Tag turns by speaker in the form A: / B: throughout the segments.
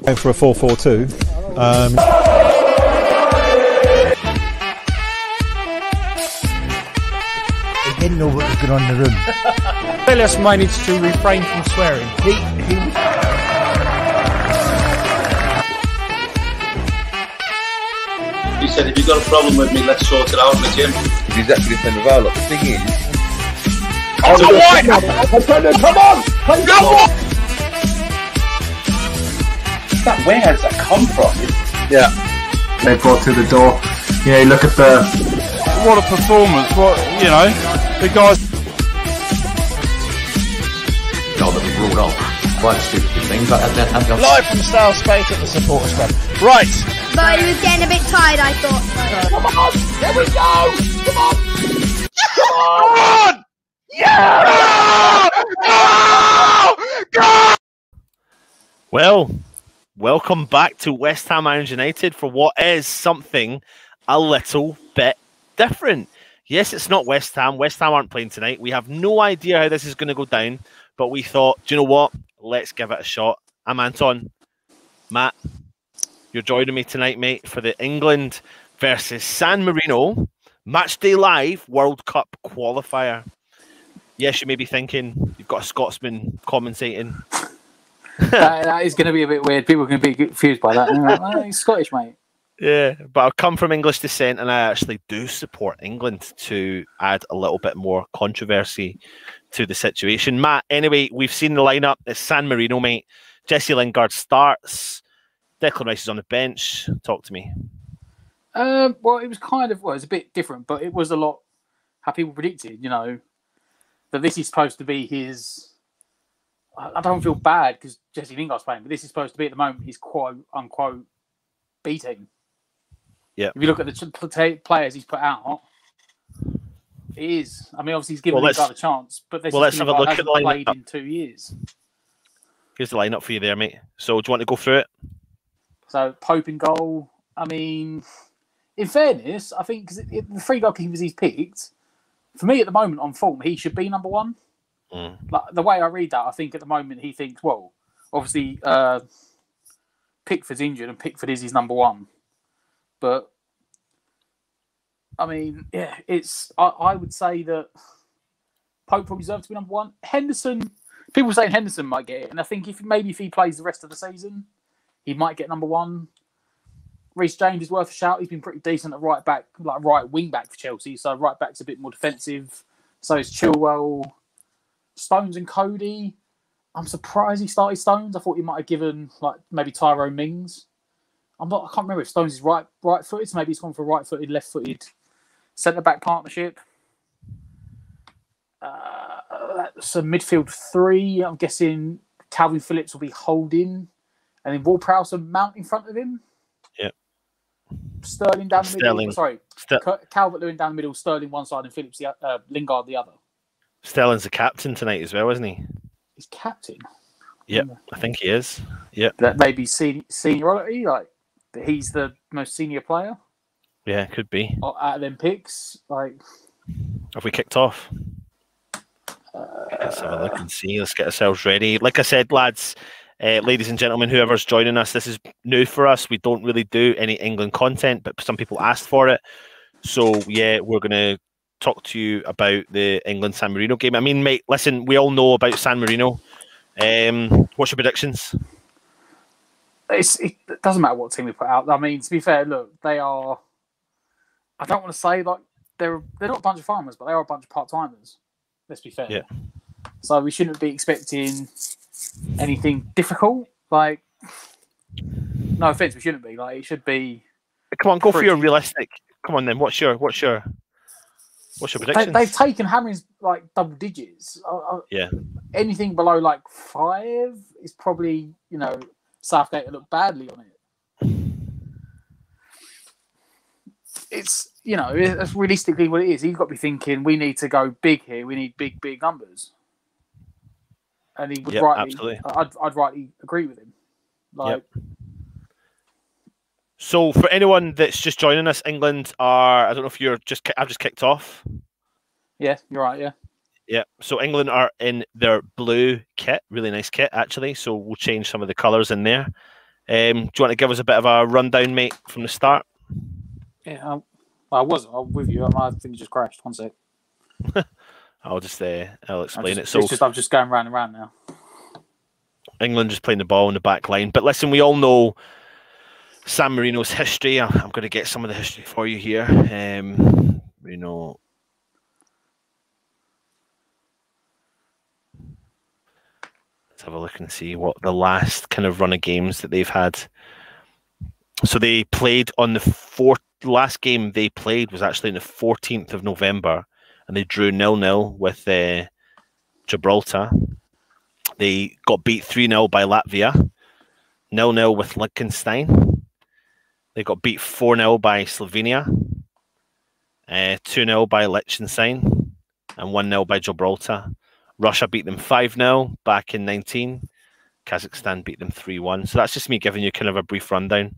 A: Going for a 4-4-2.
B: He didn't know what was going on in the room.
C: Elias managed to refrain from swearing.
D: He said, if you've got a problem with me, let's sort it out in the gym.
E: He's exactly the same as well. Look, the thing is...
D: Come on! Where has that come from?
E: Yeah.
F: They brought through the door. You know, look at the...
G: What a performance. What, you know, the guys...
H: No, that was ruled off. Quite stupid things like that.
C: Live from Style Space at the Supporters Club. Right.
I: But he was getting a bit tired, I thought.
D: Come on! There we go! Come on!
G: Come on! Yeah! Go!
J: Well, welcome back to West Ham United for what is something a little bit different. Yes, it's not West Ham. West Ham aren't playing tonight. We have no idea how this is going to go down, but we thought, do you know what? Let's give it a shot. I'm Anton. Matt, you're joining me tonight, mate, for the England versus San Marino Matchday Live World Cup qualifier. Yes, you may be thinking you've got a Scotsman commentating.
C: That is going to be a bit weird. People are going to be confused by that. Like, oh, he's Scottish, mate.
J: Yeah, but I come from English descent and I actually do support England to add a little bit more controversy to the situation. Matt, anyway, we've seen the lineup. It's San Marino, mate. Jesse Lingard starts. Declan Rice is on the bench. Talk to me.
C: Well, it was kind of, well, it's a bit different, but it was a lot how people predicted, you know, that this is supposed to be his... I don't feel bad because Jesse Lingard's playing, but this is supposed to be at the moment his quote-unquote B team.
J: Yeah.
C: If you look at the players he's put out, it is. I mean, obviously he's given Lingard a chance, but
J: let's have a look at the lineup.
C: Played in 2 years.
J: Here's the lineup for you there, mate. So do you want to go through it?
C: So Pope in goal. I mean, in fairness, I think because the 3 goalkeepers he's picked, for me at the moment on form, he should be number 1. Like the way I read that, I think at the moment he thinks, well, obviously Pickford's injured and Pickford is his number 1. But I mean, yeah, it's. I would say that Pope probably deserves to be number 1. Henderson, people saying Henderson might get it, and I think if he plays the rest of the season, he might get number 1. Reece James is worth a shout. He's been pretty decent at right back, like right wing back for Chelsea. So right back's a bit more defensive. So is Chilwell. Stones and Cody. I'm surprised he started Stones. I thought he might have given like maybe Tyrone Mings. I can't remember if Stones is right-footed, so maybe he's gone for right-footed, left-footed centre-back partnership. That's a midfield 3. I'm guessing Calvin Phillips will be holding, and then Ward-Prowse and Mount in front of him.
J: Yeah.
C: Sterling down the middle. Sorry, Calvert-Lewin down the middle. Sterling one side and Phillips Lingard the other.
J: Sterling's the captain tonight as well, isn't he?
C: He's captain.
J: Yep, I think he is. Yep.
C: That may be seniority, like he's the most senior player.
J: Yeah, could be.
C: Out of them picks, like.
J: Have we kicked off? Let's have a look and see. Let's get ourselves ready. Like I said, lads, ladies and gentlemen, whoever's joining us, this is new for us. We don't really do any England content, but some people asked for it. So, yeah, we're going to talk to you about the England-San Marino game. I mean, mate, listen, we all know about San Marino. What's your predictions?
C: It doesn't matter what team we put out. I mean, to be fair, look, they are... I don't want to say, like, they're not a bunch of farmers, but they are a bunch of part-timers. Let's be fair.
J: Yeah.
C: So we shouldn't be expecting anything difficult. Like, no offence, we shouldn't be. Like, it should be...
J: Come on, go for your realistic... Come on, then. What's your predictions?
C: They've taken hammerings like double digits.
J: Yeah.
C: Anything below like 5 is probably, you know, Southgate will look badly on it. It's, you know, that's realistically what it is. He's got to be thinking, we need to go big here. We need big, big numbers. And he would
J: absolutely.
C: I'd rightly agree with him. Like.
J: Yep. So, for anyone that's just joining us, England are, I don't know if I've just kicked off.
C: Yeah, you're right, yeah.
J: Yeah, so England are in their blue kit, really nice kit, actually. So, we'll change some of the colours in there. Do you want to give us a bit of a rundown, mate, from the start?
C: Yeah, I'm with you. My thing just crashed. One sec.
J: I'll explain it.
C: So I'm just going round and round now.
J: England just playing the ball in the back line. But listen, we all know San Marino's history. I'm going to get some of the history for you here. Marino. Let's have a look and see what the last kind of run of games that they've had. So they played on the last game they played was actually on the 14th of November, and they drew 0-0 with Gibraltar. They got beat 3-0 by Latvia, 0-0 with Liechtenstein. They got beat 4-0 by Slovenia, 2-0 by Liechtenstein, and 1-0 by Gibraltar. Russia beat them 5-0 back in 19. Kazakhstan beat them 3-1. So that's just me giving you kind of a brief rundown.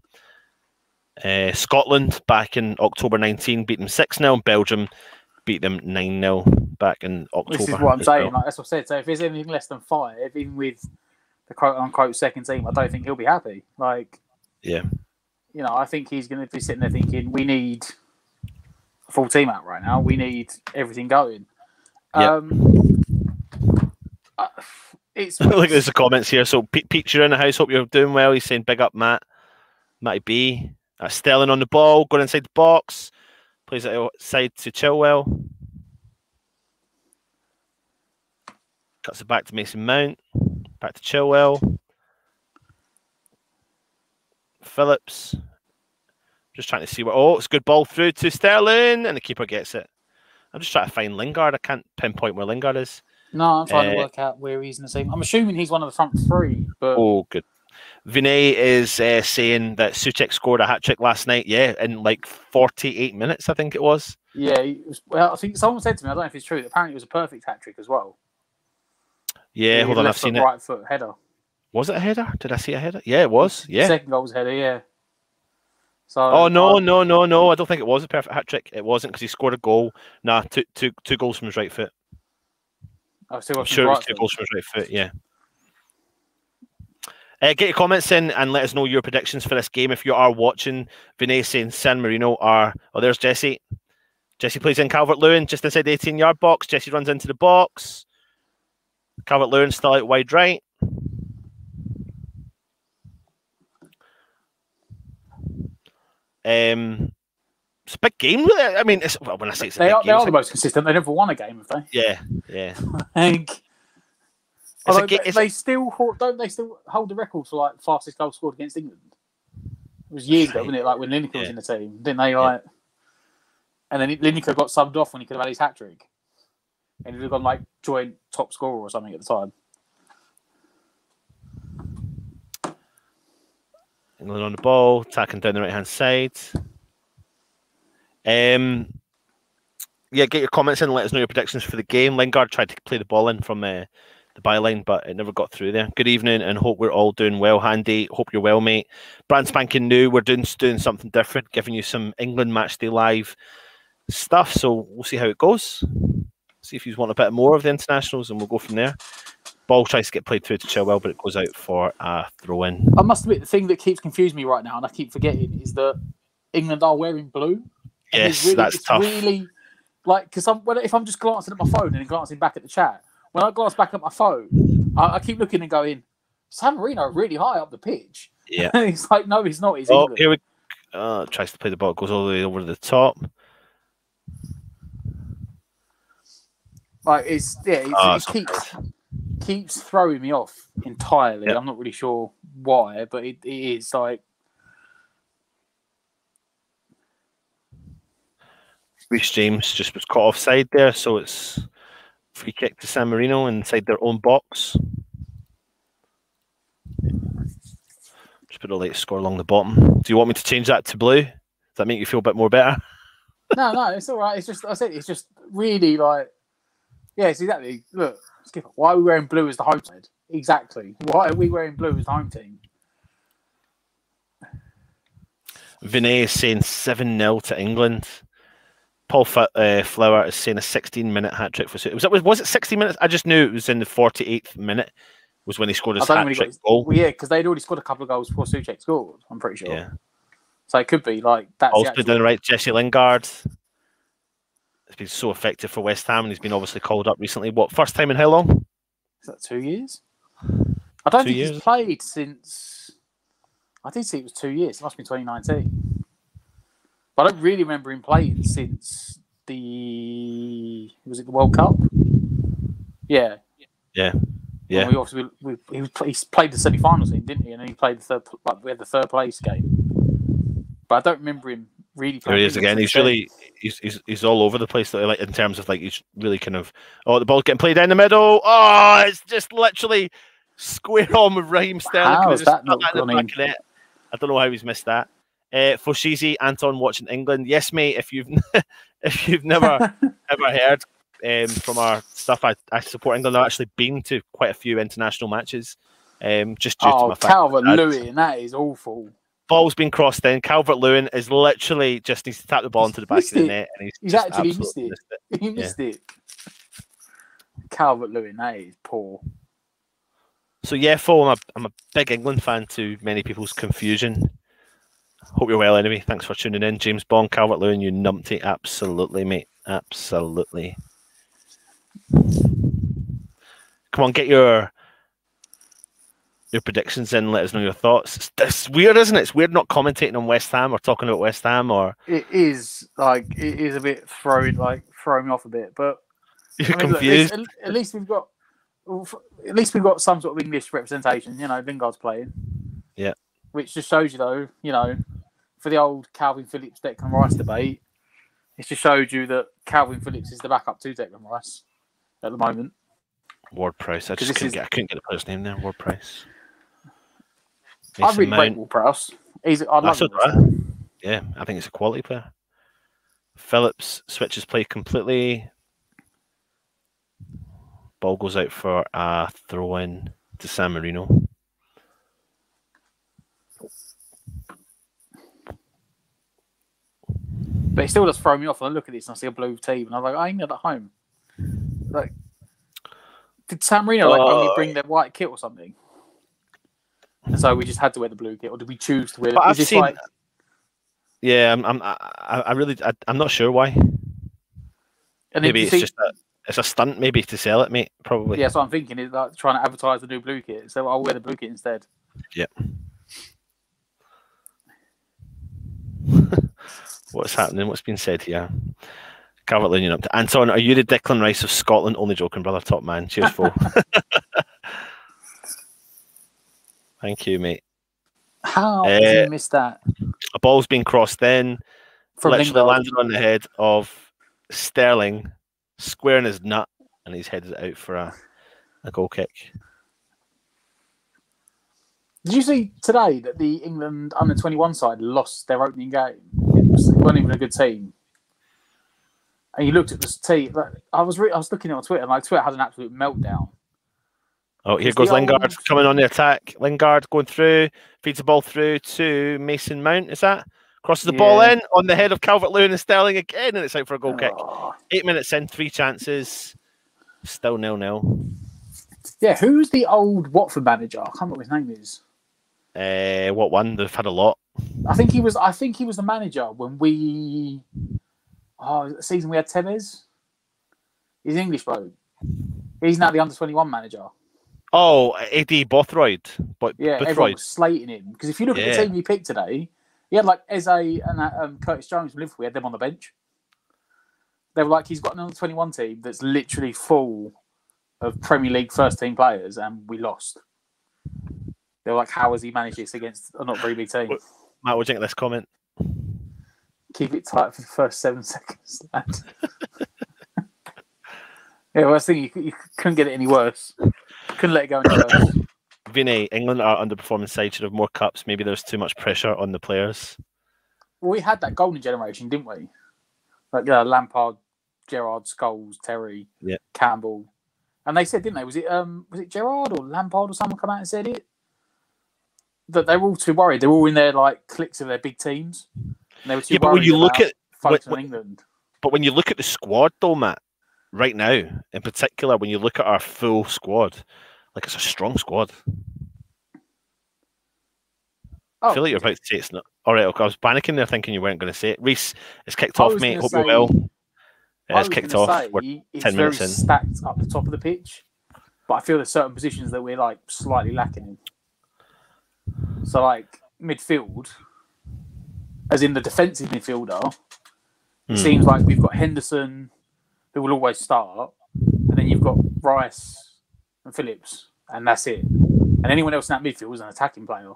J: Scotland back in October 19 beat them 6-0. Belgium beat them 9-0 back in October.
C: This is what I'm saying. Like, that's what I said. So if there's anything less than 5, even with the quote-unquote second team, I don't think he'll be happy. Like,
J: yeah,
C: you know, I think he's going to be sitting there thinking, we need a full team out right now. We need everything going.
J: Yep.
C: It's
J: look at the comments here. So Pete, you're in the house. Hope you're doing well. He's saying big up, Matty B. Sterling on the ball, going inside the box. Plays it outside to Chilwell. Cuts it back to Mason Mount. Back to Chilwell. Phillips. Just trying to see what. Oh, it's a good ball through to Sterling, and the keeper gets it. I'm just trying to find Lingard. I can't pinpoint where Lingard is.
C: No, I'm trying to work out where he's in the team. I'm assuming he's one of the front three. But
J: oh, good. Vinay is saying that Souček scored a hat-trick last night. Yeah, in like 48 minutes, I think it was.
C: Yeah, well, I think someone said to me, I don't know if it's true, that apparently it was a perfect hat-trick as well.
J: Yeah, hold on, I've seen it.
C: Right foot header.
J: Was it a header? Did I see a header? Yeah, it was. Yeah.
C: Second goal was a header, yeah. So,
J: oh, no. I don't think it was a perfect hat-trick. It wasn't because he scored a goal. Nah, two goals from his right foot.
C: I'm sure
J: it was 2 goals from his right foot, yeah. Get your comments in and let us know your predictions for this game. If you are watching, Vinay saying San Marino are... Oh, there's Jesse. Jesse plays in Calvert-Lewin just inside the 18-yard box. Jesse runs into the box. Calvert-Lewin still out wide right. It's a big game. I mean, when I say it's a big game...
C: They are the most consistent. They never won a game, have they?
J: Yeah.
C: I think... they still hold the record for like fastest goal scored against England. It was years ago, wasn't it? Like when Lineker was in the team, didn't they? Like, and then Lineker got subbed off when he could have had his hat trick, and he'd have gone like joint top scorer or something at the time.
J: England on the ball, attacking down the right hand side. Yeah, get your comments in and let us know your predictions for the game. Lingard tried to play the ball in from the byline, but it never got through there. Good evening, and hope we're all doing well, Handy. Hope you're well, mate. Brand spanking new. We're doing something different, giving you some England Matchday Live stuff. So we'll see how it goes. See if you want a bit more of the internationals, and we'll go from there. Ball tries to get played through to Chilwell, but it goes out for a throw-in.
C: I must admit, the thing that keeps confusing me right now, and I keep forgetting, is that England are wearing blue.
J: Yes, that's tough.
C: Really, like, because if I'm just glancing at my phone and then glancing back at the chat, when I glance back at my phone, I keep looking and going, San Marino are really high up the pitch.
J: Yeah.
C: It's like, no, he's not. He's
J: England.
C: Here we
J: tries to play the ball, goes all the way over the top.
C: Like, it keeps throwing me off entirely. Yep. I'm not really sure why, but it is like...
J: Reece James just was caught offside there, so it's free kick to San Marino inside their own box. Just put a late score along the bottom. Do you want me to change that to blue? Does that make you feel a bit more better?
C: No, it's all right. It's just, I said, it's just really like, yes, exactly. Look, Skipper, why are we wearing blue as the home side? Exactly. Why are we wearing blue as the home team?
J: Vinay is saying 7-0 to England. Paul Flower is saying a 16-minute hat-trick for... Was it 60 minutes? I just knew it was in the 48th minute was when he scored
C: I
J: his
C: don't
J: hat
C: know when he
J: trick
C: got his,
J: goal.
C: well, yeah, because they'd already scored a couple of goals before Souček scored. I'm pretty sure.
J: Yeah.
C: So it could be like that's
J: Also
C: the actual...
J: down the right, Jesse Lingard. It's been so effective for West Ham, and he's been obviously called up recently. What, first time in how long?
C: Is that 2 years? I don't
J: 2
C: think
J: years?
C: he's played since... I did see it was 2 years. It must be 2019. But I don't really remember him playing since the... Was it the World Cup? Yeah.
J: Yeah.
C: Yeah. Well, he's played the semi-finals in, didn't he? And then he played the third... Like, we had the third place game. But I don't remember him really playing.
J: There he is again. He's really... He's all over the place, like, in terms of, like, he's really kind of... Oh, the ball's getting played down the middle. Oh, it's just literally square on with Raheem Sterling.
C: How is that not gone in?
J: I don't know how he's missed that. Foshizi, Anton watching England. Yes, mate. If you've never ever heard from our stuff, I support England. I've actually been to quite a few international matches. Just due to my
C: Calvert-Lewin, that is awful.
J: Ball's been crossed in. Calvert-Lewin is literally just needs to tap the ball into the back of the net, and he's
C: actually missed it. He missed it. Calvert-Lewin, that is poor.
J: So yeah, Phil, I'm a big England fan to many people's confusion. Hope you're well anyway. Thanks for tuning in. James Bond, Calvert-Lewin, you numpty. Absolutely, mate. Absolutely. Come on, get your predictions in. Let us know your thoughts. It's weird, isn't it? It's weird not commentating on West Ham or talking about West Ham. Or
C: it is a bit throwing me off a bit. But
J: you're confused.
C: Look, at least we've got some sort of English representation. You know, Lingard's playing.
J: Yeah.
C: Which just shows you, though, you know, for the old Calvin Phillips, Declan Rice debate, it just showed you that Calvin Phillips is the backup to Declan Rice at the moment.
J: Ward-Prowse. I couldn't get the player's name there. Ward-Prowse.
C: I really rate Ward-Prowse. I love him.
J: Yeah, I think he's a quality player. Phillips switches play completely. Ball goes out for a throw-in to San Marino.
C: But it still does throw me off. I look at this and I see a blue team, and I'm like, I ain't at home. Like, did San Marino only bring their white kit or something? And so we just had to wear the blue kit, or did we choose to wear it?
J: Yeah, I'm not sure why.
C: And
J: maybe it's a stunt, maybe to sell it, mate. Probably.
C: Yeah, so I'm thinking is like trying to advertise the new blue kit. So I'll wear the blue kit instead.
J: Yep. What's happening? What's been said here? Calvert-Lewin up to Anton. Are you the Declan Rice of Scotland? Only joking, brother. Top man. Cheers, Phil. Thank you, mate.
C: How did you miss that?
J: A ball's been crossed in.
C: From
J: literally landed on the head of Sterling, squaring his nut, and he's headed out for a goal kick.
C: Did you see today that the England under-21 side lost their opening game? It wasn't even a good team. And you looked at this team. Like, I was looking on Twitter, and like Twitter had an absolute meltdown.
J: Oh, here goes Lingard coming on the attack. Lingard going through, feeds the ball through to Mason Mount. Is that? Crosses the ball in on the head of Calvert-Lewin and Sterling again, and it's out for a goal kick. 8 minutes in, 3 chances. Still 0-0.
C: Yeah, who's the old Watford manager? I can't remember what his name is.
J: What one? They've had a lot.
C: I think he was the manager when we... Oh, the season we had Tevez. He's an English bloke. He's now the under-21 manager.
J: Oh, Eddie Bothroyd.
C: Everyone was slating him. Because if you look at the team he picked today, he had like Eze and Curtis Jones from Liverpool. He had them on the bench. They were like, he's got an under-21 team that's literally full of Premier League first-team players, and we lost. They were like, how has he managed this against a not very big team?
J: Matt, what do you think of this comment?
C: Keep it tight for the first 7 seconds, lad. Yeah, well, I was thinking you couldn't get it any worse. Couldn't let it go any worse.
J: Vinny, England are underperforming side, should have more cups. Maybe there's too much pressure on the players.
C: Well, we had that golden generation, didn't we? Like Lampard, Gerrard, Scholes, Terry, Campbell. And they said, didn't they? Was it Gerrard or Lampard or someone come out and said it? That they were all too worried. They were all in their like cliques of their big teams. And they were too worried
J: when you look at
C: England.
J: But when you look at the squad though, Matt, right now, in particular, when you look at our full squad, Like it's a strong squad.
C: Oh,
J: I feel like you're about to say it's not. All right, okay, I was panicking there thinking you weren't going to say it. Reese, it's kicked
C: I
J: off,
C: was
J: mate.
C: gonna
J: Hope
C: say-
J: you're well. It
C: I
J: has
C: was
J: kicked
C: gonna
J: off.
C: say,
J: We're
C: it's
J: 10
C: very
J: minutes in.
C: stacked up the top of the pitch, but I feel there's certain positions that we're like slightly lacking in. So like midfield, as in the defensive midfielder, it seems like we've got Henderson, who will always start, and then you've got Rice and Phillips, and that's it. And anyone else in that midfield is an attacking player.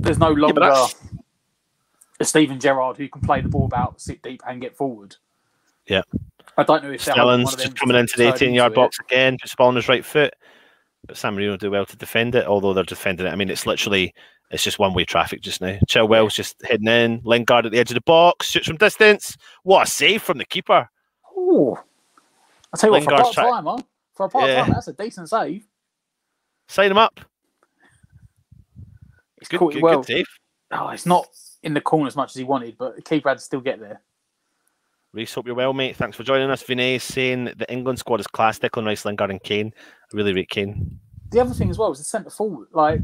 C: There's no longer a Steven Gerrard who can play the ball about, sit deep, and get forward.
J: Yeah.
C: I don't know if they're hoping one
J: Stellan's
C: of them
J: just coming into the
C: turn
J: 18-yard
C: into
J: box again, just ball on his right foot. But San Marino do well to defend it, although they're defending it. I mean, it's just one-way traffic just now. Chilwell's just heading in. Lingard at the edge of the box, shoots from distance. What a save from the keeper.
C: Oh, I'll tell you what,
J: Lingard's
C: for a part-timer, that's a decent save.
J: Sign him up.
C: It's
J: Good save.
C: Oh, it's not in the corner as much as he wanted, but the keeper had to still get there.
J: Reese, hope you're well, mate. Thanks for joining us. Vinay is saying the England squad is class. Declan Rice, Lingard and Kane. I really rate Kane.
C: The other thing as well is the centre forward. Like,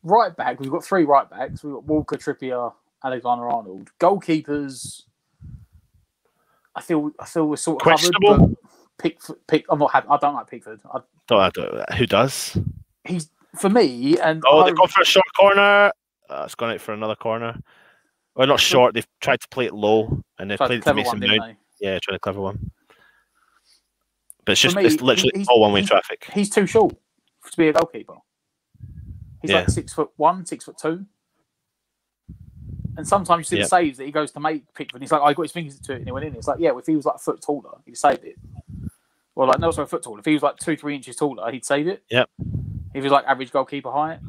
C: right back, we've got 3 right backs. We've got Walker, Trippier, Alexander-Arnold. Goalkeepers, I feel we're sort of
J: questionable.
C: covered. But I'm not happy. I don't like Pickford.
J: Who does?
C: He's, for me, and...
J: They've gone for a short corner. It's gone out for another corner. Well, not short. They've tried to play it low, and they've played it to Mason Mount. Yeah, tried a clever one. But it's literally all one-way traffic.
C: He's too short to be a goalkeeper. He's like 6'1", 6'2". And sometimes you see the saves that he goes to make Pickford. He's like, I got his fingers to it and he went in. It's like, yeah, if he was like a foot taller, he'd save it. Well, like, no, sorry, a foot taller. If he was like 2-3 inches taller, he'd save it.
J: Yep.
C: If he was like average goalkeeper height.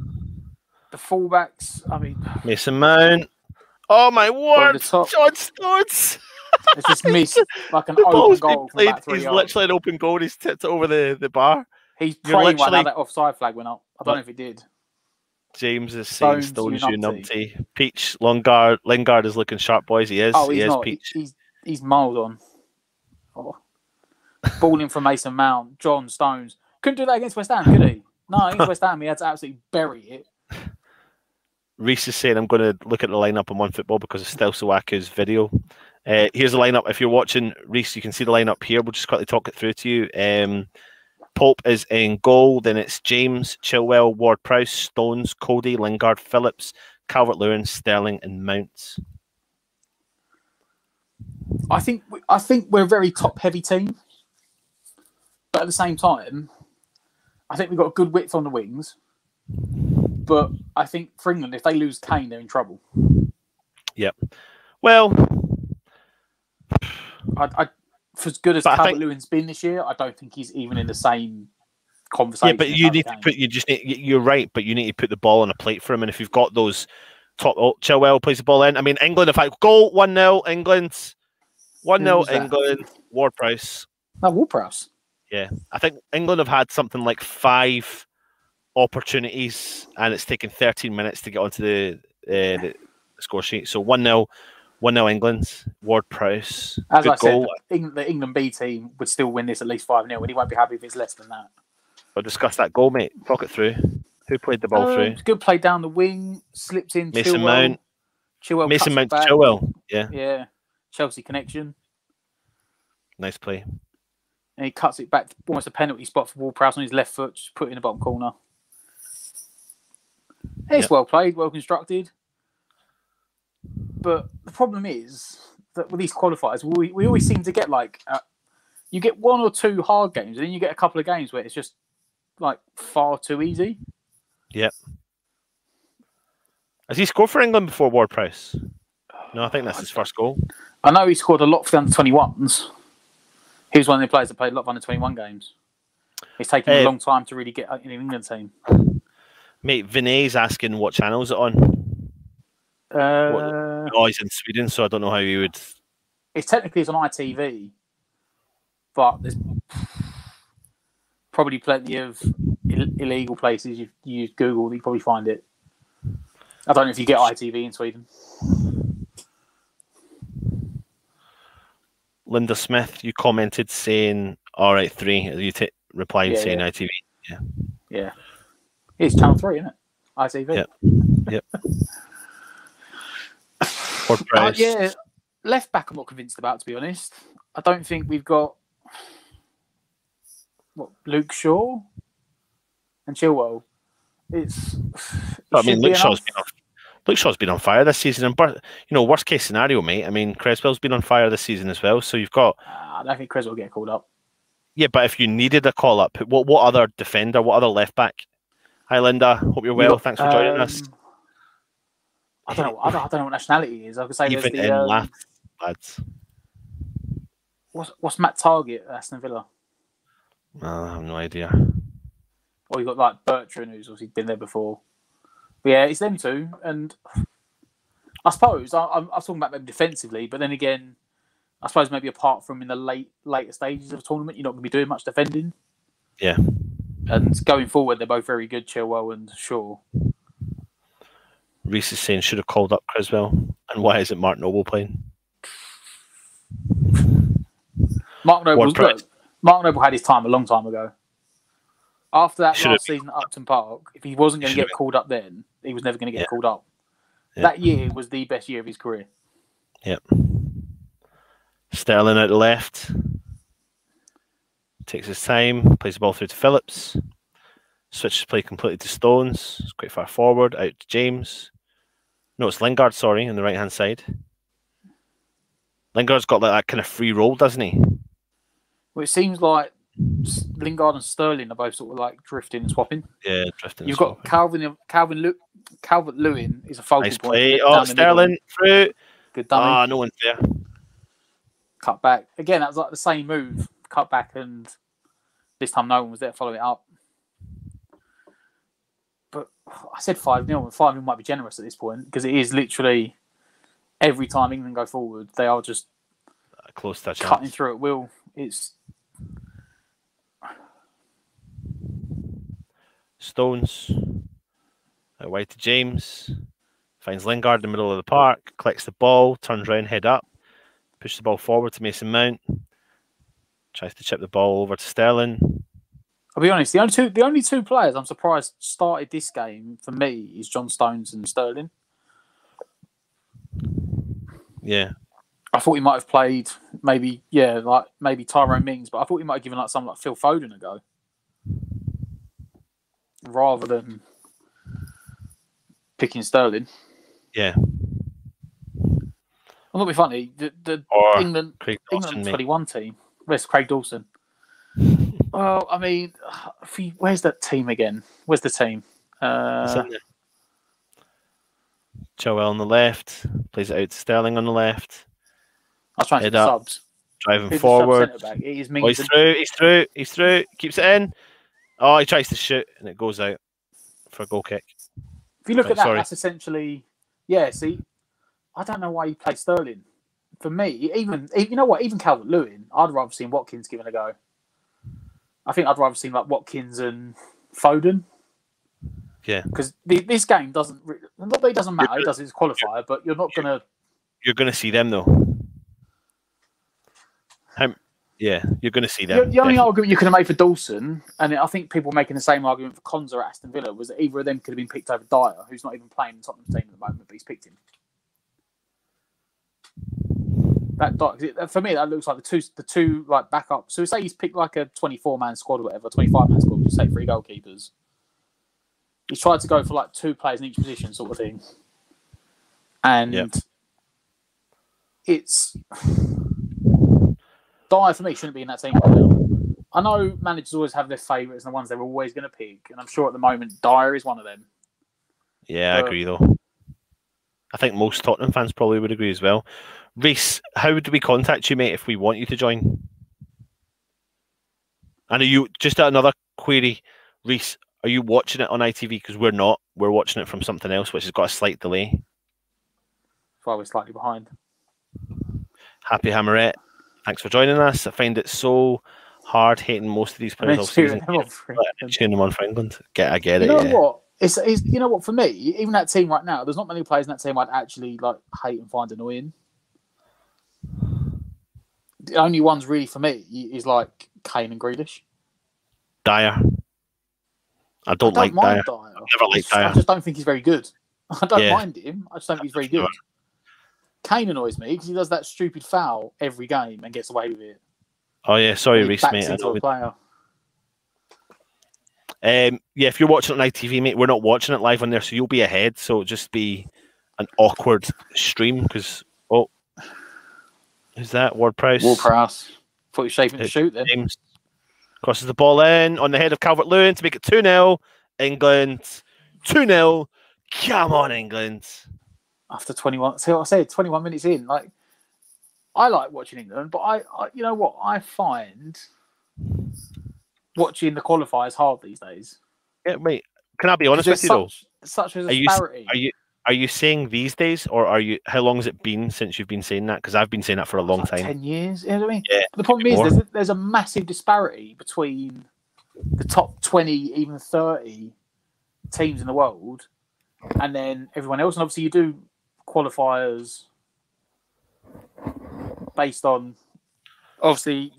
C: The fullbacks, I mean...
J: Mason Mount. Oh, my word. John Stones.
C: It's just missed like an open goal from about 3
J: He's
C: yards.
J: literally an open goal. He's tipped it over the bar.
C: He's praying right now that offside flag went up. I don't know if it did.
J: James is saying Stones, you numpty. Peach, Lingard is looking sharp, boys. He is.
C: Oh,
J: he
C: he's
J: is
C: not.
J: Peach.
C: He's mild on. Oh. Ball in from Mason Mount. John Stones. Couldn't do that against West Ham, could he? No, against West Ham, he had to absolutely bury it.
J: Reese is saying I'm going to look at the lineup on OneFootball because of Stelsuaku's video. Here's the lineup. If you're watching, Reese, you can see the lineup here. We'll just quickly talk it through to you. Pope is in goal. Then it's James, Chilwell, Ward-Prowse, Stones, Cody, Lingard, Phillips, Calvert-Lewin, Sterling, and Mount.
C: I think we're a very top-heavy team, but at the same time, I think we've got a good width on the wings. But I think for England, if they lose Kane, they're in trouble.
J: Yep. Well,
C: for as good as Calvert-Lewin's been this year, I don't think he's even in the same conversation.
J: Yeah, but you need to put. You're right, but you need to put the ball on a plate for him. And if you've got those top, Chilwell plays the ball in. I mean, England have had goal 1-0. England 1-0. England. Ward-Prowse.
C: No, Ward-Prowse.
J: Yeah, I think England have had something like 5 opportunities, and it's taken 13 minutes to get onto the score sheet. So 1-0 England. Ward-Prowse.
C: As I
J: goal.
C: said, the England B team would still win this at least 5-0, and he won't be happy if it's less than that.
J: I'll discuss that goal, mate. Talk it through. Who played the ball through?
C: Good play down the wing, slipped in.
J: Mason Mount. Mason Mount to Chilwell. Yeah.
C: Chelsea connection.
J: Nice play.
C: And he cuts it back, almost a penalty spot for Ward-Prowse on his left foot, just put it in the bottom corner. It's well played, well constructed. But the problem is that with these qualifiers, we always seem to get you get 1 or 2 hard games, and then you get a couple of games where it's just like far too easy.
J: Yep. Has he scored for England before Ward-Prowse? No, I think that's his first goal.
C: I know he scored a lot for the under-21s. He was one of the players that played a lot of under-21 games. It's taken a long time to really get in an England team.
J: Mate, Vinay's asking what channel is it on? He's in Sweden, so I don't know how you would...
C: It's on ITV, but there's probably plenty of illegal places. You use Google, you probably find it. I don't know if you get ITV in Sweden.
J: Linda Smith, you commented saying, all right, 3. replying saying ITV.
C: Yeah. It's Channel 3, isn't it? ITV.
J: Yep.
C: Yeah, left back I'm not convinced about, to be honest. I don't think we've got Luke Shaw and Chilwell. Luke
J: Shaw's been on fire this season, and worst case scenario, mate. I mean, Creswell's been on fire this season as well. So you've got.
C: I don't think Creswell will get called up.
J: Yeah, but if you needed a call up, what other defender, what other left back? Hi, Linda. Hope you're well. Thanks for joining us.
C: I don't know. I don't know what nationality he is. I could say
J: even
C: there's
J: in lads.
C: What's Matt Target at Aston Villa?
J: I have no idea.
C: Or you got like Bertrand, who's obviously been there before. But yeah, it's them two, and I suppose I'm talking about them defensively, but then again, I suppose maybe apart from in the later stages of the tournament, you're not going to be doing much defending.
J: Yeah.
C: And going forward, they're both very good, Chilwell and Shaw.
J: Reese is saying should have called up Creswell, and why isn't Mark Noble playing?
C: Mark Noble had his time a long time ago. After that last season at Upton Park, if he wasn't going to get called up then, he was never going to get called up.
J: Yeah.
C: That year was the best year of his career.
J: Yep. Sterling out the left. Takes his time, plays the ball through to Phillips. Switches play completely to Stones. It's quite far forward, out to James. No, it's Lingard, sorry, on the right-hand side. Lingard's got like that kind of free roll, doesn't he?
C: Well, it seems like Lingard and Sterling are both sort of like drifting and swapping.
J: Yeah, drifting.
C: You've got Calvert-Lewin is a focal
J: nice
C: point.
J: Play. Oh, Sterling through.
C: Good dummy.
J: No one's there.
C: Cut back. Again, that was like the same move. Cut back, and this time no one was there to follow it up. But I said 5-0. 5-0 might be generous at this point because it is literally every time England go forward, they are just
J: close touch
C: cutting through at will. It's
J: Stones away to James, finds Lingard in the middle of the park, collects the ball, turns around, head up, pushes the ball forward to Mason Mount, tries to chip the ball over to Sterling.
C: I'll be honest, the only two players I'm surprised started this game for me is John Stones and Sterling.
J: Yeah.
C: I thought he might have played maybe Tyrone Mings, but I thought he might have given someone like Phil Foden a go. Rather than picking Sterling.
J: Yeah.
C: Well, not be funny. The England 21 team. Where's Craig Dawson? Well, I mean, where's that team again? Where's the team?
J: Chilwell on the left, plays it out to Sterling on the left.
C: I was trying to get subs.
J: Driving forward.
C: He's
J: through. Keeps it in. Oh, he tries to shoot and it goes out for a goal kick.
C: If you look at that, that's essentially, see, I don't know why you play Sterling. For me, even Calvert-Lewin, I'd rather seen Watkins given a go. I think I'd rather seen like Watkins and Foden.
J: Yeah.
C: Because this game doesn't matter, it does its qualifier, but you're going to
J: see them though. You're going to see them.
C: The only argument you could have made for Dawson, and I think people making the same argument for Konza at Aston Villa, was that either of them could have been picked over Dyer, who's not even playing in Tottenham's team at the moment, but he's picked him. For me, that looks like the two like backup. So say he's picked like a 24-man squad or whatever, 25-man squad. You say 3 goalkeepers. He's tried to go for like 2 players in each position, sort of thing. And it's Dyer for me shouldn't be in that team right now. I know managers always have their favourites and the ones they're always going to pick, and I'm sure at the moment Dyer is one of them.
J: Yeah, I agree though. I think most Tottenham fans probably would agree as well. Reese, how do we contact you, mate, if we want you to join? And are you, just another query, Reese, are you watching it on ITV? Because we're not. We're watching it from something else, which has got a slight delay.
C: That's why we're slightly behind.
J: Happy Hammerette, thanks for joining us. I find it so hard hating most of these players all season. Cheering them on for England. I get it.
C: You know what? It's you know what, for me, even that team right now, there's not many players in that team I'd actually like hate and find annoying. The only ones really for me is like Kane and Grealish.
J: Dyer. I don't like
C: mind
J: Dyer.
C: Dyer.
J: Never liked Dyer.
C: I just don't think he's very good. I don't
J: Yeah.
C: mind him. I just don't think he's very good. Kane annoys me because he does that stupid foul every game and gets away with it.
J: Oh yeah, sorry,
C: He
J: Reece,
C: backs
J: mate.
C: into a player.
J: Yeah, if you're watching it on ITV, mate, we're not watching it live on there, so you'll be ahead. So it'll just be an awkward stream because who's that? Ward-Prowse.
C: Ward-Prowse. Thought he was shaping to shoot then.
J: James crosses the ball in on the head of Calvert-Lewin to make it 2-0. England 2-0. Come on, England.
C: After 21, see what I said, 21 minutes in. Like, I like watching England, but I you know what? I find watching the qualifiers hard these days.
J: Yeah, mate. Can I be honest with you though?
C: Such a disparity.
J: Are you saying these days, or are you? How long has it been since you've been saying that? Because I've been saying that for a long time.
C: 10 years. You know what I mean?
J: Yeah.
C: The problem is there's a massive disparity between the top 20, even 30 teams in the world, and then everyone else. And obviously, you do qualifiers based on obviously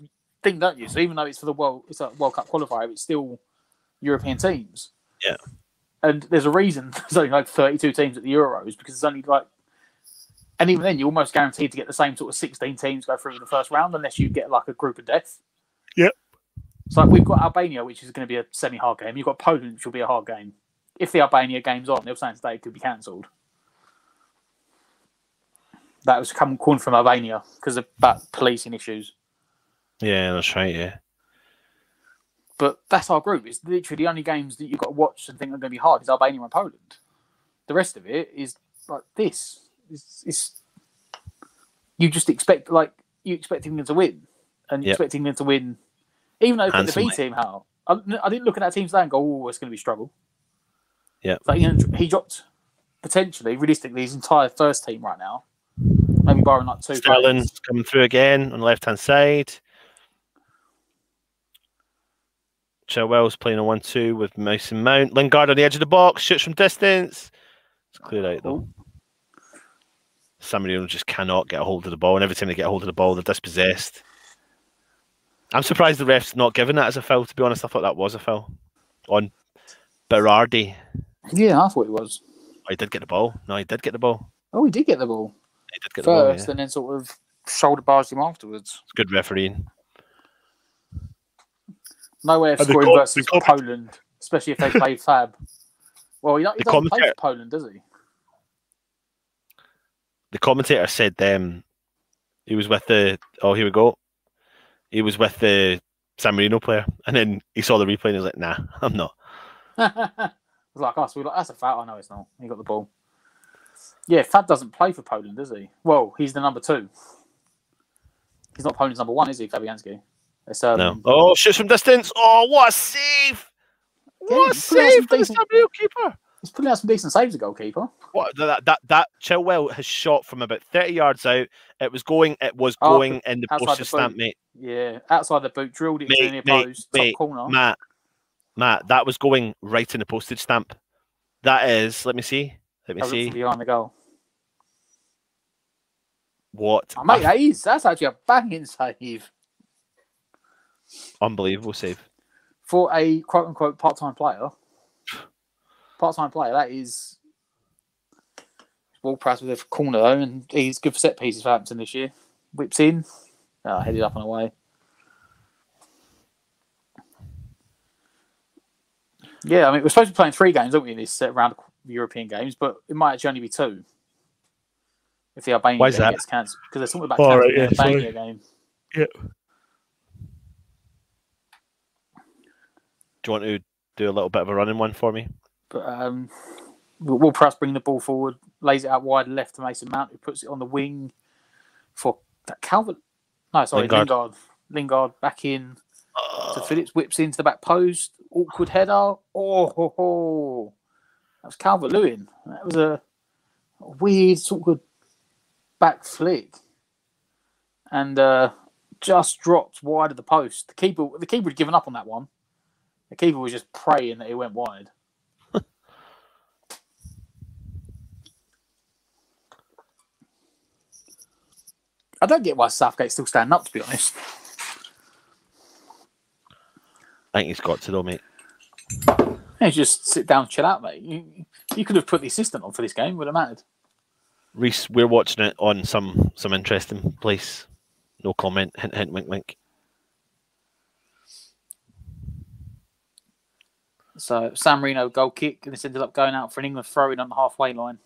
C: thing, don't you? So even though it's for the it's a World Cup qualifier, it's still European teams.
J: Yeah.
C: And there's a reason there's only like 32 teams at the Euros because it's only like, and even then you're almost guaranteed to get the same sort of 16 teams go through in the first round unless you get like a group of death.
J: Yep.
C: So like we've got Albania, which is going to be a semi-hard game. You've got Poland, which will be a hard game. If the Albania game's on, they were saying today it could be cancelled. That was calling from Albania because of about policing issues.
J: Yeah, that's right. Yeah.
C: But that's our group. It's literally the only games that you've got to watch and think are going to be hard is Albania and Poland. The rest of it is like this. It's you just expect England to win, and you expect England to win, even though they put the B team out. I didn't look at that team today and go, "Oh, it's going to be a struggle."
J: Yeah,
C: like, he dropped potentially, realistically, his entire first team right now. Maybe barring like two.
J: Sterling's coming through again on the left-hand side. Chilwell's playing a 1-2 with Mason Mount. Lingard on the edge of the box, shoots from distance. It's cleared out though. San Marino just cannot get a hold of the ball, and every time they get a hold of the ball, they're dispossessed. I'm surprised the ref's not given that as a foul, to be honest. I thought that was a foul on Berardi.
C: Yeah, I thought it was.
J: Oh, he did get the ball. No, he did get the ball.
C: Oh, he did get the ball.
J: He did get
C: first,
J: the ball, yeah.
C: And then sort of shoulder barged him afterwards.
J: It's good refereeing.
C: No way of scoring versus Poland, especially if they play Fab. Well, he doesn't play for Poland, does he?
J: The commentator said he was with the... Oh, here we go. He was with the San Marino player, and then he saw the replay and he was like, nah, I'm not.
C: It was like us. We were like, that's a foul. I know it's not. He got the ball. Yeah, Fab doesn't play for Poland, does he? Well, he's the number 2. He's not Poland's number 1, is he, Fabianski?
J: No. Oh, shoots from distance. Oh, what a save! What a save for the San Marino keeper.
C: He's putting out some decent saves, the goalkeeper.
J: What that Chilwell has shot from about 30 yards out. It was going in the postage stamp, mate.
C: Yeah, outside the boot, drilled it in the post, top corner.
J: Matt, that was going right in the postage stamp. That is, let me see.
C: Behind the goal.
J: What?
C: Oh, mate, that's actually a banging save.
J: Unbelievable save.
C: For a quote-unquote part-time player, that is Ward-Prowse with a corner, though, and he's good for set pieces for Hampton this year. Whips in, headed up and away. Yeah, I mean, we're supposed to be playing 3 games, aren't we, in this round of European games, but it might actually only be 2 if the Albania game gets cancelled. Because they're talking about cancelling the Albania game.
J: Yep. Do you want to do a little bit of a running one for me?
C: But Ward-Prowse bring the ball forward, lays it out wide left to Mason Mount, who puts it on the wing for that Lingard back in to Phillips, whips into the back post, awkward header. Oh, that was Calvert-Lewin. That was a weird sort of back flick, and just dropped wide of the post. The keeper had given up on that one. The keeper was just praying that it went wide. I don't get why Southgate's still standing up, to be honest.
J: I think he's got to though, mate.
C: Yeah, just sit down, chill out, mate. You could have put the assistant on for this game. Would have mattered.
J: Reese, we're watching it on some interesting place. No comment. Hint, hint, wink, wink.
C: So San Marino goal kick, and this ended up going out for an England throw-in on the halfway line.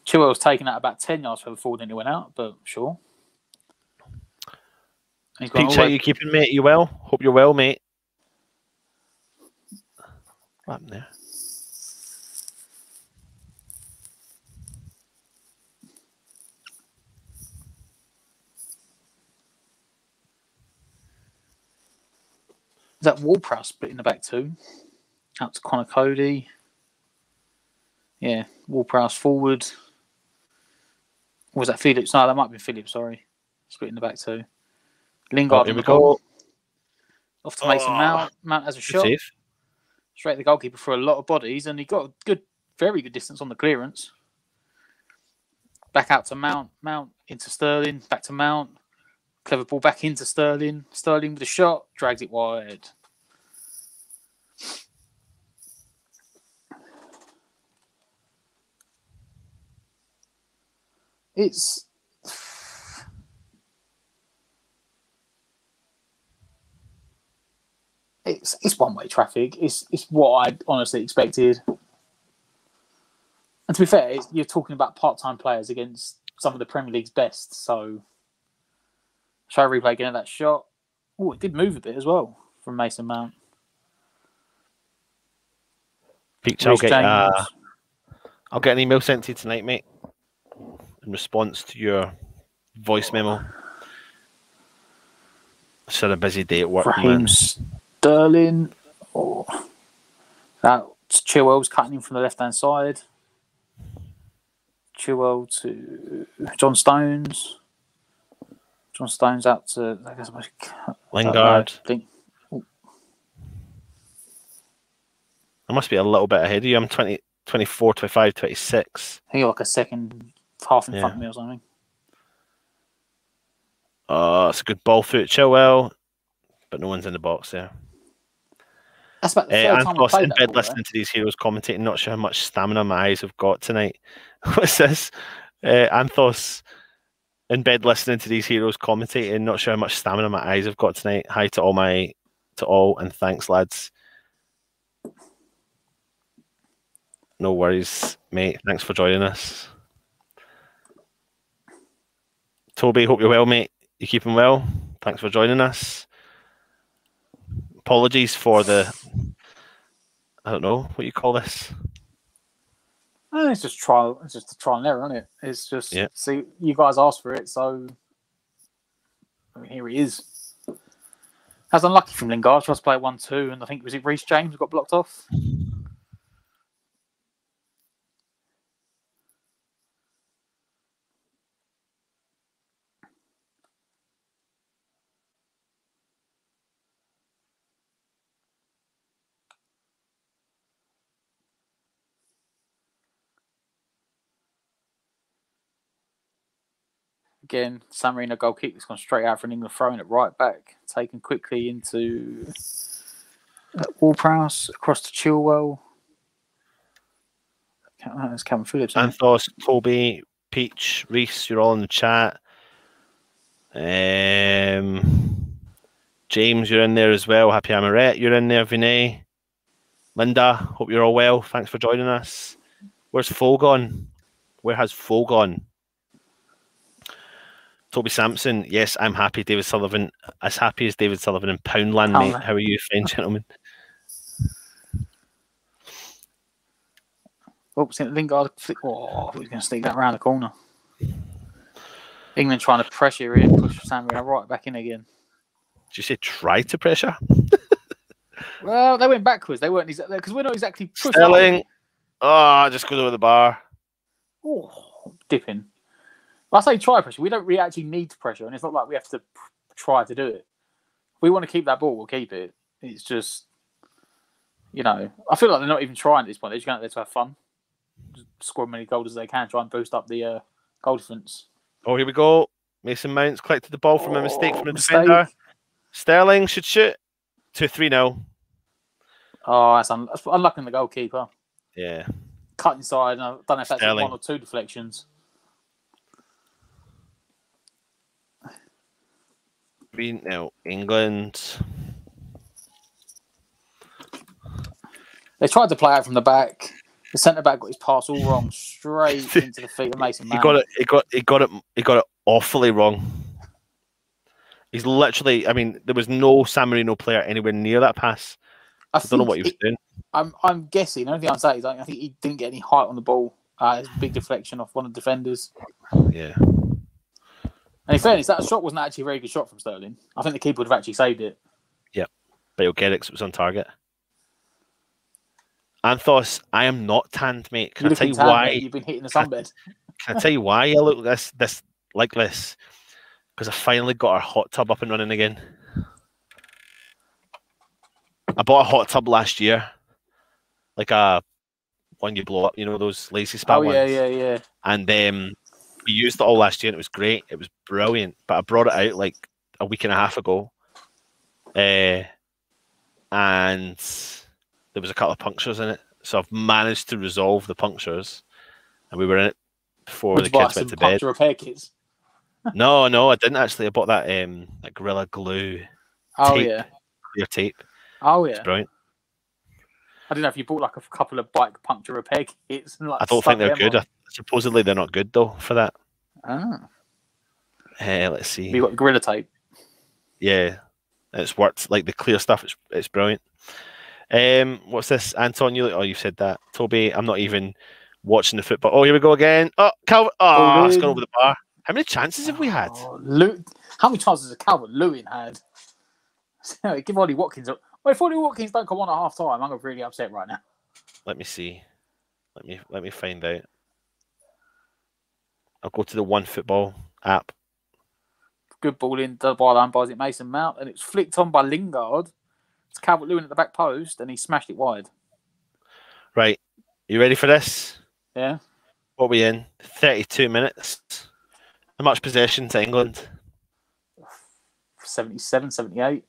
C: Chilwell was taken out about 10 yards further forward than he went out, but sure.
J: Peach, how you keeping, mate? You well? Hope you're well, mate. What happened there?
C: Is that Ward-Prowse split in the back too? Out to Connor Cody. Yeah, Ward-Prowse forward. Or was that Phillips? No, that might be Phillips, sorry. Split in the back too. Lingard in the goal. Off to Mason Mount. Mount has a shot.
J: Safe.
C: Straight at the goalkeeper for a lot of bodies, and he got a very good distance on the clearance. Back out to Mount. Mount into Sterling. Back to Mount. Clever ball back into Sterling. Sterling with a shot. Drags it wide. It's one-way traffic. It's what I honestly expected. And to be fair, you're talking about part-time players against some of the Premier League's best. So, show replay again of that shot. Oh, it did move a bit as well from Mason Mount.
J: Peach, I'll get an email sent to you tonight, mate, in response to your voice memo. It's had a busy day at work, man.
C: Sterling. Oh, that's Chilwell's cutting in from the left-hand side. Chilwell to John Stones. John Stones out to
J: Lingard. I must be a little bit ahead of you. I'm 20, 24, 25, 26.
C: I think you're like a second half in front of me or something.
J: It's a good ball through at Chilwell, but no one's in the box there.
C: That's about the third time we played
J: in
C: that
J: bed
C: ball,
J: listening to these heroes commentating, not sure how much stamina my eyes have got tonight. What's this? Anthos in bed listening to these heroes commentating, not sure how much stamina my eyes have got tonight. Hi to all and thanks, lads. No worries, mate. Thanks for joining us. Toby, hope you're well, mate. You keeping well? Thanks for joining us. Apologies for the, I don't know what you call this.
C: It's just trial. It's just a trial and error, isn't it? It's just see, you guys asked for it, so I mean, here he is. That's unlucky from Lingard. Tried to play 1-2, and I think was it Reece James who got blocked off. Again, San Marino goal kick that's gone straight out for an England throwing it right back. Taken quickly into Ward-Prowse, across to Chilwell. That's Calvin Phillips.
J: Anthos, Toby, Peach, Reese, you're all in the chat. James, you're in there as well. Happy Amaret, you're in there. Vinay, Linda, hope you're all well. Thanks for joining us. Where's Fo gone? Where has Fo gone? Toby Sampson, yes, I'm happy. David Sullivan, as happy as David Sullivan in Poundland, mate. How are you, fine gentlemen?
C: Oh, Lingard. Oh, he's going to sneak that around the corner. England trying to pressure in, push San Marino right back in again.
J: Did you say try to pressure?
C: Well, they went backwards. They weren't exactly because we're not exactly pushing.
J: Sterling. Oh, just goes over the bar.
C: Oh, dipping. I say try pressure. We don't really actually need to pressure, and it's not like we have to try to do it. If we want to keep that ball, we'll keep it. It's just, you know, I feel like they're not even trying at this point. They're just going out there to have fun, just score as many goals as they can, try and boost up the goal difference.
J: Oh, here we go. Mason Mount's collected the ball from a mistake from the defender. Sterling should shoot to 3-0.
C: Oh, that's unlucky in the goalkeeper.
J: Yeah.
C: Cut inside. I don't know if that's
J: Sterling.
C: 1 or 2 deflections.
J: 3-0 England.
C: They tried to play out from the back. The centre back got his pass all wrong, straight into the feet of Mason Mount.
J: He got it awfully wrong. He's literally. I mean, there was no San Marino player anywhere near that pass. I don't know what he was doing.
C: I'm guessing. The only thing I'm saying is I think he didn't get any height on the ball. It's a big deflection off one of the defenders.
J: Yeah.
C: And in fairness, that shot wasn't actually a very good shot from Sterling. I think the keeper would have actually saved it.
J: Yep. But he'll get it 'cause it was on target. Anthos, I am not tanned, mate. Can I tell you why?
C: Mate. You've been hitting the sunbed.
J: Can I tell you why I look this like this? Because I finally got our hot tub up and running again. I bought a hot tub last year, like a one you blow up, you know, those lazy spa ones.
C: Yeah.
J: And we used it all last year, and it was great. It was brilliant. But I brought it out like a week and a half ago, and there was a couple of punctures in it. So I've managed to resolve the punctures, and we were in it before the kids went to bed.
C: Puncture repair kits?
J: No, I didn't actually. I bought that like Gorilla Glue. Clear tape.
C: Oh yeah,
J: it's brilliant.
C: I don't know if you bought like a couple of bike puncture repair kits. And, like,
J: I don't think they're good. Supposedly they're not good though for that.
C: Ah.
J: Let's see.
C: You got the Gorilla tape.
J: Yeah, it's worked. Like the clear stuff, it's brilliant. What's this, Anton? You've said that. Toby, I'm not even watching the football. Oh, here we go again. Oh, Calvin. Oh, it's gone over the bar. How many chances have we had?
C: How many chances has Calvin Lewin had? Give Ollie Watkins. Well, if Ollie Watkins don't come on at half time, I'm really upset right now. Let
J: me see. Let me find out. I'll go to the One Football app.
C: Good ball in by the umpires at Mason Mount, and it's flicked on by Lingard. It's Calvert Lewin at the back post, and he smashed it wide.
J: Right. You ready for this?
C: Yeah.
J: What are we in? 32 minutes. How much possession to England?
C: 77, 78.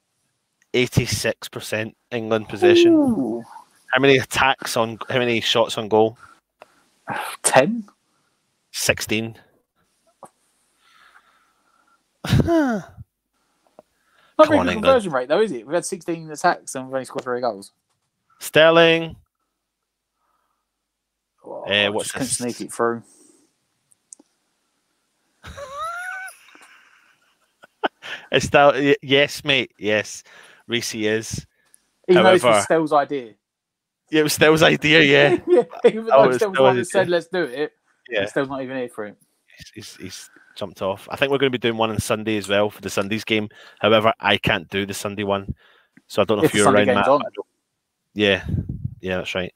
J: 86% England possession.
C: Ooh.
J: How many shots on goal?
C: 10.
J: 16.
C: Not very good conversion rate, though, is it? We've had 16 attacks and we've only scored 3 goals.
J: Sterling.
C: What's this? Sneak it through.
J: It's still, yes, mate. Yes, Reece is.
C: Even though this was Stell's idea.
J: Yeah, it was Stell's idea. Yeah.
C: Even though Stell's the one that said, "Let's do it." Yeah. Stell's not even here for it.
J: He's jumped off. I think we're going to be doing one on Sunday as well for the Sunday's game. However, I can't do the Sunday one, so I don't know if you're around, Matt. Yeah, that's right.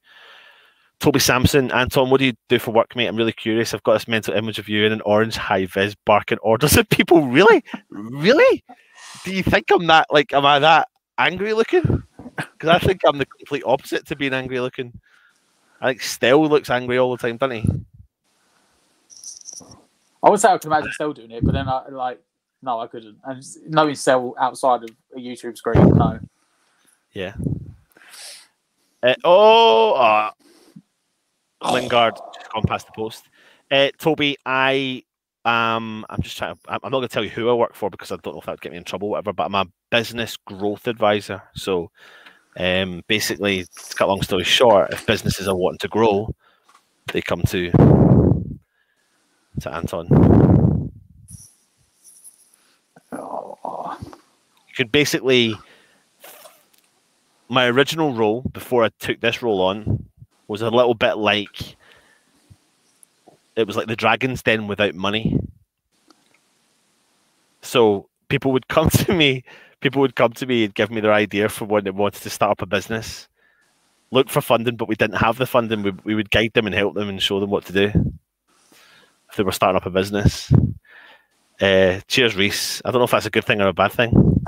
J: Toby Sampson, Anton, what do you do for work, mate? I'm really curious. I've got this mental image of you in an orange high-vis barking orders at people. Really? Really? Do you think I'm that, like, am I that angry looking? Because I think I'm the complete opposite to being angry looking. I think Stell looks angry all the time, doesn't he?
C: I would say I could imagine Stell doing it, but then no, I couldn't. And knowing Stell outside of a YouTube screen, no.
J: Yeah. Lingard just gone past the post. Toby, I'm just trying to, I'm not going to tell you who I work for because I don't know if that would get me in trouble or whatever, but I'm a business growth advisor. So basically, to cut a long story short, if businesses are wanting to grow, they come to Anton. You could basically, my original role before I took this role on was a little bit like, it was like the Dragon's Den without money. So people would come to me and give me their idea for when they wanted to start up a business, look for funding, but we didn't have the funding. We would guide them and help them and show them what to do if they were starting up a business. Cheers, Reese. I don't know if that's a good thing or a bad thing.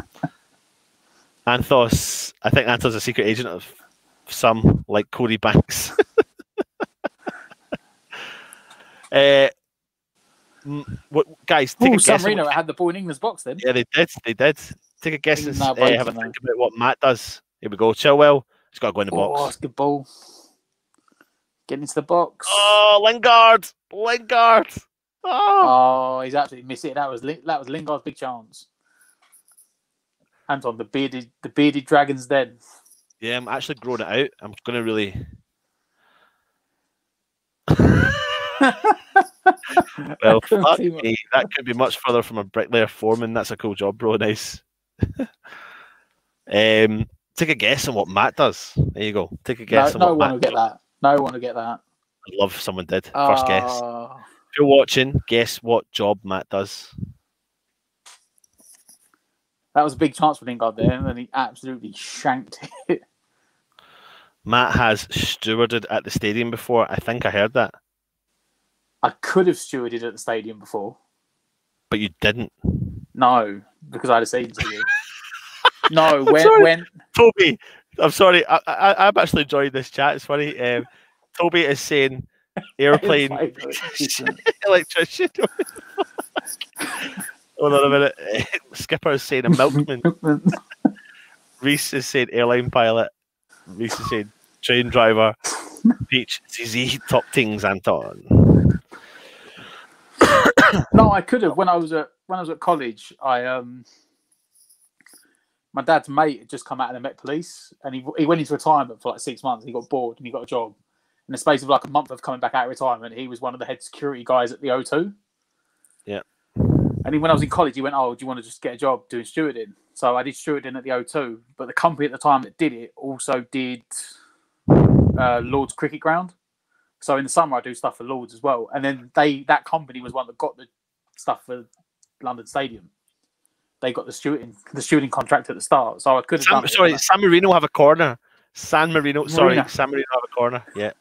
J: Anthos, I think Anthos is a secret agent of some, like Cody Banks. What guys? Take a guess.
C: Marino had the ball in England's box then.
J: Yeah, they did. Take a guess and
C: No,
J: have a think about what Matt does. Here we go. Chilwell. He's got to go in the box.
C: Oh, that's a good ball. Get into the box.
J: Oh, Lingard. Lingard.
C: Oh, he's absolutely missed it. That was Lingard's big chance. Anton, the bearded dragon's dead.
J: Yeah, I'm actually growing it out. I'm going to really... Well, fuck me. That could be much further from a bricklayer foreman. That's a cool job, bro. Nice. Take a guess on what Matt does. There you go. Take a guess on what Matt does.
C: No one will get that. No one will get that.
J: I'd love if someone did. First guess. If you're watching, guess what job Matt does.
C: That was a big chance for Lingard there, and then he absolutely shanked it.
J: Matt has stewarded at the stadium before. I think I heard that.
C: I could have stewarded at the stadium before.
J: But you didn't.
C: No, because I had a season to you. No, when
J: Toby, I'm sorry. I'm actually enjoying this chat. It's funny. Toby is saying airplane electrician. Hold on a minute. Skipper is saying a milkman. Reese is saying airline pilot. Reese is saying train driver. Peach, CZ, top things, Anton.
C: No, I could have. When I was at college, my dad's mate had just come out of the Met Police, and he went into retirement for like 6 months. He got bored and he got a job. In the space of like a month of coming back out of retirement, he was one of the head security guys at the O2.
J: Yeah.
C: And when I was in college, he went, "Oh, do you want to just get a job doing stewarding?" So I did stewarding at the O2, but the company at the time that did it also did Lord's Cricket Ground. So in the summer, I do stuff for Lords as well. And then that company was one that got the stuff for London Stadium. They got the stewarding contract at the start. So I could have
J: San Marino have a corner. San Marino have a corner. Yeah.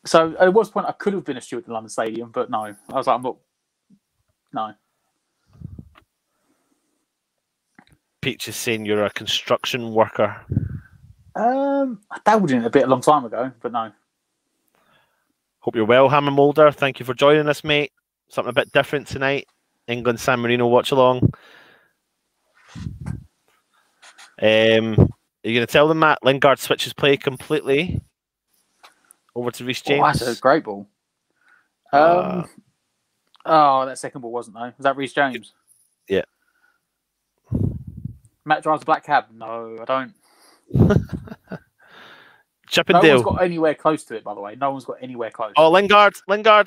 C: So at one point, I could have been a steward in London Stadium, but no. I was like, I'm not. No.
J: Peach is saying you're a construction worker.
C: I dabbled in it a long time ago, but no.
J: Hope you're well, Hammer Moulder. Thank you for joining us, mate. Something a bit different tonight. England San Marino watch along. Are you going to tell them, Matt? Lingard switches play completely over to Reece James.
C: Oh, that's a great ball. That second ball wasn't, though. Was that Reece James?
J: Yeah.
C: Matt drives a black cab. No, I don't.
J: Chippendale.
C: No one's got anywhere close to it, by the way. No one's got anywhere close.
J: Oh, Lingard.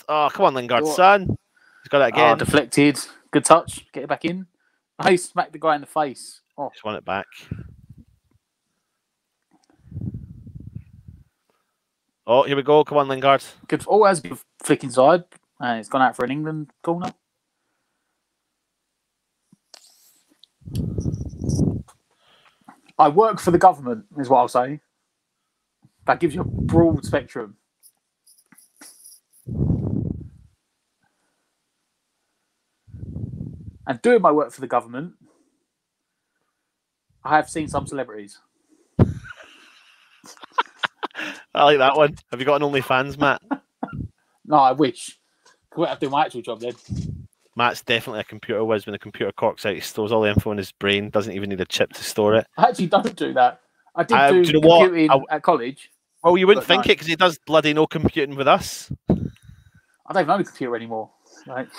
J: Oh, come on, Lingard, son. He's got that again.
C: Oh, deflected. Good touch. Get it back in. Oh, he smacked the guy in the face. Oh.
J: Just won it back. Oh, here we go. Come on, Lingard.
C: Good. Oh, that's a good flick inside. It's gone out for an England corner. I work for the government, is what I'll say. That gives you a broad spectrum. And doing my work for the government, I have seen some celebrities.
J: I like that one. Have you got an OnlyFans, Matt?
C: No, I wish. I have to do my actual job then.
J: Matt's definitely a computer whiz. When the computer corks out, he stores all the info in his brain, doesn't even need a chip to store it.
C: I actually don't do that. I did do computing at college.
J: Well, you wouldn't think it because he does bloody no computing with us.
C: I don't even own a computer anymore. Right?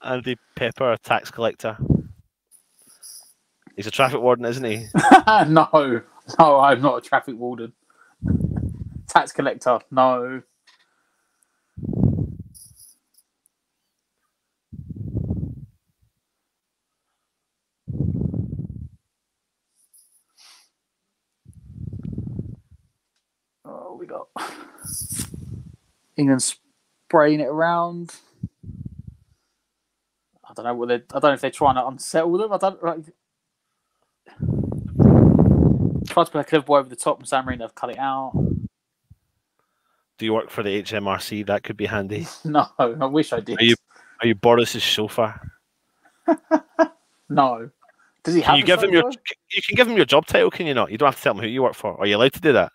J: Andy Pepper, a tax collector. He's a traffic warden, isn't he?
C: No, I'm not a traffic warden. Tax collector, no. Oh, we got England spraying it around. I don't know if they're trying to unsettle them. Try to play a clever ball over the top, and San Marino have cut it out.
J: Do you work for the HMRC? That could be handy.
C: No, I wish I did.
J: Are you Boris's chauffeur?
C: No. Does he have?
J: You can give him your job title, can you not? You don't have to tell him who you work for. Are you allowed to do that?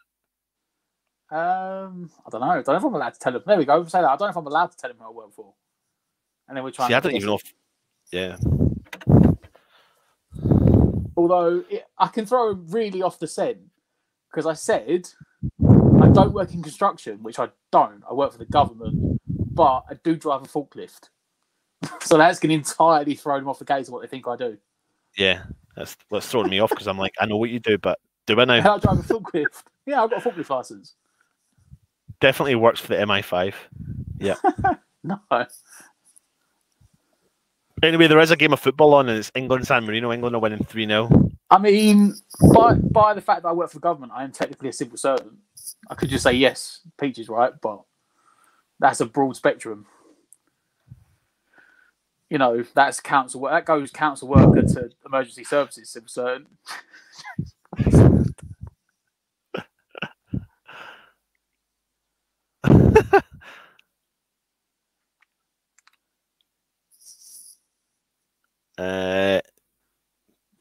C: I don't know. I don't know if I'm allowed to tell him. There we go. Say that. I don't know if I'm allowed to tell him who I work for. And then we're trying.
J: See, I don't even know if. Yeah.
C: Although I can throw him really off the scent because I said I don't work in construction, which I don't. I work for the government, but I do drive a forklift. So that's going to entirely throw them off the case of what they think I do.
J: Yeah, that's what's throwing me off because I'm like, I know what you do, but do I now?
C: I drive a forklift. Yeah, I've got a forklift license.
J: Definitely works for the MI5. Yeah.
C: No.
J: Anyway, there is a game of football on, and it's England-San Marino. England are winning 3-0.
C: I mean, by the fact that I work for the government, I am technically a civil servant. I could just say yes, Peach is right, but that's a broad spectrum. You know, that's council work. That goes council worker to emergency services civil servant.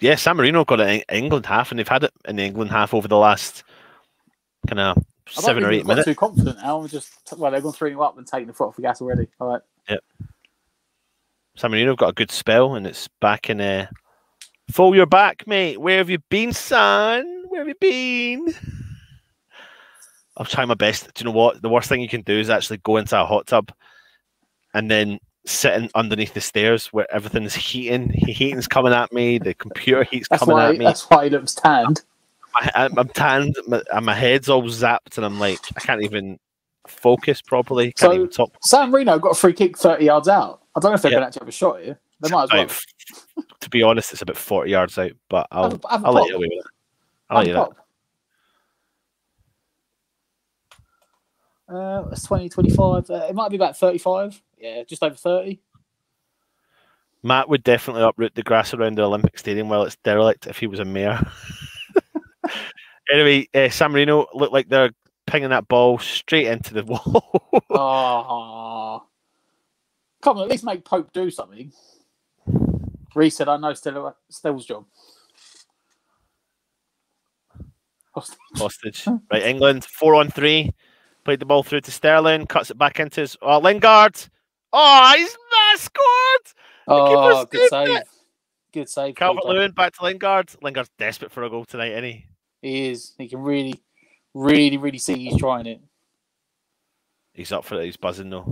J: Yeah, San Marino got it in England half, and they've had it in the England half over the last kind of 7 or 8 minutes.
C: Too confident now. They're going 3-0 up and taking the foot off the gas already. All right.
J: Yep. San Marino have got a good spell, and it's back in. Full, you're back, mate. Where have you been, son? Where have you been? I'll try my best. Do you know what? The worst thing you can do is actually go into a hot tub and then sitting underneath the stairs where everything's heating. Heating's coming at me. The computer heat's coming at me.
C: That's why he looks tanned.
J: I'm tanned, and my head's all zapped, and I'm like, I can't even focus properly. Can't even talk.
C: San Marino got a free kick 30 yards out. I don't know if they're going to actually have a shot here. They might as well.
J: To be honest, it's about 40 yards out, but I'll let you away with it. I'll let you that.
C: It's 20, 25. It might be about 35. Yeah, just over 30.
J: Matt would definitely uproot the grass around the Olympic Stadium while it's derelict if he was a mayor. Anyway, San Marino look like they're pinging that ball straight into the wall.
C: Oh. Come on, at least make Pope do something. Reece said, I know Still's job.
J: Hostage. Right, England, 4-on-3. Played the ball through to Sterling, cuts it back into his... Oh, Lingard! Oh, he's not scored!
C: Oh, good save. Good save.
J: Calvert-Lewin back to Lingard. Lingard's desperate for a goal tonight, isn't he?
C: He is. He can really, really, really see he's trying it.
J: He's up for it. He's buzzing, though.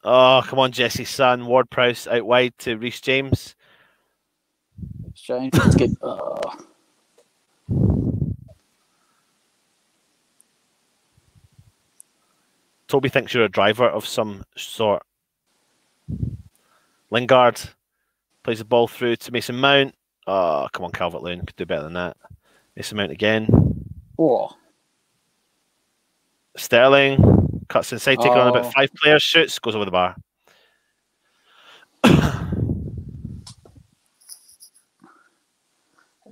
J: Oh, come on, Jesse's son. Ward-Prowse out wide to Reece James.
C: James, let's get...
J: Toby thinks you're a driver of some sort. Lingard plays the ball through to Mason Mount. Oh, come on, Calvert-Lewin could do better than that. Mason Mount again.
C: Oh.
J: Sterling cuts inside, taking on about 5 players, shoots, goes over the bar.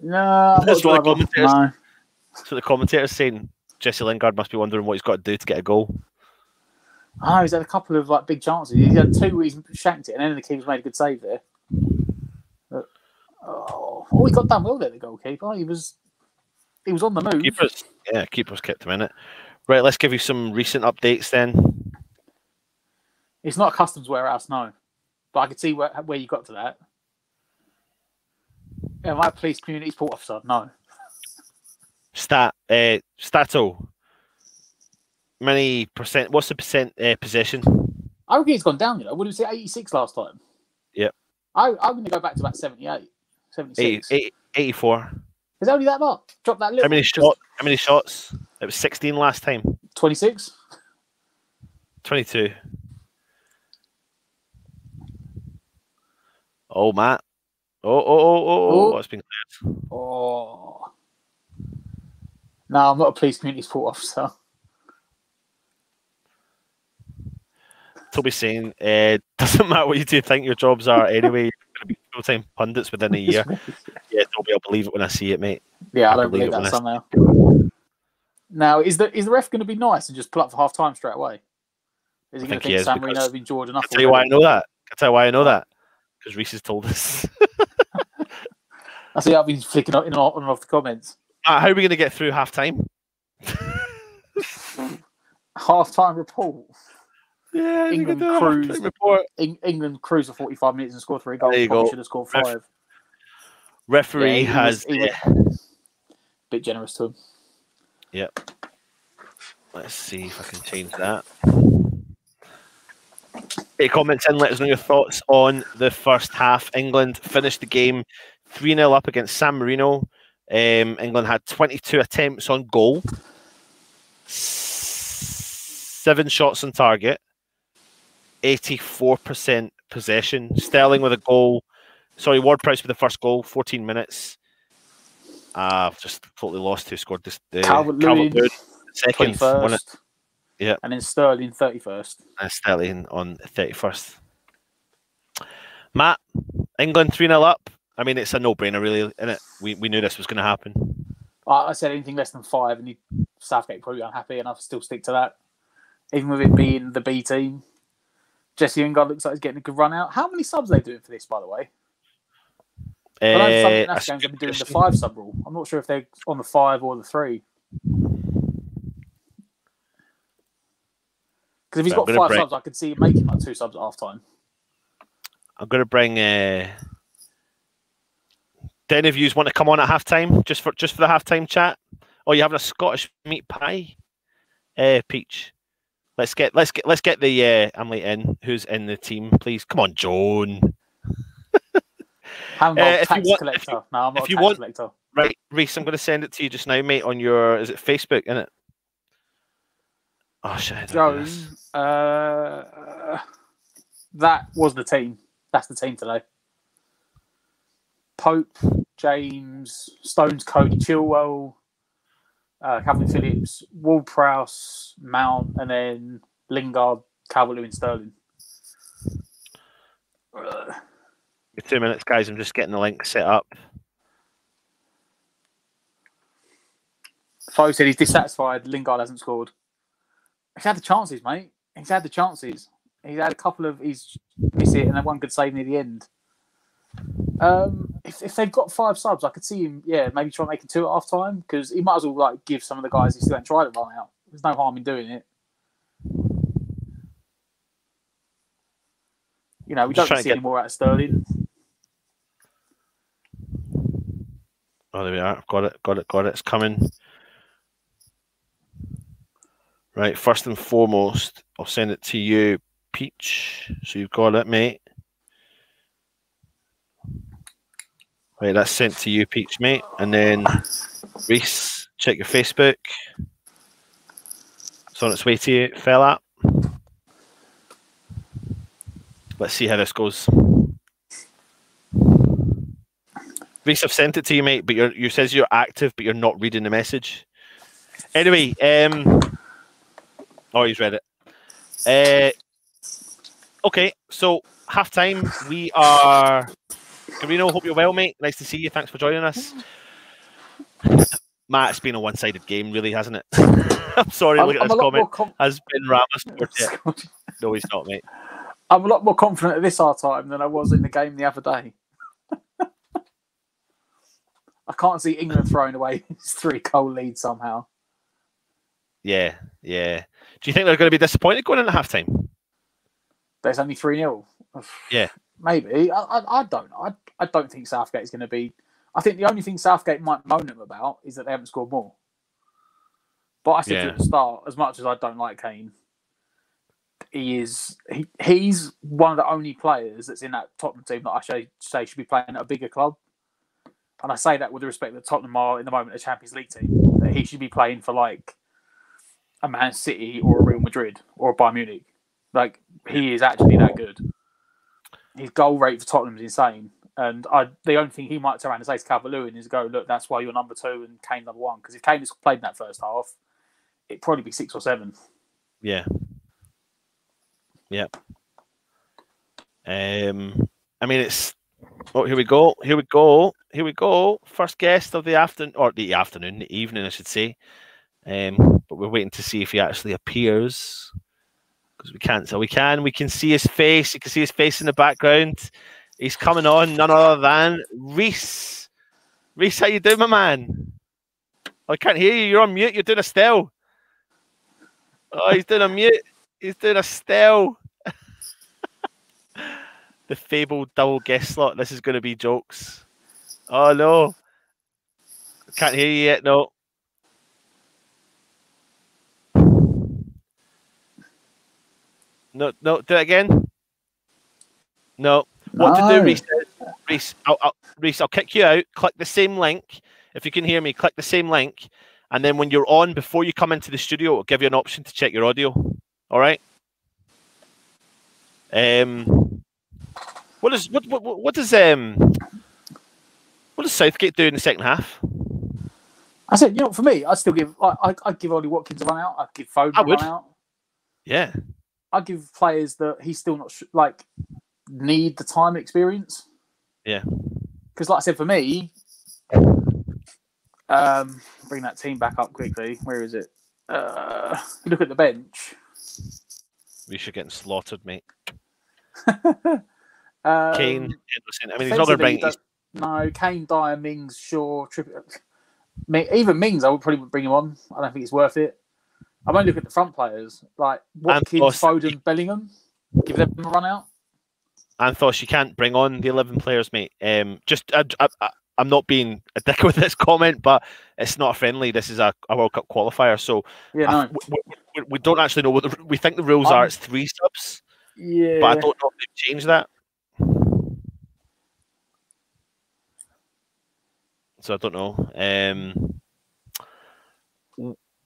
C: No,
J: that's what the commentator's saying. Jesse Lingard must be wondering what he's got to do to get a goal.
C: Oh, he's had a couple of big chances. He's had 2 where he's shanked it, and then the keeper's made a good save there. He got done well there, the goalkeeper. He was on the move.
J: Keepers kept him in it. Right, let's give you some recent updates then.
C: It's not a customs warehouse, no. But I could see where you got to that. Am I a police community support officer? No.
J: Stato. Many percent? What's the percent possession?
C: I reckon it's gone down. Would it say 86 last time?
J: Yep.
C: I'm going to go back to about 78, 76.
J: 84.
C: Is it only that much? Drop that little.
J: How many shots? It was 16 last time.
C: 26.
J: 22. Oh, Matt. Oh, it's been cleared.
C: Oh. No, I'm not a police community support officer.
J: Toby's saying, doesn't matter what you do think your jobs are anyway, you're going to be full-time pundits within a year. Yeah, Toby, I'll believe it when I see it, mate.
C: Yeah, I don't believe that somehow. Now, is the ref going to be nice and just pull up for half-time straight away? Is he going to think San Marino have enjoyed enough?
J: I'll tell you why I know that. Because Reece has told us.
C: I see I've been flicking on and off the comments.
J: How are we going to get through half-time?
C: Half-time report.
J: Yeah,
C: England cruise for 45 minutes and scored 3 goals. Probably should have scored 5.
J: Referee
C: he was a bit generous to him.
J: Yep. Let's see if I can change that. Hey, comments in, let us know your thoughts on the first half. England finished the game 3-0 up against San Marino. England had 22 attempts on goal, 7 shots on target, 84% possession. Sterling with a goal. Sorry, Ward-Prowse with the first goal, 14 minutes. I've just totally lost who scored this.
C: Calvert-Lewin,
J: second.
C: 21st.
J: Yeah.
C: And then Sterling, 31st.
J: And Sterling on 31st. Matt, England 3-0 up. I mean, it's a no-brainer, really, isn't it? We knew this was going to happen.
C: I said anything less than 5, and Southgate probably unhappy, and I'll still stick to that. Even with it being the B team. Jesse Lingard looks like he's getting a good run out. How many subs are they doing for this, by the way? I know some international games have been doing the 5 sub rule. I'm not sure if they're on the 5 or the 3. Because if he's got 5 subs, I could see him making like 2 subs at half time.
J: I'm going to bring. Do any of you want to come on at half time just for the half time chat? Or you having a Scottish meat pie, Peach? Let's get the Emily in. Who's in the team, please? Come on, Joan.
C: I'm not a tax collector. No, I'm not a tax collector.
J: Right, Reese, I'm going to send it to you just now, mate, on your, is it Facebook, innit? Oh, shit.
C: Joan, that was the team. That's the team today. Pope, James, Stones, Cody, Chilwell, Calvin Phillips, Ward-Prowse, Mount, and then Lingard, Calvert-Lewin, Sterling.
J: 2 minutes, guys. I'm just getting the link set up.
C: Fo said he's dissatisfied. Lingard hasn't scored. He's had the chances, mate. He's had the chances. He's had a couple of. He's missed it, and then one good save near the end. If they've got 5 subs, I could see him. Yeah, maybe try making 2 at half time because he might as well like give some of the guys who still haven't tried it run out. There's no harm in doing it. You know, we don't see any more out of Sterling.
J: Oh, there we are. Got it. It's coming. Right, first and foremost, I'll send it to you, Peach. So you've got it, mate. Right, that's sent to you, Peach, mate. And then, Reese, check your Facebook. It's on its way to you, fella. Let's see how this goes. Reese, I've sent it to you, mate, but you says you're active, but you're not reading the message. Anyway, oh, he's read it. Okay, so half time. We are. Marino, hope you're well, mate. Nice to see you. Thanks for joining us. Matt, it's been a one-sided game, really, hasn't it? I'm sorry, look at this comment. Has been Ramos scored yet? No, he's not, mate.
C: I'm a lot more confident at this half time than I was in the game the other day. I can't see England throwing away this 3-goal lead somehow.
J: Yeah. Do you think they're going to be disappointed going into half time?
C: There's only 3-0.
J: Yeah.
C: Maybe. I don't think Southgate is going to be. I think the only thing Southgate might moan him about is that they haven't scored more. But I said at the start, as much as I don't like Kane, he's one of the only players that's in that Tottenham team that I say should be playing at a bigger club. And I say that with the respect that Tottenham are in the moment a Champions League team. That he should be playing for like a Man City or a Real Madrid or a Bayern Munich. Like, he is actually that good. His goal rate for Tottenham is insane. And the only thing he might turn around and say to Calvert-Lewin is go, look, that's why you're number 2 and Kane number 1. Because if Kane has played in that first half, it'd probably be 6 or 7.
J: Yeah. I mean, it's. Oh, here we go. First guest of the evening, I should say. But we're waiting to see if he actually appears. Because we can't. So we can see his face. You can see his face in the background. He's coming on, none other than Reese. Reese, how you doing, my man? Oh, I can't hear you. You're on mute. You're doing a still. Oh, he's doing a mute. He's doing a still. The fabled double guest slot. This is going to be jokes. Oh no. Can't hear you yet, no. No, do it again. No. What to do, Reese? Reese, I'll kick you out. Click the same link. If you can hear me, click the same link. And then when you're on, before you come into the studio, it'll give you an option to check your audio. All right? What does Southgate do in the second half?
C: I said, for me, I'd still give. I'd give Ollie Watkins a run out. I'd give Foden a run out.
J: Yeah.
C: I'd give players that he's still not need the time and experience.
J: Yeah.
C: Because, like I said, for me, bring that team back up quickly. Where is it? You look at the bench.
J: We should get slaughtered, mate.
C: Kane,
J: Henderson. I mean, he's not going to bring.
C: No, Kane, Dyer, Mings, Shaw, even Mings. I would probably bring him on. I don't think it's worth it. I'm only looking at the front players like Watkins, Foden, Bellingham. Give them a run out.
J: Anthos, you can't bring on the 11 players, mate. I'm not being a dick with this comment, but it's not a friendly. This is a World Cup qualifier, so
C: yeah,
J: we don't actually know what we think the rules are. It's 3 subs.
C: Yeah,
J: but I don't know if they've changed that. So I don't know.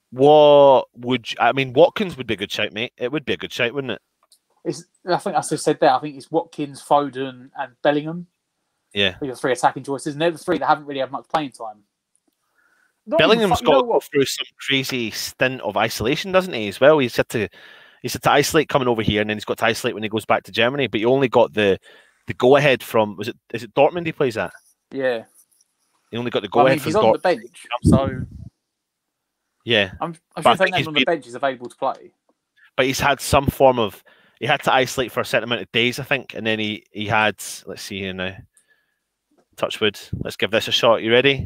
J: What would Watkins would be a good shout, mate. It would be a good shout, wouldn't it?
C: I think I just said that. I think it's Watkins, Foden, and Bellingham.
J: Yeah,
C: your 3 attacking choices, and they're the 3 that haven't really had much playing time.
J: Bellingham's got to go through some crazy stint of isolation, doesn't he? As well, he's had to isolate coming over here, and then he's got to isolate when he goes back to Germany. But he only got the go ahead from is it Dortmund he plays at?
C: Yeah,
J: he only got the go ahead from Dortmund.
C: He's on the bench, so
J: yeah,
C: I'm sure if he's on the bench, he's available to play.
J: But he's had some form of. He had to isolate for a certain amount of days, I think, and then he had. Let's see here now. Touchwood. Let's give this a shot. You ready?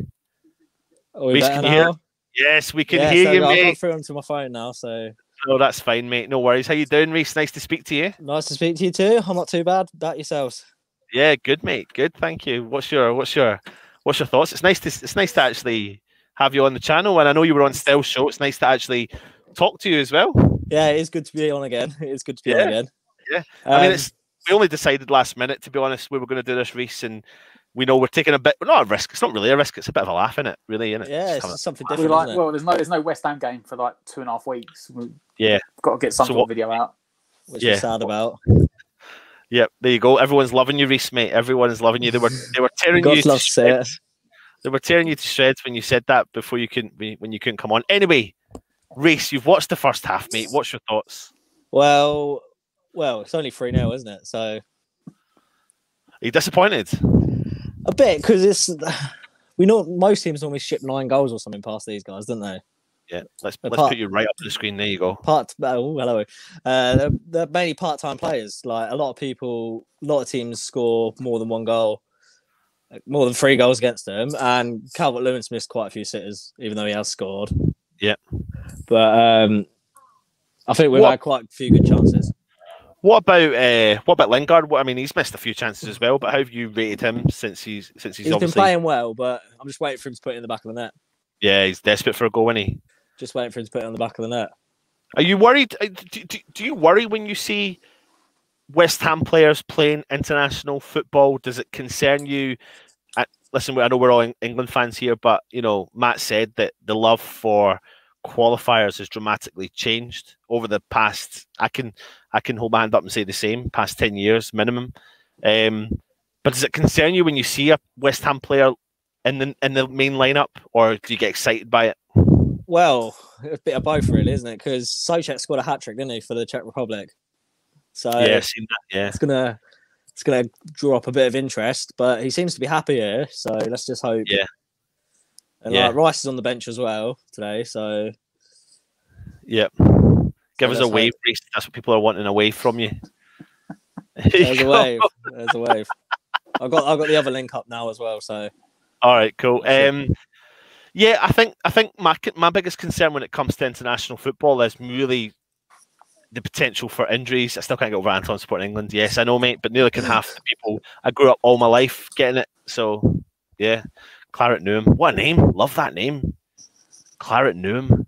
J: Reece, can you hear? Yes, we can hear you, mate.
A: I've got through onto my phone now, so.
J: No, that's fine, mate. No worries. How you doing, Reece? Nice to speak to you.
A: Nice to speak to you too. I'm not too bad. About yourselves?
J: Yeah, good, mate. Good, thank you. What's your thoughts? It's nice to actually have you on the channel, and I know you were on Stell's show. It's nice to actually talk to you as well.
A: Yeah, it is good to be on again. It is good to be on again.
J: Yeah, I mean, we only decided last minute, to be honest, we were going to do this, Reece, and we know we're taking not a risk. It's not really a risk. It's a bit of a laugh, isn't it? Really, isn't it?
A: Yeah, it's something different.
C: Well, there's no West Ham game for like 2.5 weeks. We've got to get some sort of video out.
A: Which we're sad about.
J: Yep, there you go. Everyone's loving you, Reece, mate. Everyone's loving you. They were tearing you to shreds. They were tearing you to shreds when you said that before when you couldn't come on. Anyway, Reece, you've watched the first half, mate. What's your thoughts?
A: Well, it's only 3-0, isn't it? So,
J: are you disappointed?
A: A bit, because we know most teams normally ship 9 goals or something past these guys, don't they?
J: Yeah, let's put you right up on the screen. There you go.
A: Hello. They're mainly part-time players. Like a lot of teams score more than 1 goal, more than 3 goals against them. And Calvert-Lewin's missed quite a few sitters, even though he has scored.
J: Yeah,
A: but I think we've had quite a few good chances.
J: What about Lingard? I mean, he's missed a few chances as well. But how have you rated him since he's
A: been playing well? But I'm just waiting for him to put it in the back of the net.
J: Yeah, he's desperate for a goal, isn't he?
A: Just waiting for him to put it on the back of the net.
J: Are you worried? Do you worry when you see West Ham players playing international football? Does it concern you? Listen, I know we're all England fans here, but Matt said that the love for qualifiers has dramatically changed over the past. I can hold my hand up and say the same. Past 10 years minimum. But does it concern you when you see a West Ham player in the main lineup, or do you get excited by it?
A: Well, a bit of both, really, isn't it? Because Souček scored a hat-trick, didn't he, for the Czech Republic? So
J: yeah, I've seen that. Yeah,
A: it's gonna draw up a bit of interest, but he seems to be happy here. So let's just hope.
J: Yeah.
A: And Rice is on the bench as well today, so
J: yeah. Give us a wave, Reece. That's what people are wanting away from you.
A: There's a wave. There's a wave. I've got the other link up now as well. So
J: all right, cool. Yeah, I think my biggest concern when it comes to international football is really the potential for injuries. I still can't get over Anton supporting England. Yes, I know, mate, but nearly can half the people. I grew up all my life getting it, so Yeah, Claret Newham. What a name! Love that name. Claret Newham.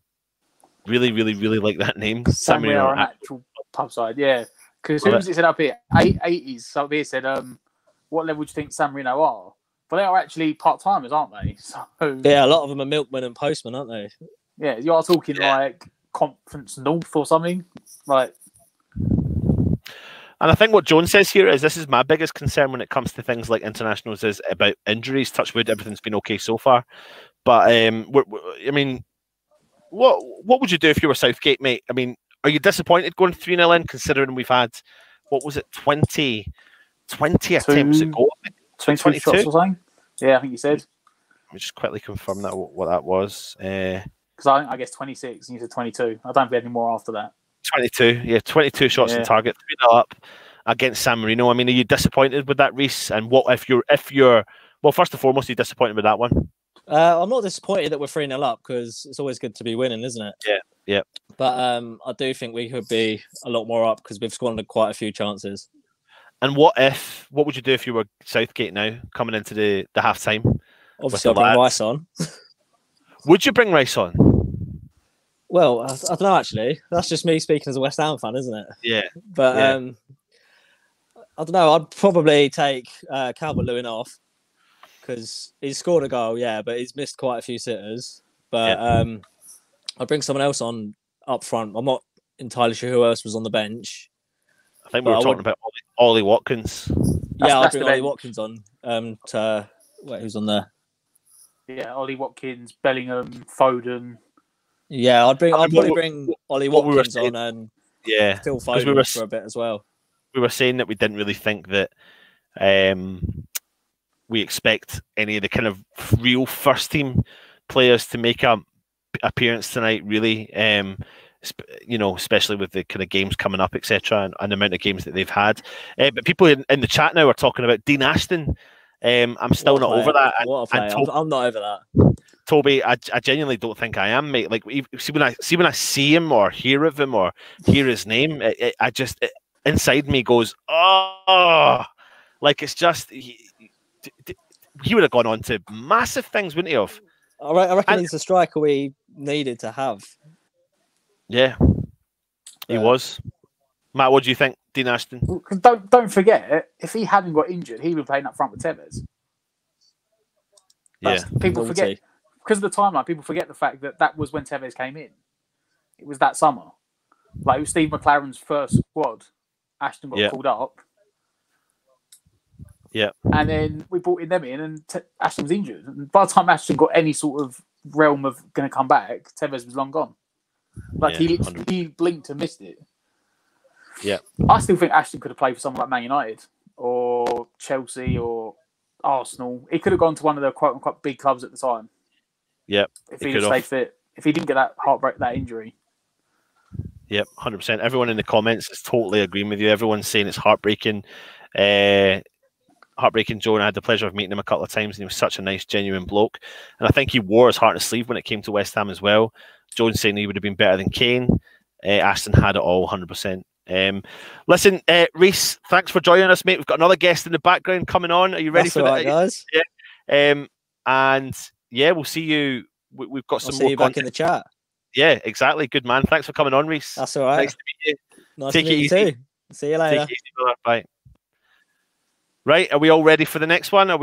J: Really, really, really like that name.
C: San Marino are an actual pub side, yeah. Because who was it said up here? 80s. So up here said, what level do you think San Marino are? But they are actually part-timers, aren't they? So
A: yeah, a lot of them are milkmen and postmen, aren't they?
C: Yeah, you are talking like Conference North or something. Like,
J: and I think what Joan says here is this is my biggest concern when it comes to things like internationals is about injuries. Touch wood, everything's been okay so far. But I mean, what would you do if you were Southgate, mate? I mean, are you disappointed going 3-0 in, considering we've had, what was it, 20 attempts at goal?
C: 22 shots or something? Yeah, I think you said.
J: Let me just quickly confirm that what that was.
C: Because I guess 26 and you said 22. I don't think we had any more after that.
J: 22, yeah, 22 shots on target, 3-0 up against San Marino. I mean, are you disappointed with that, Reece? And what if you're well, first and foremost, are you disappointed with that one?
A: I'm not disappointed that we're 3-0 up because it's always good to be winning, isn't it?
J: Yeah.
A: But I do think we could be a lot more up because we've squandered quite a few chances.
J: And what would you do if you were Southgate now, coming into the half time?
A: Obviously, I'd bring Rice on. Would
J: you bring Rice on?
A: Well, I don't know, actually. That's just me speaking as a West Ham fan, isn't it?
J: Yeah.
A: But I don't know. I'd probably take Calvert-Lewin off because he's scored a goal, but he's missed quite a few sitters. But I'd bring someone else on up front. I'm not entirely sure who else was on the bench.
J: I think we were talking about Ollie Watkins.
A: I'd bring Ollie Watkins on. Who's on there?
C: Yeah, Ollie Watkins, Bellingham, Foden.
A: Yeah, I'd probably bring Ollie Watkins on and still Foden for a bit as well.
J: We were saying that we didn't really think that we expect any of the kind of real first team players to make an appearance tonight, really. Especially with the kind of games coming up, etc., and the amount of games that they've had. But people in the chat now are talking about Dean Ashton. I'm still not over that.
A: I'm not over that.
J: Toby, I genuinely don't think I am, mate. Like, when I see him or hear of him or hear his name, I just inside me goes, oh, like it's just he would have gone on to massive things, wouldn't he have?
A: I reckon he's the striker we needed to have.
J: Yeah, he was. Matt, what do you think, Dean Ashton?
C: Don't forget, if he hadn't got injured, he would be playing up front with Tevez. People forget because of the timeline. People forget the fact that was when Tevez came in. It was that summer. Like, it was Steve McLaren's first squad. Ashton got called up.
J: Yeah,
C: and then we brought them in, and Ashton was injured. And by the time Ashton got any sort of realm of going to come back, Tevez was long gone. Like, he blinked and missed it.
J: Yeah,
C: I still think Ashton could have played for someone like Man United or Chelsea or Arsenal. He could have gone to one of the quote unquote big clubs at the time.
J: Yeah,
C: if he stayed fit, if he didn't get that heartbreak, that injury.
J: Yep, 100%. Everyone in the comments is totally agreeing with you. Everyone's saying it's heartbreaking. Heartbreaking Joe, and I had the pleasure of meeting him a couple of times, and he was such a nice, genuine bloke. And I think he wore his heart on his sleeve when it came to West Ham as well. Jones saying he would have been better than Kane. Ashton had it all, 100%. Listen, Reece, thanks for joining us, mate. We've got another guest in the background coming on. Are you ready for that,
A: guys?
J: Yeah. And yeah, we'll see you. We've got some more.
A: See you back in the chat.
J: Yeah, exactly. Good man. Thanks for coming on, Reece.
A: That's all right.
J: Nice to meet you.
A: Nice to meet you too. See you later.
J: Take it easy, brother. Bye. Right, are we all ready for the next one? I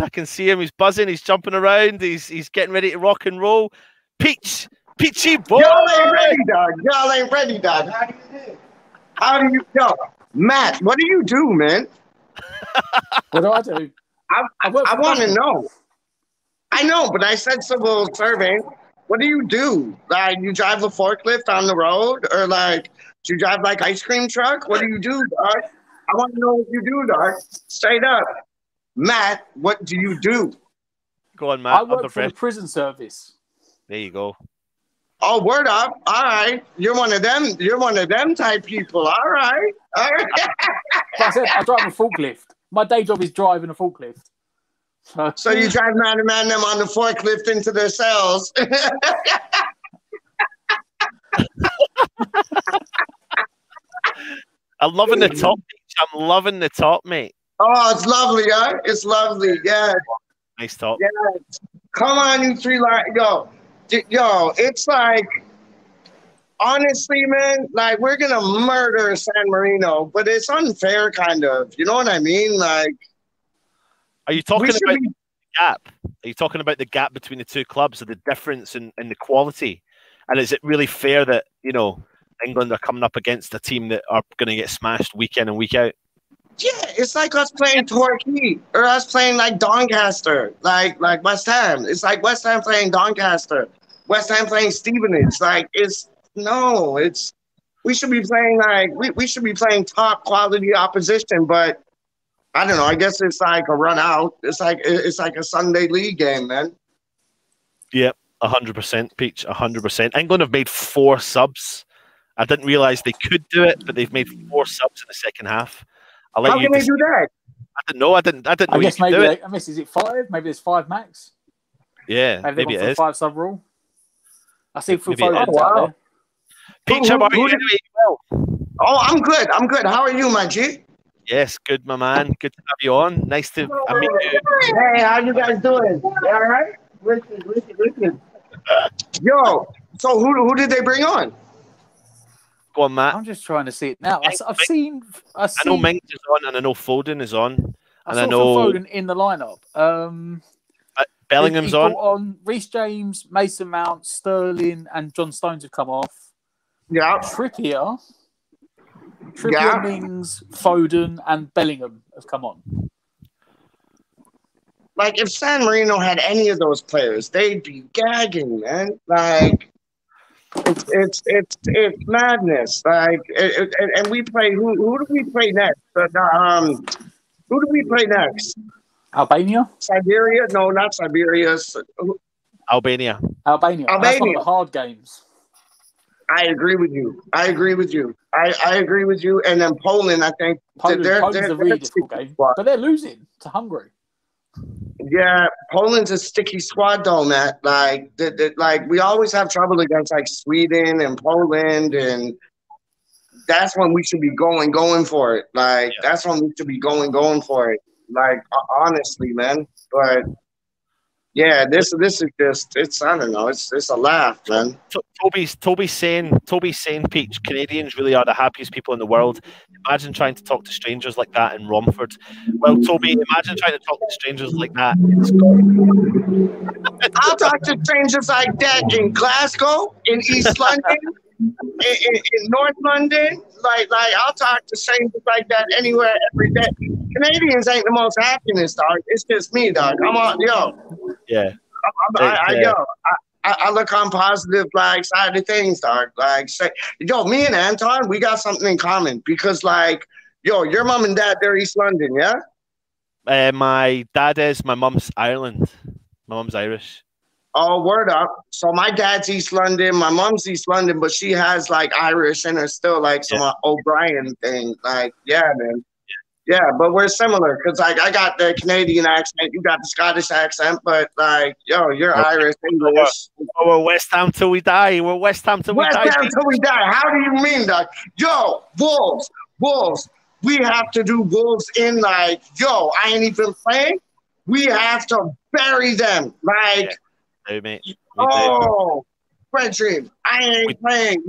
J: can see him. He's buzzing. He's jumping around. He's getting ready to rock and roll. Peachy boy.
K: Y'all ain't ready, dog. How do you go? Matt, what do you do, man?
C: What do I do?
K: I want to know. I know, but I said civil servant. What do you do? Like, you drive a forklift on the road? Or, like, do you drive, like, ice cream truck? What do you do, dog? I want to know what you do, dog. Straight up. Matt, what do you do?
J: Go on, Matt.
C: I work for the prison service.
J: There you go.
K: Oh, word up. All right. You're one of them type people. All right.
C: Like I said, I drive a forklift. My day job is driving a forklift.
K: So you drive man them on the forklift into their cells.
J: I'm loving the top. I'm loving the top, mate.
K: Oh, it's lovely, huh? It's lovely. Yeah.
J: Nice top.
K: Yeah. Come on, you three line. Yo, it's like, honestly, man, like, we're going to murder San Marino, but it's unfair, kind of. You know what I mean? Like,
J: are you talking about the gap? Are you talking about the gap between the two clubs, or the difference in the quality? And is it really fair that, you know, England are coming up against a team that are going to get smashed week in and week out?
K: Yeah, it's like us playing Torquay or us playing like Doncaster, like West Ham. It's like West Ham playing Doncaster, West Ham playing Stevenage. Like, we should be playing like we should be playing top quality opposition, but I don't know. I guess it's like a run out. It's like a Sunday league game, man.
J: Yep, 100%, Peach, 100%. England have made 4 subs. I didn't realize they could do it, but they've made 4 subs in the second half.
K: How can they do that?
J: I didn't know. I didn't know.
C: I guess maybe
J: do it.
C: I miss. Is it 5? Maybe there's 5 max.
J: Yeah, maybe it is.
C: 5 sub rule. I see full
J: Maybe
C: photos out there.
J: Peach, how are you? Well?
K: Oh, I'm good. I'm good. How are you, my G?
J: Yes, good, my man. Good to have you on. Nice to meet you.
K: Hey, how you guys doing? You all right? Listen. Yo, so who did they bring on?
J: Go on, Matt.
C: I'm just trying to see it now. I
J: know Mings is on, and I know Foden is on, and I know
C: Foden in the lineup.
J: Bellingham's
C: on. Reece James, Mason Mount, Sterling, and John Stones have come off.
K: Yeah.
C: Trippier,
K: Yeah.
C: Mings, Foden, and Bellingham have come on.
K: Like, if San Marino had any of those players, they'd be gagging, man. Like, it's madness. Like, and we play. Who do we play next? Who do we play next?
C: Albania?
K: Siberia? No, not Siberia.
J: Albania.
C: That's one of the hard games.
K: I agree with you. I agree with you. And then Poland, I think.
C: Poland's a really difficult game. But they're losing to Hungary.
K: Yeah, Poland's a sticky squad, though, Matt. Like, we always have trouble against like Sweden and Poland, and that's when we should be going for it. Like, that's when we should be going for it. Like, honestly, man. But yeah, this is just, it's, I don't know, it's a laugh, man.
J: Toby's saying, Peach, Canadians really are the happiest people in the world. Imagine trying to talk to strangers like that in Romford. Well, Toby, imagine trying to talk to strangers like that in Scotland.
K: I'll talk to strangers like that in Glasgow, in East London, in North London. Like I'll talk to strangers like that anywhere, every day. Canadians ain't the most happiness, dog. It's just me, dog. I'm on, yo.
J: Yeah.
K: I look on positive like side of things, dog. Like, say, yo, me and Anton, we got something in common because, like, yo, your mom and dad, they're East London, yeah?
J: My dad is. My mum's Ireland. My mum's Irish.
K: Oh, word up. So my dad's East London. My mom's East London, but she has like Irish in her still, like some O'Brien thing. Like, yeah, man. Yeah, but we're similar because like I got the Canadian accent, you got the Scottish accent, but like, yo, you're Irish, English.
J: We're West Ham till we die. We're West Ham till we die.
K: West Ham till we die. How do you mean that? Yo, Wolves. We have to do Wolves in like, yo, I ain't even playing. We have to bury them. Like,
J: yeah, mate.
K: Frederick, I ain't playing.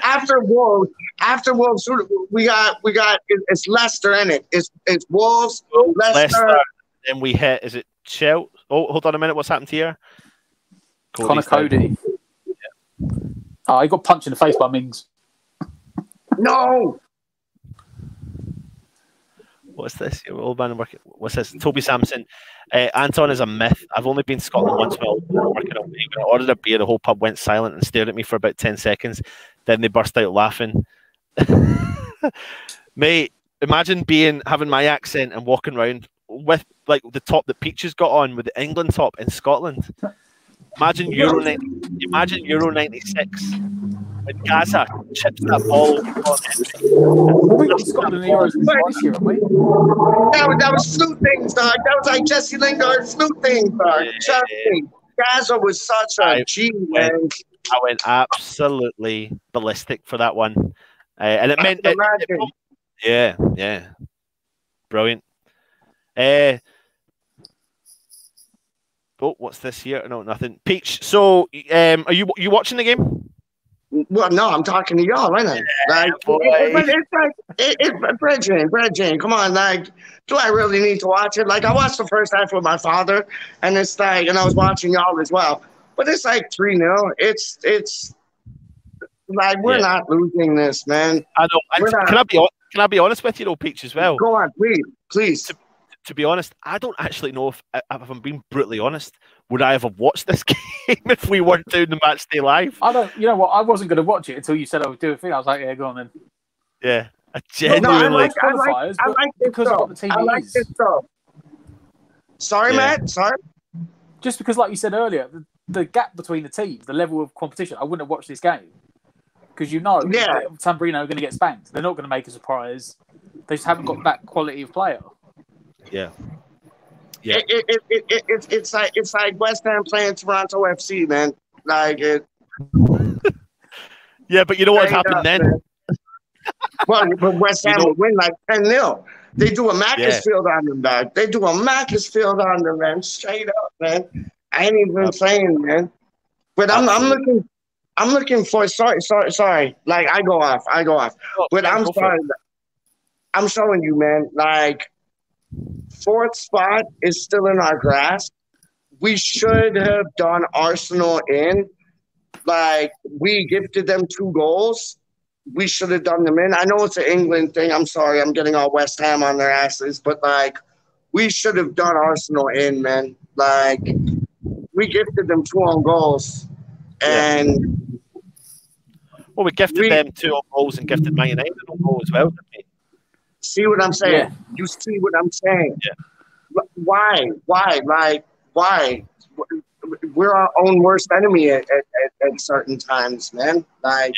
K: After Wolves, we got it's Leicester in it. It's Wolves, Leicester.
J: Then we hit. Is it Chelsea? Oh, hold on a minute. What's happened here?
C: Cody. Yeah. Oh, he got punched in the face by Mings.
K: No.
J: What's this? Old man working. What's this? Toby Sampson. Anton is a myth. I've only been to Scotland once while working on me. When I ordered a beer, the whole pub went silent and stared at me for about 10 seconds. Then they burst out laughing. Mate, imagine having my accent and walking around with like the top that Peach has got on with the England top in Scotland. Imagine Euro 96 when Gaza chips that ball.
C: We got Scotland in the Euros this year, haven't we?
K: That was Snoop things, dog. That was like Jesse Lingard Snoop things, dog. Yeah. Gaza was such a G, man.
J: I went absolutely ballistic for that one. And it meant Yeah, yeah. Brilliant. Oh, what's this here? No, nothing. Peach, so are you watching the game?
K: Well, no, I'm talking to y'all, ain't I? It's Bridget, come on, like, do I really need to watch it? Like, I watched the first half with my father, and it's like, and I was watching y'all as well. But it's like 3-0. It's like we're not losing this, man.
J: I know. Can I be honest with you, though, Peach, as well?
K: Go on, please.
J: To be honest, I don't actually know if I'm being brutally honest, would I have watched this game if we weren't doing the match day live?
C: I don't. You know what? I wasn't going to watch it until you said I would do a thing. I was like, yeah, go on then.
J: Yeah, I genuinely.
K: I like because I've got the TV. I like this stuff. Sorry, Matt. Sorry.
C: Just because, like you said earlier, the gap between the teams, the level of competition, I wouldn't have watched this game because that Marino are going to get spanked. They're not going to make a surprise. They just haven't got that quality of player.
J: Yeah.
K: It's like West Ham playing Toronto FC, man. Like it.
J: Yeah, but you know what happened then?
K: Man. Well, but West Ham would win like 10-0. They do a Macclesfield on them, dog. They do a Macclesfield on them, man. Straight up, man. I ain't even playing, man. But I'm looking for. Sorry. Like I go off. But I'm sorry. I'm showing you, man. Like. 4th spot is still in our grasp. We should have done Arsenal in. Like, we gifted them 2 goals. We should have done them in. I know it's an England thing. I'm sorry. I'm getting all West Ham on their asses. But, like, we should have done Arsenal in, man. Like, we gifted them 2 own goals. And...
J: Well, we gifted them 2 own goals and gifted Man United an own goal as well, didn't we?
K: See what I'm saying? Yeah. You see what I'm saying?
J: Yeah.
K: Why? Like, why? We're our own worst enemy at certain times, man. Like,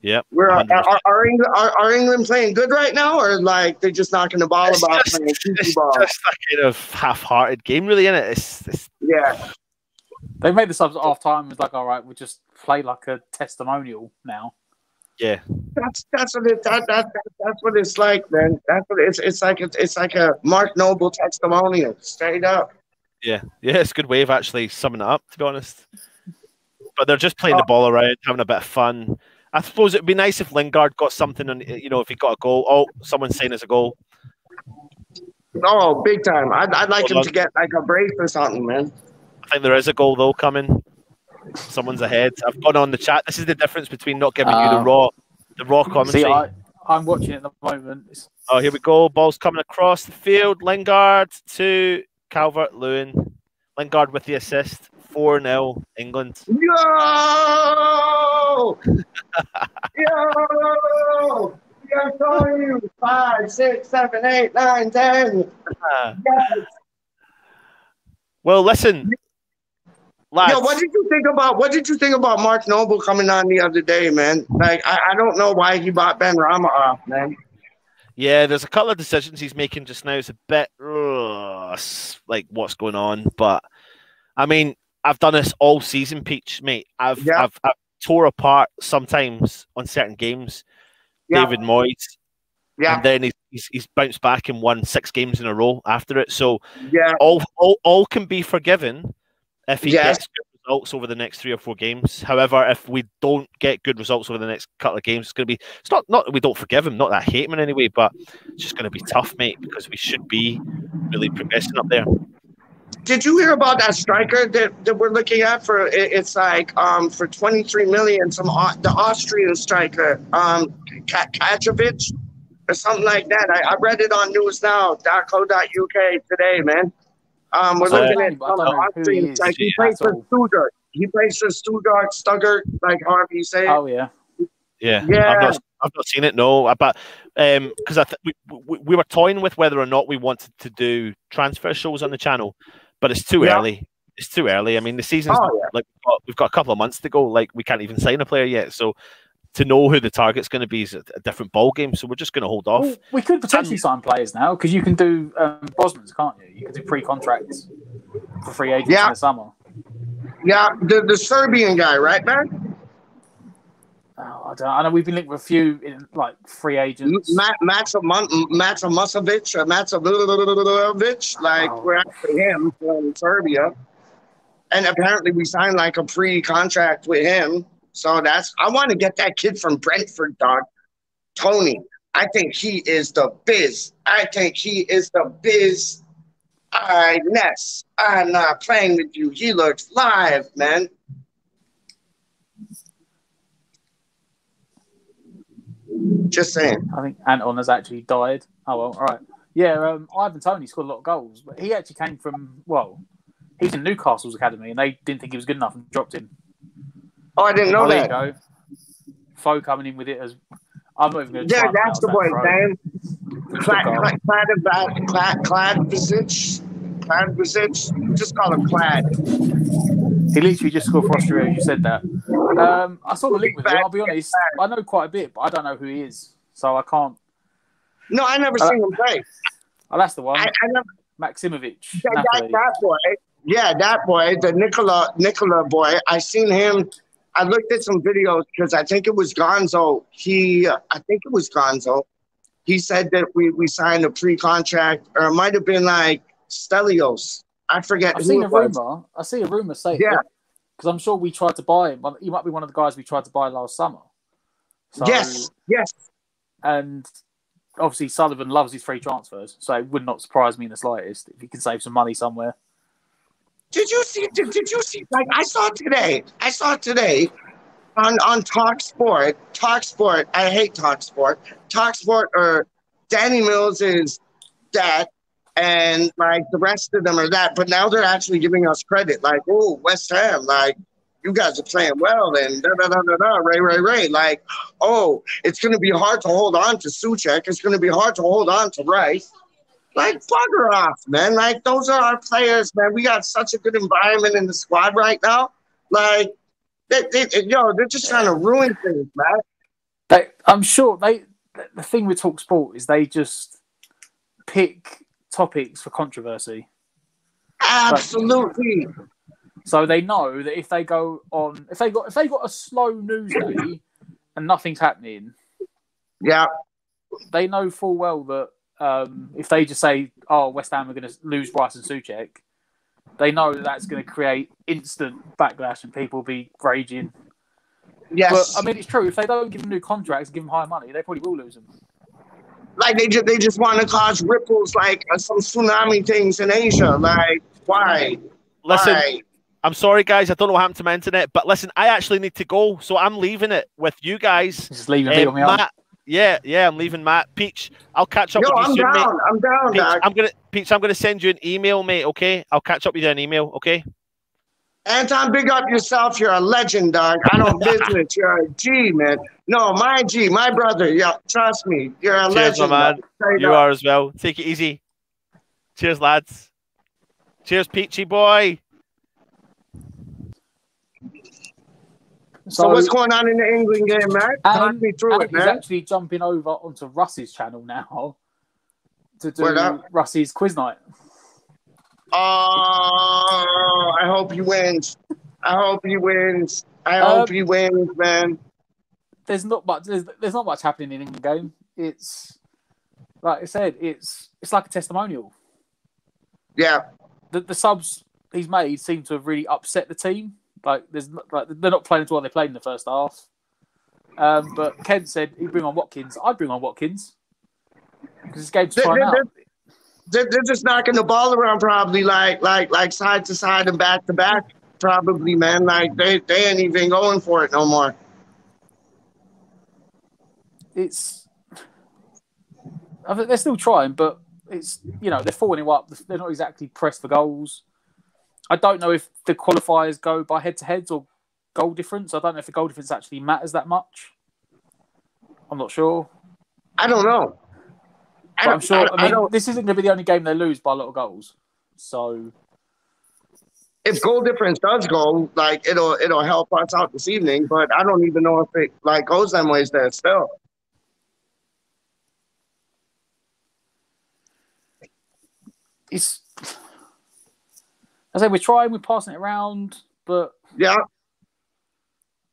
J: yeah.
K: We're are England playing good right now, or like they're just knocking the ball about playing
J: it's
K: ball?
J: Just a kind of half-hearted game, really, isn't it? It's
C: They made the subs at half time. It's like, all right, we'll just play like a testimonial now.
J: Yeah,
K: that's what it's like, man. That's what it's like a Mark Noble testimonial, straight up.
J: Yeah, it's a good way of actually summing it up, to be honest. But they're just playing the ball around, having a bit of fun. I suppose it'd be nice if Lingard got something, and if he got a goal. Oh, someone's saying it's a goal.
K: Oh, big time! I'd like him to get like a brace or something, man.
J: I think there is a goal though coming. Someone's ahead. I've gone on the chat. This is the difference between not giving you the raw commentary.
C: See, I'm watching it at the moment.
J: Oh, here we go. Ball's coming across the field. Lingard to Calvert-Lewin. Lingard with the assist. 4-0 England.
K: Yo! I'm telling you. 5, 6, 7, 8, 9, 10. Yes.
J: Well, listen. Lads.
K: Yo, what did you think about Mark Noble coming on the other day, man? Like, I don't know why he bought Ben Rama off, man.
J: Yeah, there's a couple of decisions he's making just now. It's a bit like what's going on, but I mean, I've done this all season, Peach, mate. I've tore apart sometimes on certain games. David Moyes, and then he's bounced back and won 6 games in a row after it. So all can be forgiven if he gets good results over the next 3 or 4 games. However, if we don't get good results over the next couple of games, it's not that we don't forgive him, not that I hate him in any way, but it's just going to be tough, mate, because we should be really progressing up there.
K: Did you hear about that striker that we're looking at for? It's like for 23 million, the Austrian striker, Kajovic or something like that. I read it on newsnow.co.uk today, man. We're looking at Austrian striker. He plays for Stuttgart. He plays for Stuttgart, like however you say it.
C: Oh yeah.
J: Yeah. I've not seen it. No, but because we were toying with whether or not we wanted to do transfer shows on the channel. But it's too early. It's too early. I mean, the season's like we've got a couple of months to go. Like we can't even sign a player yet. So to know who the target's going to be is a different ball game. So we're just going to hold off.
C: Well, we could potentially sign players now because you can do Bosmans, can't you? You can do pre-contracts for free agents in the summer.
K: Yeah, the Serbian guy, right, man?
C: Oh, I don't know. I know we've been linked with a few like free agents.
K: Matsamovic, like we're after him from Serbia, and apparently we signed like a pre-contract with him. So I want to get that kid from Brentford, dog, Tony. I think he is the biz. All right, Ness, I'm not playing with you. He looks live, man. Just saying.
C: I think Anton has actually died. Oh, well, all right. Yeah, Ivan Toney scored a lot of goals, but he actually came from, he was in Newcastle's academy, and they didn't think he was good enough and dropped him.
K: Oh, I didn't know that.
C: There you go. Foe coming in with it as... I'm not even going to try.
K: Yeah, that's the boy's name. Kladvisic. Just call him Clad.
C: He literally just scored for Austria as you said that. I saw the link with him. I'll be honest. I know quite a bit, but I don't know who he is. So I can't...
K: No, I never seen him play.
C: Oh, that's the one.
K: I never...
C: Maximovic.
K: That boy. Yeah, that boy. The Nicola boy. I seen him... I looked at some videos because I think it was Gonzo. He said that we signed a pre-contract, or it might have been like Stelios. I forget.
C: I've seen a rumor. I see a rumor saying
K: yeah,
C: because I'm sure we tried to buy him. He might be one of the guys we tried to buy last summer. So,
K: yes.
C: And obviously Sullivan loves his free transfers, so it would not surprise me in the slightest if he can save some money somewhere.
K: Did you see? Like I saw today on TalkSport. TalkSport. I hate TalkSport. TalkSport or Danny Mills is that, and like the rest of them are that. But now they're actually giving us credit. Like, oh, West Ham, like you guys are playing well, and Ray. Like, oh, it's going to be hard to hold on to Suchek. It's going to be hard to hold on to Rice. Like, bugger off, man. Like, those are our players, man. We got such a good environment in the squad right now. Like, they're just trying to ruin things, man.
C: I'm sure the thing with TalkSport is they just pick topics for controversy.
K: Absolutely.
C: So they know that if they got a slow news day and nothing's happening,
K: yeah,
C: they know full well that if they just say, "Oh, West Ham are going to lose Rice and Suchek," they know that's going to create instant backlash and people will be raging.
K: Yes,
C: but I mean it's true. If they don't give them new contracts, give them higher money, they probably will lose them.
K: Like they just want to cause ripples, like some tsunami things in Asia. Like why?
J: Listen,
K: why?
J: I'm sorry, guys. I don't know what happened to my internet, but listen, I actually need to go, so I'm leaving it with you guys.
C: Just leaving me
J: Matt. Yeah, I'm leaving, Matt. Peach, I'll catch up with you soon, mate.
K: I'm down,
J: Peach, I'm gonna send you an email, mate. Okay, I'll catch up with you on email. Okay.
K: Anton, big up yourself. You're a legend, dog. I know business. You're a G, man. No, my G, my brother. Yeah, trust me. You're a legend,
J: my man. You
K: up.
J: are as well. Take it easy. Cheers, lads. Cheers, Peachy boy.
K: So what's going on in the England game, man? Talk me through it, man.
C: He's actually jumping over onto Russ's channel now to do Russ's quiz night.
K: Oh, I hope he wins. I hope he wins, man.
C: There's not much happening in the England game. It's like I said, it's like a testimonial.
K: Yeah.
C: The subs he's made seem to have really upset the team. Like they're not playing as well they played in the first half. But Ken said he'd bring on Watkins. I'd bring on Watkins because this game's fine out.
K: They're just knocking the ball around probably like side to side and back to back probably, man. Like they ain't even going for it no more.
C: I think they're still trying, but it's they're 4-0 up. They're not exactly pressed for goals. I don't know if the qualifiers go by head-to-heads or goal difference. I don't know if the goal difference actually matters that much. I'm not sure.
K: I don't know.
C: I'm sure. I mean, this isn't going to be the only game they lose by a lot of goals. So,
K: if goal difference does go, like it'll help us out this evening. But I don't even know if it like goes them ways there still.
C: I say we're passing it around, but
K: yeah,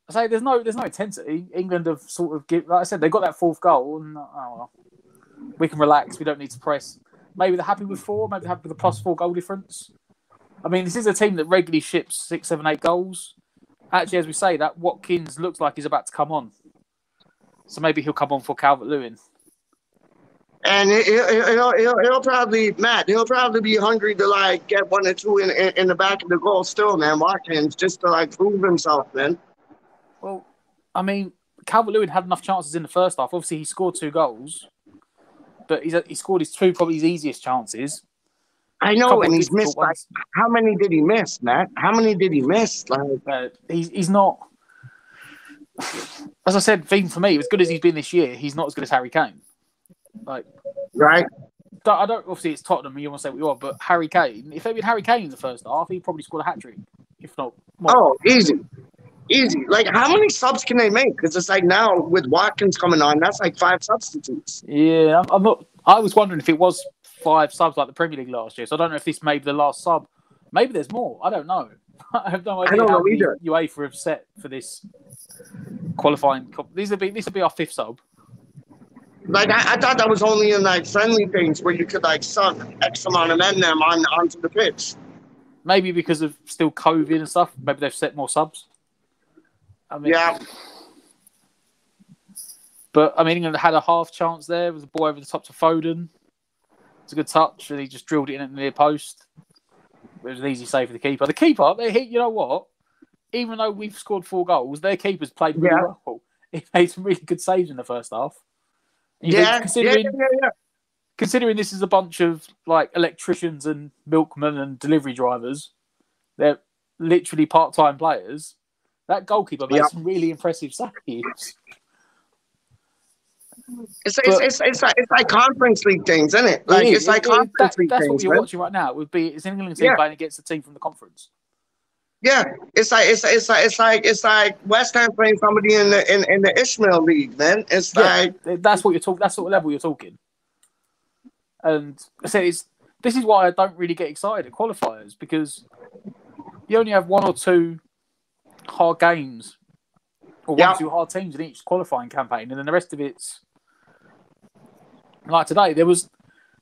C: I say there's no intensity. England have sort of like I said, they got that fourth goal, and we can relax. We don't need to press. Maybe they're happy with 4. Maybe they're happy with the +4 goal difference. I mean, this is a team that regularly ships 6, 7, 8 goals. Actually, as we say, that Watkins looks like he's about to come on. So maybe he'll come on for Calvert-Lewin.
K: And he'll probably, Matt, he'll probably be hungry to, like, get 1 or 2 in the back of the goal still, man, Watkins, just to, like, prove himself, man.
C: Well, I mean, Calvert-Lewin had enough chances in the first half. Obviously, he scored 2 goals. But he scored his 2 probably his easiest chances.
K: I know, and he's missed, like, how many did he miss, Matt? How many did he miss? Like,
C: he's not... As I said, even for me, as good as he's been this year, he's not as good as Harry Kane. Like,
K: right?
C: I don't. Obviously, it's Tottenham, and you want to say what you want, but Harry Kane. If they had Harry Kane in the first half, he probably scored a hat trick, if not more.
K: Oh, easy. Like, how many subs can they make? Because it's like now with Watkins coming on, that's like 5 substitutes.
C: Yeah, I'm not. I was wondering if it was 5 subs like the Premier League last year. So I don't know if this may be the last sub. Maybe there's more. I don't know. I have no idea how many UEFA have set for this qualifying. This will be our 5th sub.
K: Like, I thought that was only in, like, friendly things where you could, like, sub X amount of men them onto the pitch.
C: Maybe because of still COVID and stuff. Maybe they've set more subs. I mean,
K: yeah.
C: But, I mean, England had a half chance there. It was a ball over the top to Foden. It's a good touch, and he just drilled it in at the near post. It was an easy save for the keeper. The keeper, you know what? Even though we've scored 4 goals, their keeper's played really well. He made some really good saves in the first half. Considering this is a bunch of like electricians and milkmen and delivery drivers, they're literally part-time players. That goalkeeper made some really impressive saves.
K: It's like conference league things, isn't it? Like it's like conference league things.
C: That's what you're watching right now. It would be it's an England team playing against a team from the conference.
K: Yeah, it's like West Ham playing somebody in the Ishmael League, man. It's like
C: that's what you're talking. That's what level you're talking. And I say this is why I don't really get excited at qualifiers, because you only have 1 or 2 hard games or 1 or 2 hard teams in each qualifying campaign, and then the rest of it's like today. There was,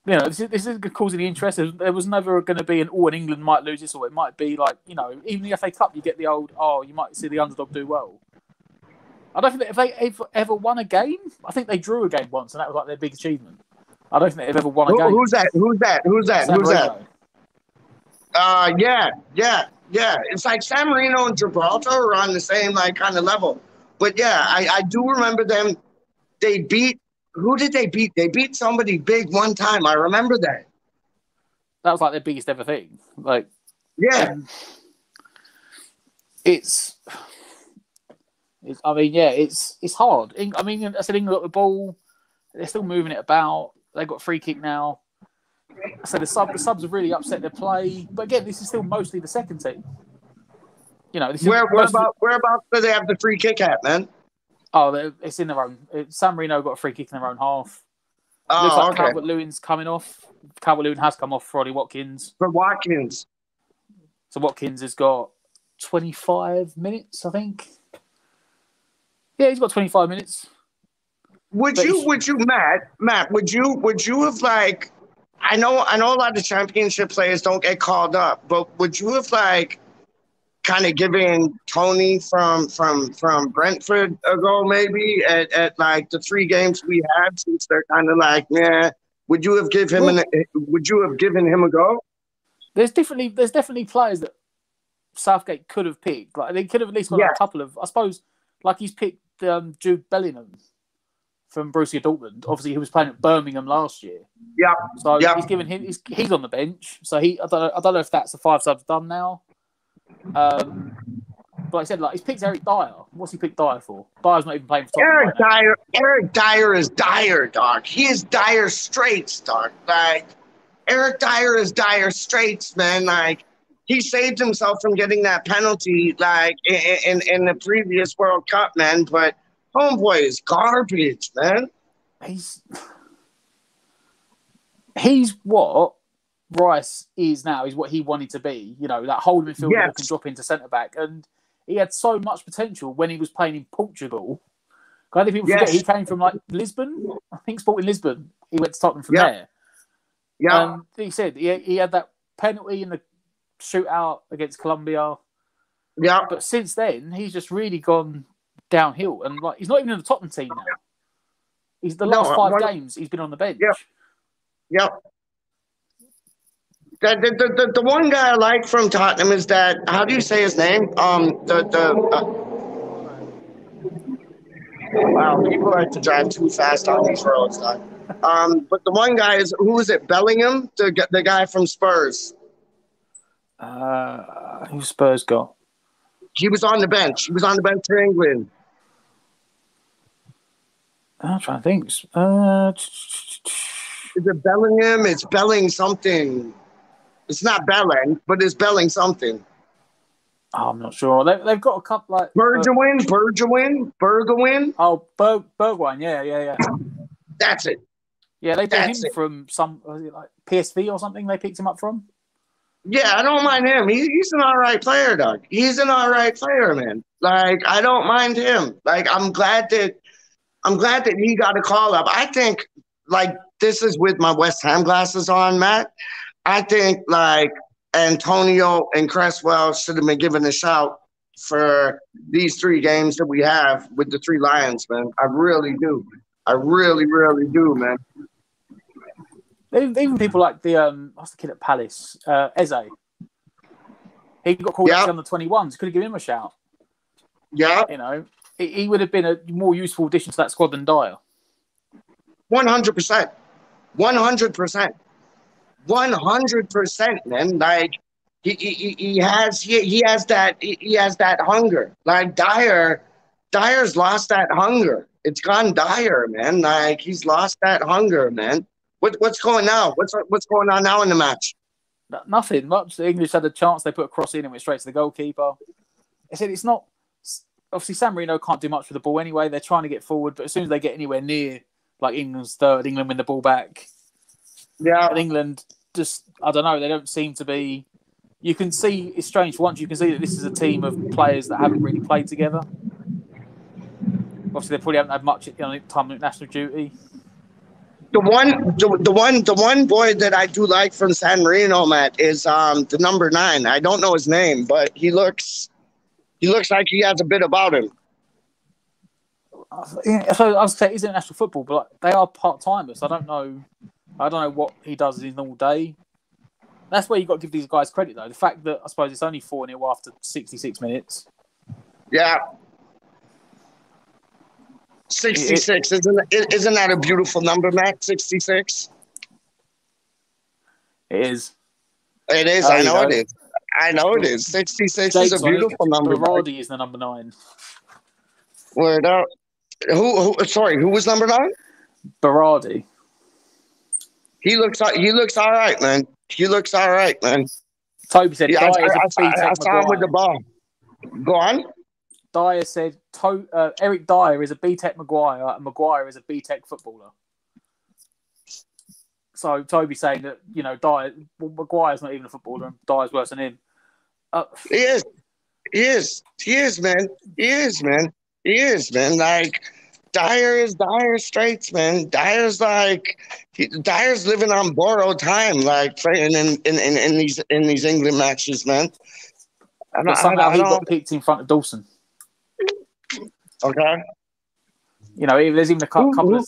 C: this is causing the interest. There was never going to be an and England might lose this, or it might be like even the FA Cup, you get the old you might see the underdog do well. I don't think that if they ever won a game. I think they drew a game once, and that was like their big achievement. I don't think they've ever won a game.
K: Who's that? Yeah. It's like San Marino and Gibraltar are on the same like kind of level. But yeah, I do remember them. They beat. Who did they beat? They beat somebody big one time. I remember that.
C: That was like their biggest ever thing. Like,
K: yeah.
C: It's hard. I mean, I said England got the ball. They're still moving it about. They've got a free kick now. So the subs have really upset their play. But again, this is still mostly the second team.
K: Whereabouts do they have the free kick at, man?
C: Oh, it's in their own. San Marino got a free kick in their own half.
K: Oh,
C: looks like Calvert-Lewin's coming off. Calvert-Lewin has come off for Ollie Watkins.
K: For Watkins.
C: So Watkins has got 25 minutes, I think. Yeah, he's got 25 minutes.
K: Would you, Matt, would you have like, I know a lot of championship players don't get called up, but would you have like kind of given Tony from Brentford a go maybe at like the 3 games we had, since they're kind of like, would you have given him a go?
C: There's definitely players that Southgate could have picked. Like they could have at least got a couple of, I suppose, like he's picked Jude Bellingham from Borussia Dortmund. Obviously, he was playing at Birmingham last year.
K: Yeah.
C: So he's given him. He's on the bench. So I don't know if that's the 5 subs done now. But like I said, like he's picked Eric Dyer. What's he picked Dyer for? Dyer's not even playing for Tottenham.
K: Eric Dyer is Dyer, dog. He is Dire Straits, dog. Like Eric Dyer is Dire Straits, man. Like he saved himself from getting that penalty, like in the previous World Cup, man. But homeboy is garbage, man.
C: He's what Rice is now. He's what he wanted to be. That holding midfielder that can drop into centre back. And he had so much potential when he was playing in Portugal. I think people forget he came from like Lisbon. I think Sporting Lisbon. He went to Tottenham from there.
K: Yeah.
C: He said he had that penalty in the shootout against Colombia.
K: Yeah.
C: But since then, he's just really gone downhill, and like he's not even in the Tottenham team now. He's the last 5 games he's been on the bench.
K: Yeah. The one guy I like from Tottenham is that, how do you say his name? Wow, people like to drive too fast on these roads. But the one guy is, who is it? Bellingham, the guy from Spurs.
C: Who Spurs got?
K: He was on the bench. He was on the bench for England.
C: I'm trying to think.
K: Is it Bellingham? It's Belling something. It's not Belling, but it's Belling something.
C: Oh, I'm not sure. They've got a couple like
K: Bergwijn.
C: Oh, Bergwijn. Yeah.
K: That's it.
C: Yeah, they picked him from some like PSV or something. They picked him up from.
K: Yeah, I don't mind him. He's an all right player, Doug. He's an all right player, man. Like, I don't mind him. Like, I'm glad that he got a call up. I think, like, this is with my West Ham glasses on, Matt. I think, like, Antonio and Cresswell should have been given a shout for these 3 games that we have with the 3 Lions, man. I really do. I really, really do, man.
C: Even people like what's the kid at Palace? Eze. He got called up to the 21s. Could have given him a shout.
K: Yeah.
C: You know, he would have been a more useful addition to that squad than Dyer.
K: 100%. 100%, man. Like he has that hunger. Like Dyer's lost that hunger. It's gone Dyer, man. Like he's lost that hunger, man. What's going now? What's going on now in the match?
C: Nothing much. The English had a chance. They put a cross in and went straight to the goalkeeper. I said it's not. Obviously, San Marino can't do much with the ball anyway. They're trying to get forward, but as soon as they get anywhere near, like England's third, England win the ball back.
K: Yeah.
C: And England just, I don't know, they don't seem to be. You can see, it's strange for once, you can see that this is a team of players that haven't really played together. Obviously, they probably haven't had much time at national duty.
K: The one boy that I do like from San Marino, Matt, is the number 9. I don't know his name, but he looks like he has a bit about him.
C: So I was saying he's international football, but they are part-timers. I don't know what he does in his normal day. That's where you've got to give these guys credit, though. The fact that I suppose it's only 4-0 after 66 minutes.
K: Yeah. 66. Isn't that a beautiful number, Matt? 66?
C: It is.
K: It is. I know it is. I know it is. 66 is a beautiful number.
C: Berardi is the number 9.
K: Word out. Who? Sorry, who was number 9?
C: Berardi.
K: He looks all right, man. He looks all right, man.
C: Toby said,
K: I saw him with the ball. Go on.
C: Dyer said, Eric Dyer is a B-Tech Maguire and Maguire is a B-Tech footballer. So Toby saying that, Maguire's not even a footballer and Dyer's worse than him.
K: He is, man. Like, Dyer is Dire Straits, man. Dyer's living on borrowed time, like playing in these England matches, man.
C: But somehow he got picked in front of Dawson.
K: Okay.
C: There's even a couple of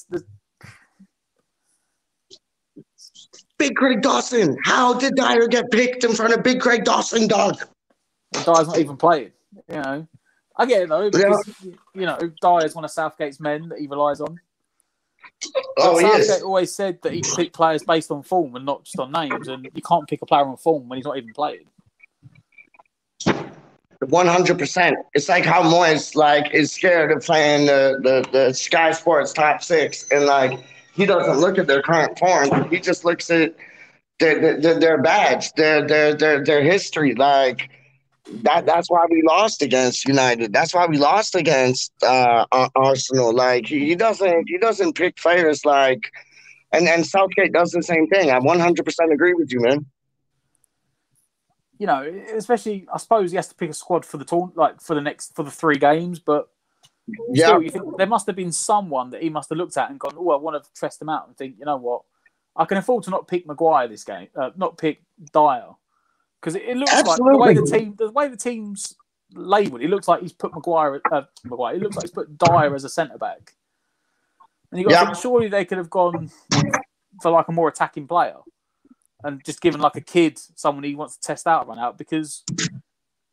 K: Big Craig Dawson. How did Dyer get picked in front of Big Craig Dawson, dog?
C: Well, Dyer's not even playing. I get it though, because Dyer's one of Southgate's men that he relies on. Southgate always said that he pick players based on form and not just on names, and you can't pick a player on form when he's not even playing.
K: 100%. It's like how Moyes is scared of playing the Sky Sports top 6, and he doesn't look at their current form. He just looks at their badge, their history. That's why we lost against United. That's why we lost against Arsenal. He doesn't pick players and Southgate does the same thing. I 100% agree with you, man.
C: you know, especially I suppose he has to pick a squad for the for the 3 games, but still, you think there must have been someone that he must have looked at and gone, "Oh, I want to test them out," and think, you know what, I can afford to not pick Maguire this game, not pick Dyer, because it looks like the way the team's labelled, it looks like he's put Maguire. It looks like he's put Dyer as a centre back, and you got to think surely they could have gone for like a more attacking player and just given like a kid someone he wants to test out, run out, because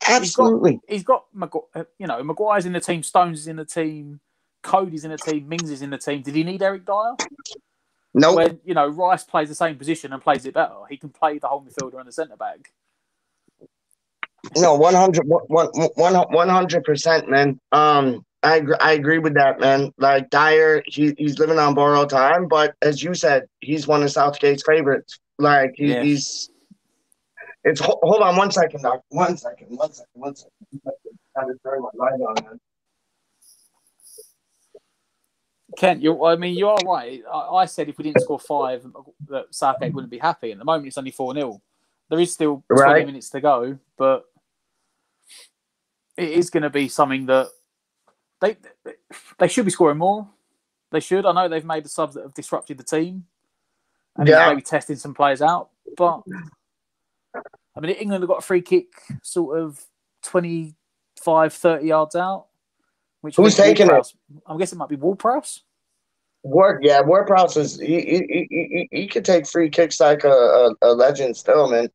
C: he's got Maguire's in the team, Stones is in the team, Cody's in the team, Mings is in the team. Did he need Eric Dyer?
K: No.
C: When Rice plays the same position and plays it better, he can play the whole midfielder and the centre back.
K: No, 100%, man. I agree with that, man. Like Dyer, he's living on borrowed time, but as you said, he's one of Southgate's favorites. Like he's. It's hold on 1 second, Doc. 1 second. I just turn my light on, man.
C: Kent, you are right. I said if we didn't score 5, that Southgate wouldn't be happy. At the moment, it's only 4-0. There is still 20 minutes to go, but it is going to be something that they should be scoring more. They should. I know they've made the subs that have disrupted the team, and maybe testing some players out. But I mean, England have got a free kick, sort of 25, 30 yards out.
K: Who's taking it?
C: I'm guessing it might be Ward-Prowse.
K: Ward-Prowse is he could take free kicks like a legend still, man.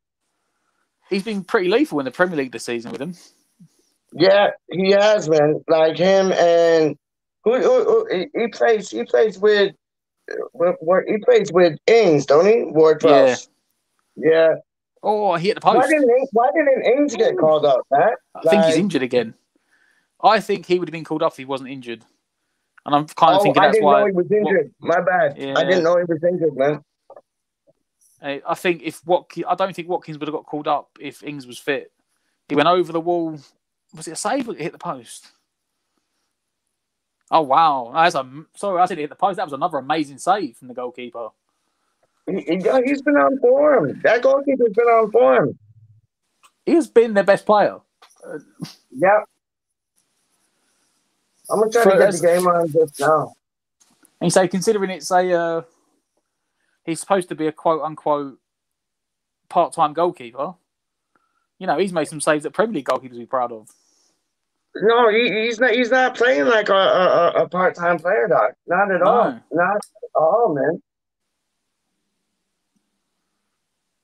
C: He's been pretty lethal in the Premier League this season with him.
K: Yeah, he has, man. Like him and he plays with Ings, don't he? Ward-Prowse. Yeah.
C: Oh, he hit the post.
K: Why didn't Ings get called up, Matt?
C: I think he's injured again. I think he would have been called up if he wasn't injured. And I'm kind of thinking that's why.
K: I didn't know he was injured. My bad. Yeah. I didn't know he was injured, man.
C: I think I don't think Watkins would have got called up if Ings was fit. He went over the wall. Was it a save or did it hit the post? Oh, wow. Sorry, I said it hit the post. That was another amazing save from the goalkeeper.
K: He's been on form. That goalkeeper's been on form.
C: He's been their best player.
K: Yeah. I'm going to try to get the game on just now.
C: And you say, considering it's he's supposed to be a quote-unquote part-time goalkeeper, he's made some saves that Premier League goalkeepers would be proud of.
K: No, he's not playing like a part-time player, Doc. Not at all. Not at all, man.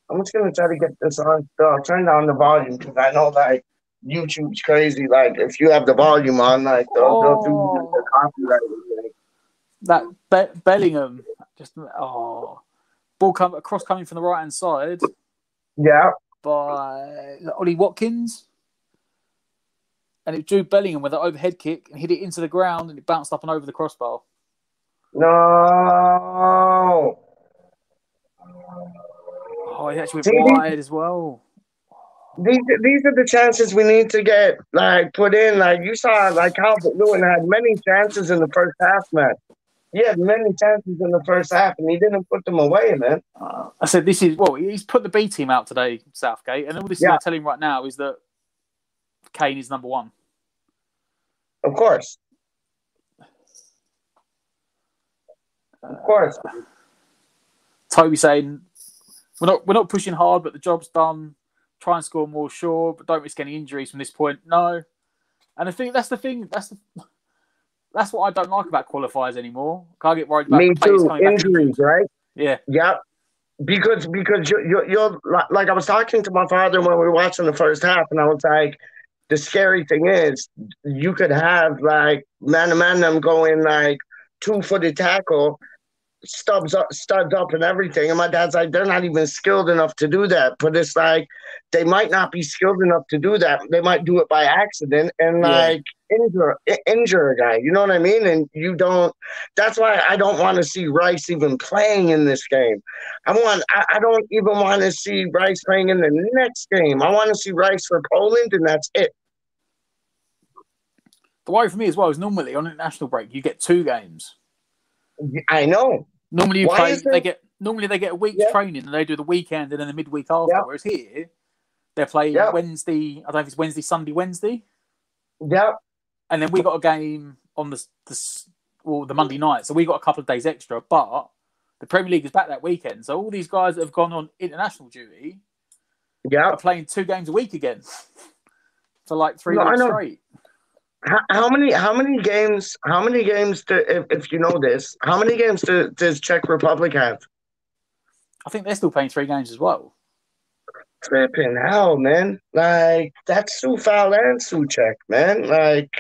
K: I'm just going to try to get this on. I'll turn down the volume because I know, like, YouTube's crazy. Like, if you have the volume on, like, they'll do the copyright.
C: That Bellingham, ball cross coming from the right-hand side.
K: Yeah.
C: By Ollie Watkins. And it drew Bellingham with an overhead kick and hit it into the ground and it bounced up and over the crossbar.
K: No.
C: Oh, he actually went wide as well.
K: These are the chances we need to get put in. Like you saw, like Calvert-Lewin had many chances in the first half, man. He had many chances in the first half, and he didn't put them away, man.
C: I said, he's put the B team out today, Southgate, and all this is I'm telling right now is that Kane is number 1.
K: Of course.
C: Toby saying, we're not pushing hard, but the job's done. Try and score more, sure, but don't risk any injuries from this point. No. And I think that's the thing. That's what I don't like about qualifiers anymore. Can't get worried about players coming back.
K: Injuries, right?
C: Yeah.
K: Yeah. Because you're like I was talking to my father when we were watching the first half, and I was like, the scary thing is you could have like man-to-man them going like 2-footed tackle, studs up and everything. And my dad's like, they're not even skilled enough to do that. But it's like they might not be skilled enough to do that. They might do it by accident and injure a guy. You know what I mean? And you don't. That's why I don't want to see Rice even playing in this game. I don't even want to see Rice playing in the next game. I want to see Rice for Poland, and that's it.
C: The worry for me as well is normally on an international break you get 2 games.
K: I know.
C: Normally they get a week's training and they do the weekend and then the midweek after. Whereas here, They're playing Wednesday. I don't know if it's Wednesday, Sunday, Wednesday.
K: Yeah.
C: And then we got a game on the Monday night, so we got a couple of days extra. But the Premier League is back that weekend, so all these guys that have gone on international duty, are playing 2 games a week again for like 3 weeks straight.
K: How many games? How many games if you know this? How many games does Czech Republic have?
C: I think they're still playing 3 games as well.
K: Tripping hell, man! Like that's Soufal and Souček, man. Like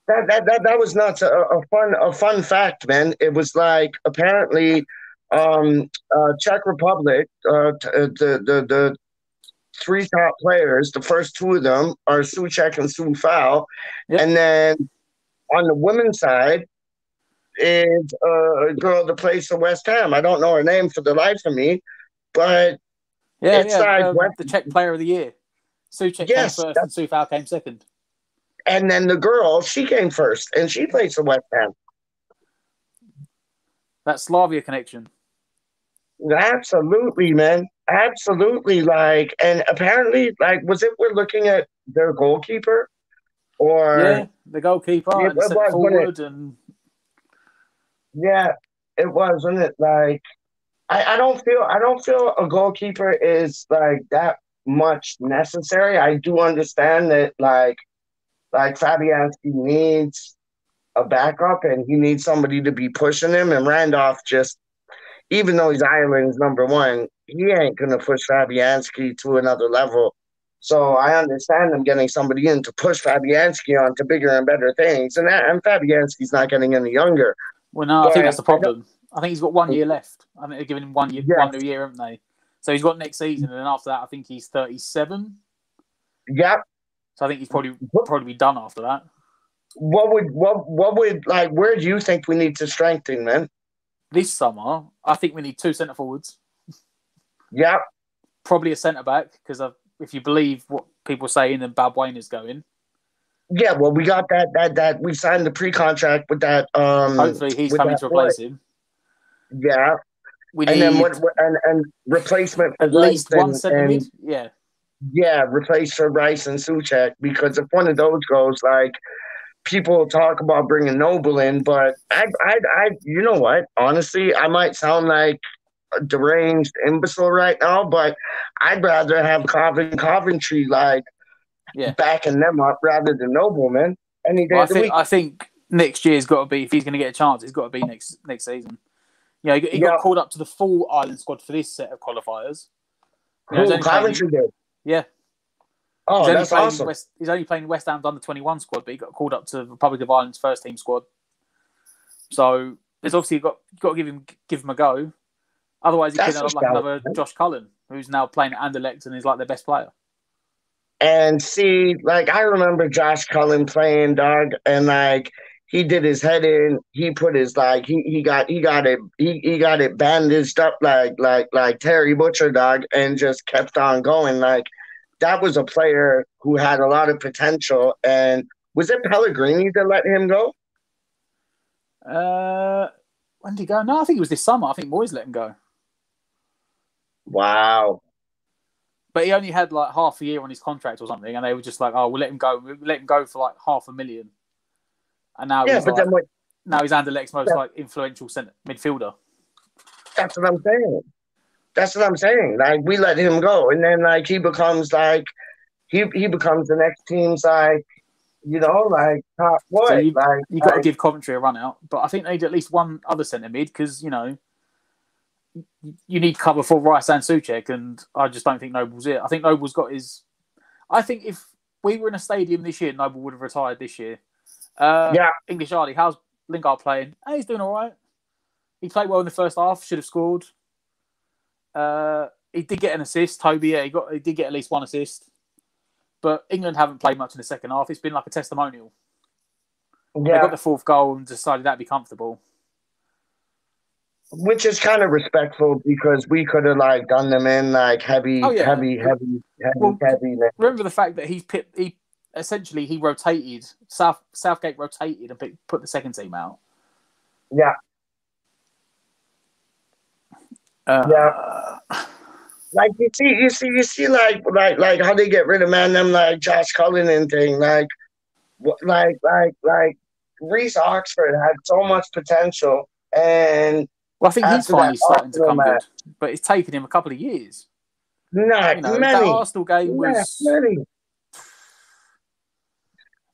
K: that was nuts. A fun fact, man. It was like apparently, Czech Republic, the 3 top players. The first 2 of them are Souček and Soufal, and then on the women's side is a girl that plays for West Ham. I don't know her name for the life of me, but
C: the Czech Player of the Year. Souček came first and Soufal came second.
K: And then the girl, she came first, and she plays for West Ham.
C: That Slavia connection.
K: Absolutely, man. Absolutely. Like, and apparently, like, we're looking at their goalkeeper? Or
C: the goalkeeper and centre forward and
K: it was, wasn't it? Like I don't feel a goalkeeper is like that much necessary. I do understand that like Fabianski needs a backup and he needs somebody to be pushing him, and Randolph just, even though he's Ireland's number 1, he ain't gonna push Fabianski to another level. So I understand them getting somebody in to push Fabianski on to bigger and better things, and Fabianski's not getting any younger.
C: Well, no, I think that's the problem. I think he's got 1 year left. I think they're giving him 1 year, 1 new year, haven't they? So he's got next season, and then after that, I think he's 37.
K: Yeah.
C: So I think he's probably be done after that.
K: What would like? Where do you think we need to strengthen, man?
C: This summer, I think we need 2 centre forwards.
K: Yeah.
C: Probably a centre back, because if you believe what people are saying, then Balbuena is going.
K: Yeah, well, we got that we signed the pre-contract with that.
C: Hopefully, he's coming to replace him.
K: Yeah,
C: we need
K: and replacement for
C: at least one centre mid.
K: Yeah, replace for Rice and Souček, because if one of those goes, like people talk about bringing Noble in, but I you know what? Honestly, I might sound like a deranged imbecile right now, but I'd rather have Coventry like backing them up rather than Noble, man. Any day of the week.
C: I think next year's got to be, if he's going to get a chance, it's got to be next season. You know, he got called up to the full Ireland squad for this set of qualifiers.
K: Coventry did.
C: Yeah.
K: Oh, that's awesome.
C: He's only playing West Ham's under-21 squad, but he got called up to Republic of Ireland's first team squad. So there's obviously got to give him a go. Otherwise, he could end up like another Josh Cullen, who's now playing at Anderlecht and is like their best player.
K: And see, like I remember Josh Cullen playing, dog, and like he did his head in. He put his like he got it bandaged up like Terry Butcher, dog, and just kept on going. Like that was a player who had a lot of potential. And was it Pellegrini that let him go?
C: When did he go? No, I think it was this summer. I think Moyes let him go.
K: Wow.
C: But he only had like half a year on his contract or something, and they were just like, "Oh, we'll let him go. We'll let him go for like $500,000." And now he's now he's Anderlecht's most like influential midfielder.
K: That's what I'm saying. Like we let him go, and then like he becomes like he becomes the next team's like, you know, like top boy.
C: So you got to give Coventry a run out, but I think they need at least one other centre mid, because you know you need cover for Rice and Souček, and I just don't think Noble's it. I think Noble's got his. I think if we were in a stadium this year, Noble would have retired this year. English Arlie, how's Lingard playing? Hey, he's doing all right. He played well in the first half. Should have scored. He did get an assist. Toby, he did get at least one assist. But England haven't played much in the second half. It's been like a testimonial. They got the 4th goal and decided that'd be comfortable.
K: Which is kind of respectful, because we could have like done them in like heavy.
C: Remember the fact that he essentially rotated. Southgate rotated and put the second team out.
K: Yeah. Like you see, like how they get rid of them like Josh Cullinan thing, like Reese Oxford had so much potential, and
C: well, I think he's finally starting to come good, but it's taken him a couple of years.
K: Not many.
C: That Arsenal game was.
K: Many.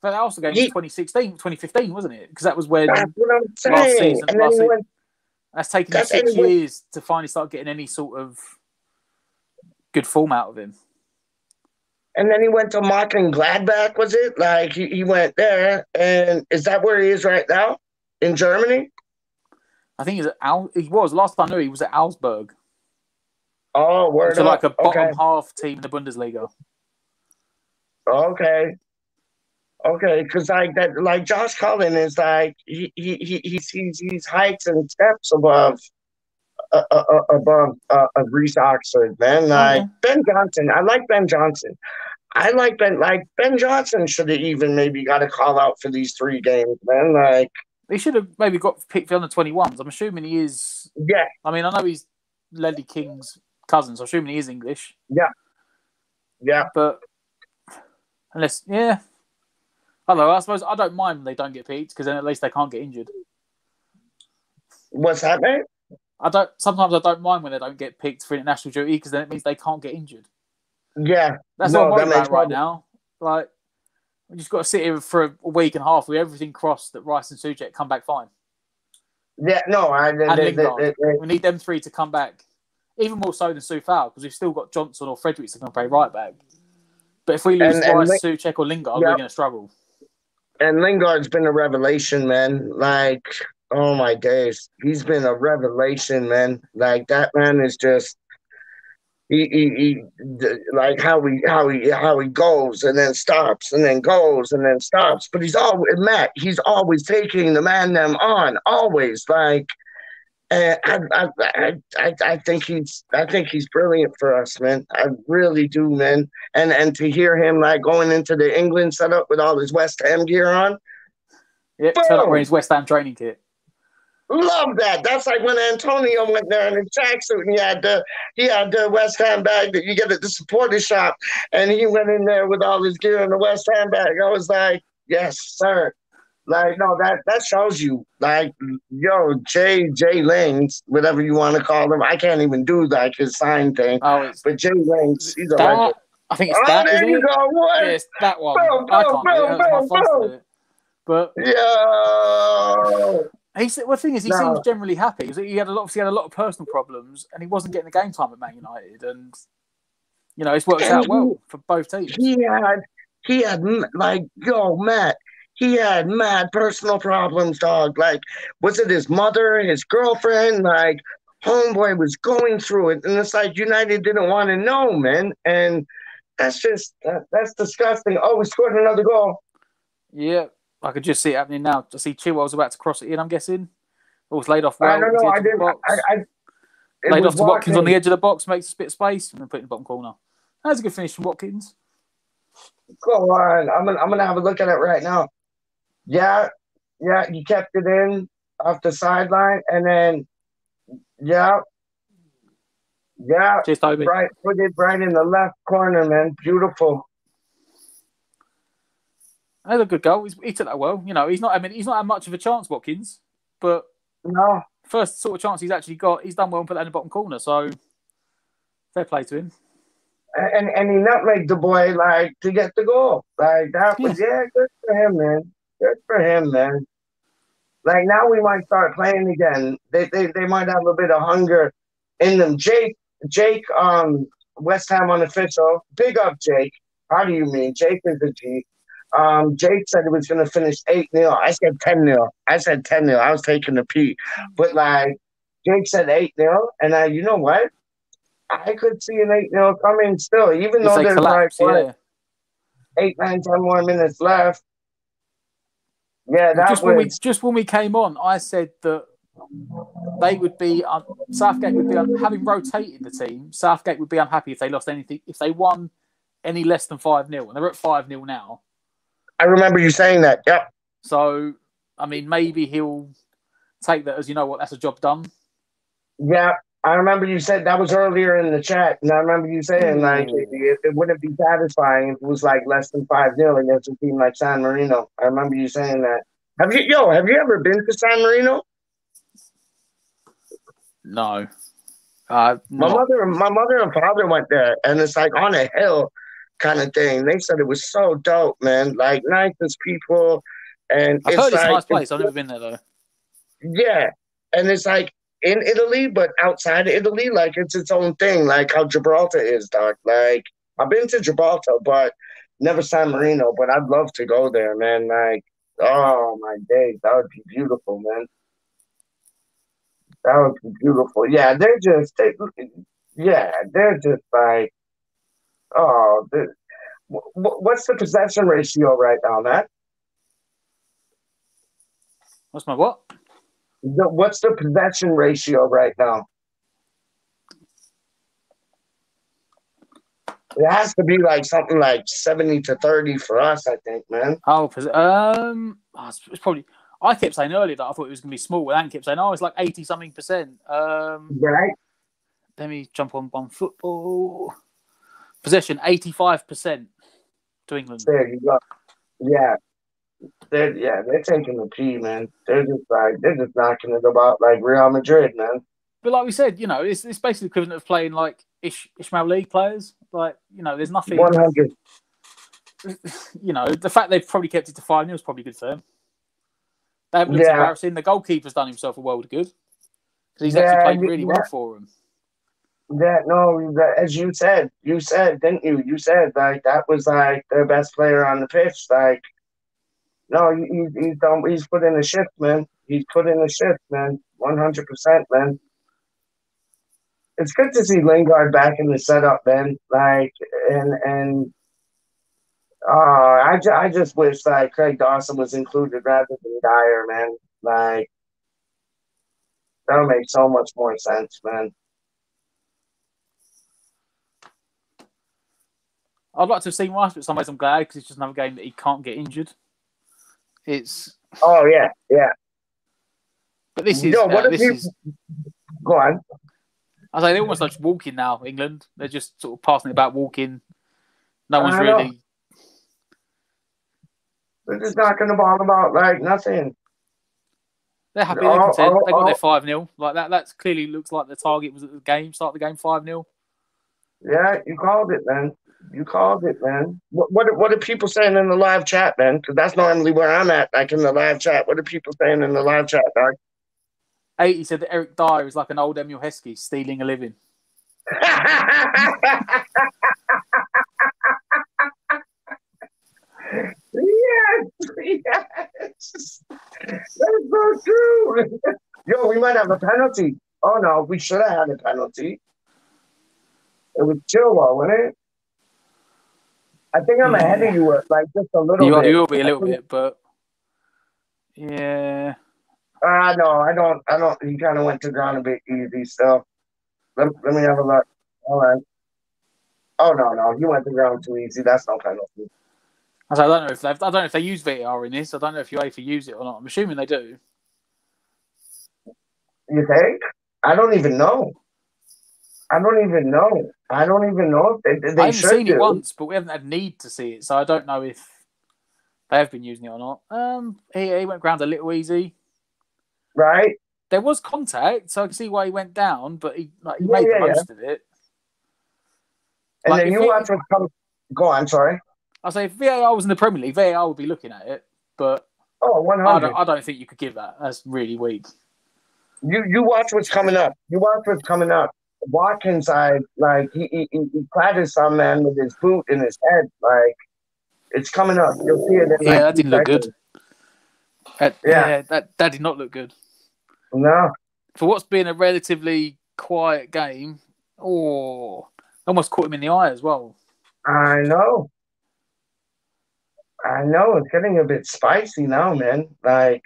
C: But that Arsenal game was 2015, wasn't it? Because that was when
K: that's what I'm saying.
C: last season.
K: And then
C: that's taken him 6 years to finally start getting any sort of good form out of him.
K: And then he went to Mönchengladbach, was it? Like he went there, and is that where he is right now in Germany?
C: I think he was last time I knew he was at Augsburg.
K: Oh, word
C: so
K: up.
C: Like a bottom half team in the Bundesliga.
K: Okay, because like Josh Cullen is like he's heights and steps above Reece Oxford, man. Like Ben Johnson, I like Ben Johnson. Ben Johnson should have even maybe got a call out for these 3 games, man. Like
C: he should have maybe got picked for the under 21s. I'm assuming he is.
K: Yeah.
C: I mean, I know he's Ledley King's cousin, so I'm assuming he is English.
K: Yeah. Yeah.
C: But unless, I don't know. I suppose I don't mind when they don't get picked because then at least they can't get injured.
K: What's that, mate?
C: Sometimes I don't mind when they don't get picked for international duty because then it means they can't get injured.
K: Yeah,
C: that's what I'm worried about right now. Like, we just got to sit here for a week and a half with everything crossed that Rice and Souček come back fine.
K: Yeah, no,
C: we need them 3 to come back, even more so than Soufal because we've still got Johnson or Fredericks that can play right back. But if we lose Rice, Souček, or Lingard, we're going to struggle. And
K: Lingard's been a revelation, man. Like, oh my days, he's been a revelation, man. Like that man is just. He like how he goes and then stops and then goes and then stops, but he's always taking the man them on, always. Like, and I think he's brilliant for us, man. I really do, man. And to hear him like going into the England setup with all his West Ham gear on,
C: set up wearing his West Ham training kit.
K: Love that. That's like when Antonio went there in a tracksuit and he had the West Ham bag that you get at the supporter shop, and he went in there with all his gear in the West Ham bag. I was like, yes, sir. Like, no, that shows you. Like, yo, Jay Lings, whatever you want to call him. I can't even do like his sign thing.
C: But
K: Jay Lings, he's a legend.
C: I think it's that.
K: There you go. What?
C: Yeah, it's that one. I can't do it. But the thing is, he seems generally happy. He had a lot of personal problems, and he wasn't getting the game time at Man United, and it's worked out well for both teams. He had
K: like, yo, Matt. He had mad personal problems, dog. Like, was it his mother, his girlfriend? Like, homeboy was going through it, and it's like United didn't want to know, man. And that's disgusting. Oh, we scored another goal.
C: Yeah. I could just see it happening now. I see Chilwell's about to cross it in, I'm guessing. It was laid off well.
K: I don't know. I didn't.
C: Laid off to Watkins on the edge of the box, makes a bit of space, and then put it in the bottom corner. That's a good finish from Watkins.
K: Go on. I'm gonna have a look at it right now. Yeah, he kept it in off the sideline, and then
C: Cheers, Toby.
K: Right, put it right in the left corner, man. Beautiful.
C: That's a good goal. He took that well. He's not had much of a chance, Watkins, but
K: no,
C: first sort of chance he's actually got, he's done well and put that in the bottom corner. So fair play to him.
K: And he nutmegged the boy like to get the goal. Like that was good for him, man. Good for him, man. Like now we might start playing again. They might have a bit of hunger in them. Jake, West Ham unofficial. Big up, Jake. How do you mean? Jake is a G. Jake said it was going to finish 8-0. I said 10-0. I was taking the P. But, like, Jake said 8-0. And you know what? I could see an 8-0 coming still, even though there's collapse, 8, 9, 10 more minutes left. Yeah,
C: just when we came on, I said that they would be Southgate would be having rotated the team. Southgate would be unhappy if they lost anything, if they won any less than 5-0, and they're at 5-0 now.
K: I remember you saying that. Yep.
C: So, I mean, maybe he'll take that as, that's a job done.
K: Yeah, I remember you said that was earlier in the chat, and I remember you saying like it wouldn't be satisfying if it was like less than 5-0 against a team like San Marino. I remember you saying that. Have you ever been to San Marino?
C: No.
K: My mother and father went there, and it's like on a hill kind of thing. They said it was so dope, man. Like nicest people, and
C: I've
K: it's
C: heard it's
K: like
C: a nice place. I've never been there though.
K: yeah, and it's like in Italy, but outside of Italy, like it's its own thing. Like how Gibraltar is, dog. Like I've been to Gibraltar, but never San Marino. But I'd love to go there, man. Like oh my days, that would be beautiful, man. That would be beautiful. Yeah, they're just like oh, what's the possession ratio right now, Matt?
C: What's my what?
K: What's the possession ratio right now? It has to be like something like 70-30 for us, I think, man.
C: It's probably. I kept saying earlier that I thought it was going to be small, and Anne kept saying, "Oh, it's like 80-something%."
K: Right.
C: Let me jump on football. Possession 85% to England.
K: There you go. Yeah. They're taking the P, man. They're just knocking it about like Real Madrid, man.
C: But like we said, it's basically the equivalent of playing like Ishmael League players. Like, there's nothing.
K: 100.
C: The fact they've probably kept it to 5-0 is probably good for them. They haven't looked embarrassing. The goalkeeper's done himself a world of good because he's actually played really well for them.
K: Yeah, no, as you said, didn't you? You said like that was like their best player on the pitch. Like, no, he's put in a shift, man. He's put in a shift, man. 100%, man. It's good to see Lingard back in the setup, man. Like, and I just wish like Craig Dawson was included rather than Dyer, man. Like, that would make so much more sense, man.
C: I'd like to have seen Rice, but in some ways I'm glad because it's just another game that he can't get injured.
K: Oh yeah.
C: But this is
K: Go on.
C: I say they're almost like walking now. England, they're just sort of passing it about walking. No one's really.
K: They're just knocking the ball about like nothing.
C: They're happy. They're content. They got their 5-0 like that. That clearly looks like the target was at the game. Start the game 5-0.
K: Yeah, you called it, man. You called it, man. What are people saying in the live chat, man? Because that's normally where I'm at, like in the live chat. What are people saying in the live chat, dog?
C: 80 said that Eric Dyer is like an old Emil Heskey stealing a living.
K: Yes. That's so true. Yo, we might have a penalty. Oh no, we should have had a penalty. It was Chilwell, wasn't it? I think I'm ahead of you, like just a little bit.
C: You will be a little bit, but yeah.
K: No, I don't. He kind of went to ground a bit easy. So let me have a look. All right. Oh no, he went to ground too easy. That's no penalty.
C: I don't know if they use VAR in this. I don't know if UEFA use it or not. I'm assuming they do.
K: You think? I don't even know. I don't even know if they
C: I haven't
K: should
C: seen
K: do.
C: it once, but we haven't had need to see it, so I don't know if they have been using it or not. He went ground a little easy.
K: Right.
C: There was contact, so I can see why he went down, but he made the most of it.
K: And then you watch what's coming. Go on, sorry.
C: I say if VAR was in the Premier League, VAR would be looking at it, but
K: 100.
C: I don't think you could give that. That's really weak.
K: You watch what's coming up. Watkins side, like he clattered some man with his boot in his head. Like it's coming up. You'll see it.
C: Yeah, that didn't look good. That did not look good.
K: No.
C: For what's been a relatively quiet game, almost caught him in the eye as well.
K: I know. It's getting a bit spicy now, man. Like.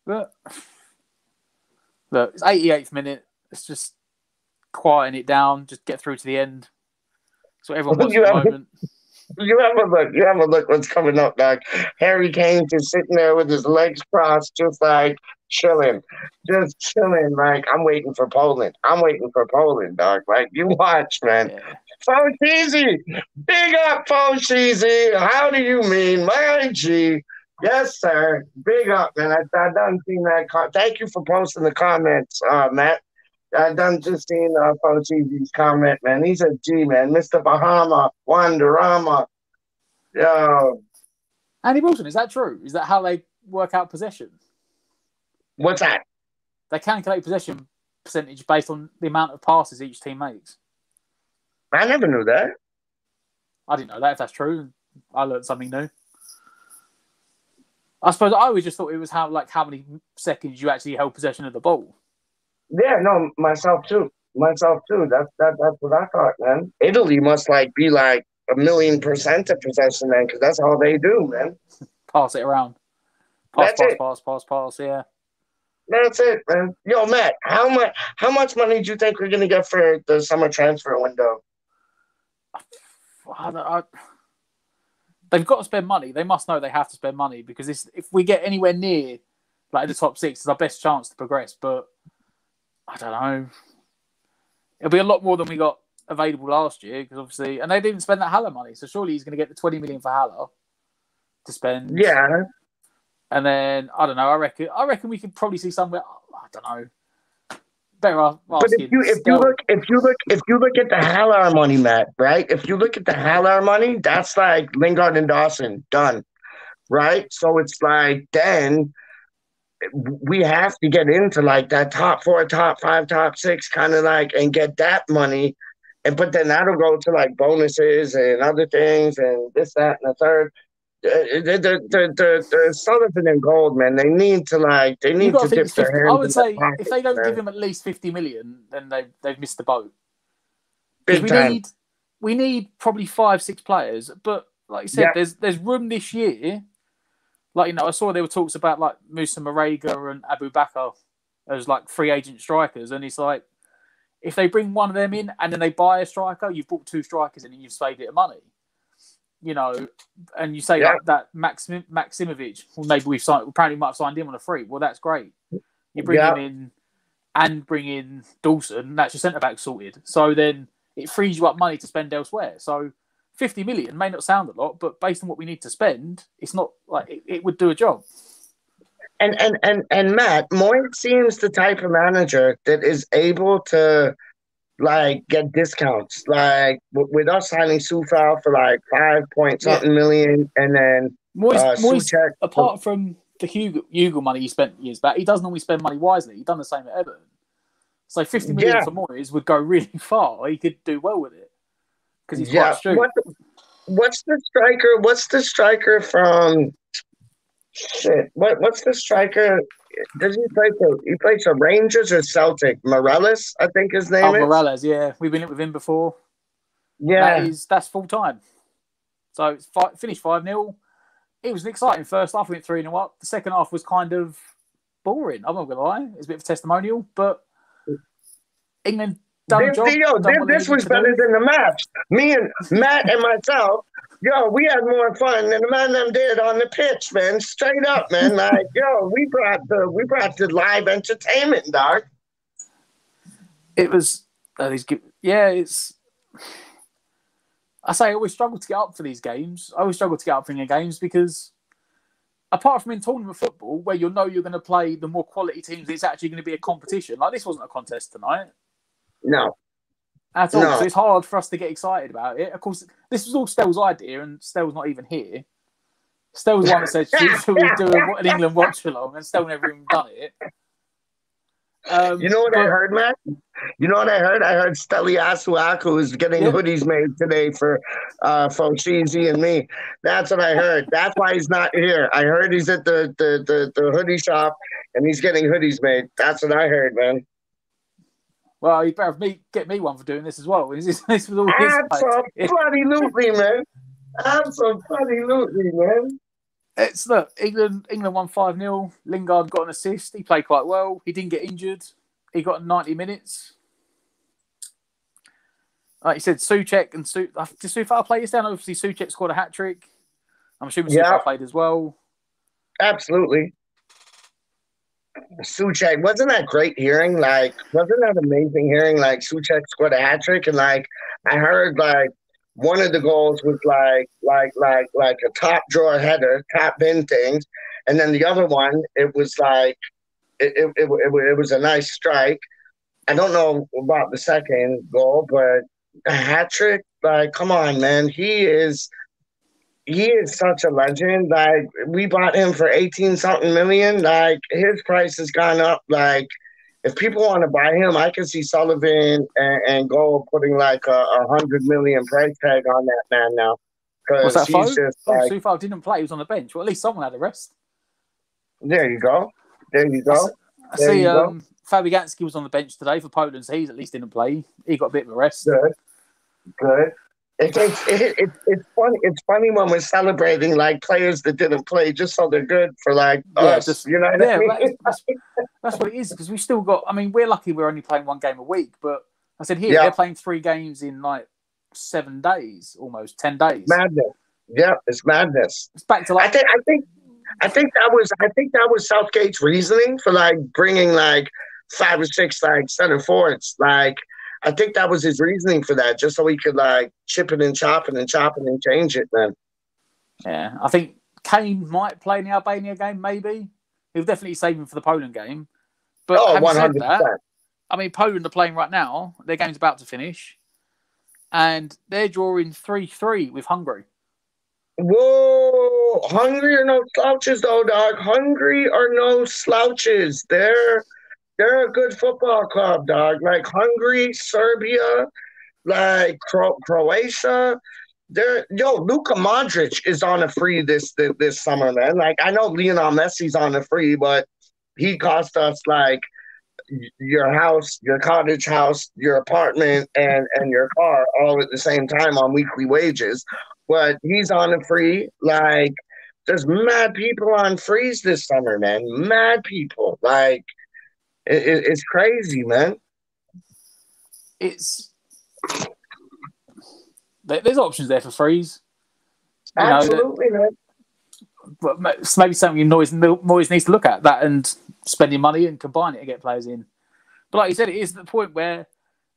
C: Look, it's 88th minute. Let's just quieten it down. Just get through to the end. That's what everyone wants at the moment.
K: You have a look. You have a look what's coming up, dog. Harry Kane just sitting there with his legs crossed, just like chilling. Just chilling. Like, I'm waiting for Poland. I'm waiting for Poland, dog. Like, you watch, man.
C: Yeah.
K: Phone Cheesy. Big up, Phone Cheesy. How do you mean? My G. Yes, sir. Big up, man. I done seen that. Thank you for posting the comments, Matt. I done just seen Phone Cheesy's comment, man. He's a G, man. Mr. Bahama, Wonderama. Yo.
C: Andy Wilson, is that true? Is that how they work out possession?
K: What's that?
C: They calculate possession percentage based on the amount of passes each team makes.
K: I never knew that.
C: I didn't know that. If that's true, I learned something new. I suppose I always just thought it was how many seconds you actually held possession of the ball.
K: Yeah, no, myself too. That's what I thought, man. Italy must be like 1,000,000% of possession, man, because that's all they do, man.
C: Pass it around. Pass. Yeah.
K: That's it, man. Yo, Matt, how much money do you think we're gonna get for the summer transfer window?
C: They've got to spend money. They must know they have to spend money because if we get anywhere near the top 6, it's our best chance to progress. But I don't know. It'll be a lot more than we got available last year because obviously, and they didn't spend that Haller money, so surely he's going to get the 20 million for Haller to spend.
K: Yeah.
C: And then I don't know. I reckon we could probably see somewhere. I don't know. Better.
K: But if you look at the Haller money, Matt, right? If you look at the Haller money, that's like Lingard and Dawson done, right? So it's like then we have to get into like that top 4, top 5, top 6 kind of and get that money, but then that'll go to like bonuses and other things and this, that, and the third. The Sullivan and Gold, man. They need to dip their hands.
C: I would say
K: pocket,
C: if they don't give him at least 50 million, then they've missed the boat. We need probably 5-6 players, but like you said, there's room this year. I saw there were talks about like Musa Marega and Abu Bakar as like free agent strikers, and it's like if they bring one of them in and then they buy a striker, you've bought 2 strikers in and you've saved it money. And you say like that Maximovic, well, maybe we apparently might have signed him on a free. Well, that's great. You bring him in and bring in Dawson, that's your centre back sorted. So then it frees you up money to spend elsewhere. So 50 million may not sound a lot, but based on what we need to spend, it's not like it would do a job.
K: And Matt, Moyes seems the type of manager that is able to get discounts. Like with us signing Sufal for like 5-point-something million, and then
C: Moyes, apart from the Hugo money he spent years back, he does normally spend money wisely. He's done the same at Everton. So 50 million for Moyes would go really far. He could do well with it because he's quite astute.
K: What's the striker from? Shit. What's the striker? Does he play for Rangers or Celtic? Morales, I think his name is.
C: Morales, yeah. We've been with him before.
K: Yeah.
C: That's full time. So it's finished 5-0. It was an exciting first half. We went 3-0 up. The second half was kind of boring. I'm not going to lie. It was a bit of a testimonial, but England done a job.
K: This was better than the match. Me and Matt and myself, we had more fun than the man them did on the pitch, man. Straight up, man. Like, we brought the live entertainment, dog.
C: It was it's. I always struggle to get up for these games. I always struggle to get up for the games because apart from in tournament football, where you're going to play the more quality teams, it's actually going to be a competition. Like this wasn't a contest tonight.
K: No.
C: At all. No. So it's hard for us to get excited about it. Of course, this was all Stell's idea, and Stell's not even here. Stel was the one that said, should we do an England watch along? And Stel never even done it.
K: You know what I heard, Matt? You know what I heard? I heard Steli Asuaku is getting hoodies made today for Cheesy and me. That's what I heard. That's why he's not here. I heard he's at the hoodie shop and he's getting hoodies made. That's what I heard, man.
C: Well, you better get me one for doing this as well. This was all his
K: Absolutely, man. Absolutely, man.
C: England won 5-0. Lingard got an assist. He played quite well. He didn't get injured. He got 90 minutes. Like you said, Souček and did Soufal play this down? Obviously, Souček scored a hat trick. I'm assuming Soufal played as well.
K: Absolutely. Souček, wasn't that great hearing? Like, wasn't that amazing hearing? Like, Souček scored a hat trick, and like, I heard like one of the goals was like a top drawer header, top bin things, and then the other one, it was like it was a nice strike. I don't know about the second goal, but a hat trick, like, come on, man, he is such a legend. Like, we bought him for 18-something million. Like, his price has gone up. Like, if people want to buy him, I can see Sullivan and Gold putting like a 100 million price tag on that man now.
C: Was that
K: he's just like,
C: Soufal didn't play. He was on the bench. Well, at least someone had a rest.
K: There you go. There you go.
C: I see. Fabianski was on the bench today for Poland, so he's at least didn't play. He got a bit of a rest.
K: Good. It's funny. It's funny when we're celebrating like players that didn't play just so they're good for like us. You know what I mean?
C: That's what it is, because we still got. I mean, we're lucky we're only playing one game a week, but I said here they're playing 3 games in like 7 days, almost 10 days.
K: Madness. Yeah, it's madness.
C: It's back to like.
K: I think that was Southgate's reasoning for like bringing like 5 or 6 like center forwards. Like, I think that was his reasoning for that, just so he could like chip it and chop it and change it, man.
C: Yeah, I think Kane might play in the Albania game, maybe. He'll definitely save him for the Poland game. But 100%. That, I mean, Poland are playing right now. Their game's about to finish. And they're drawing 3-3 with Hungary.
K: Whoa! Hungary are no slouches, though, dog. Hungary are no slouches. They're a good football club, dog. Like Hungary, Serbia, like Croatia. Luka Modric is on a free this summer, man. Like, I know Lionel Messi's on a free, but he cost us like your house, your cottage house, your apartment, and your car all at the same time on weekly wages. But he's on a free. Like, there's mad people on frees this summer, man. Mad people. Like, it's crazy, man.
C: There's options there for frees.
K: Absolutely, man.
C: But it's maybe something Moyes needs to look at, that and spending money and combine it to get players in. But like you said, it is the point where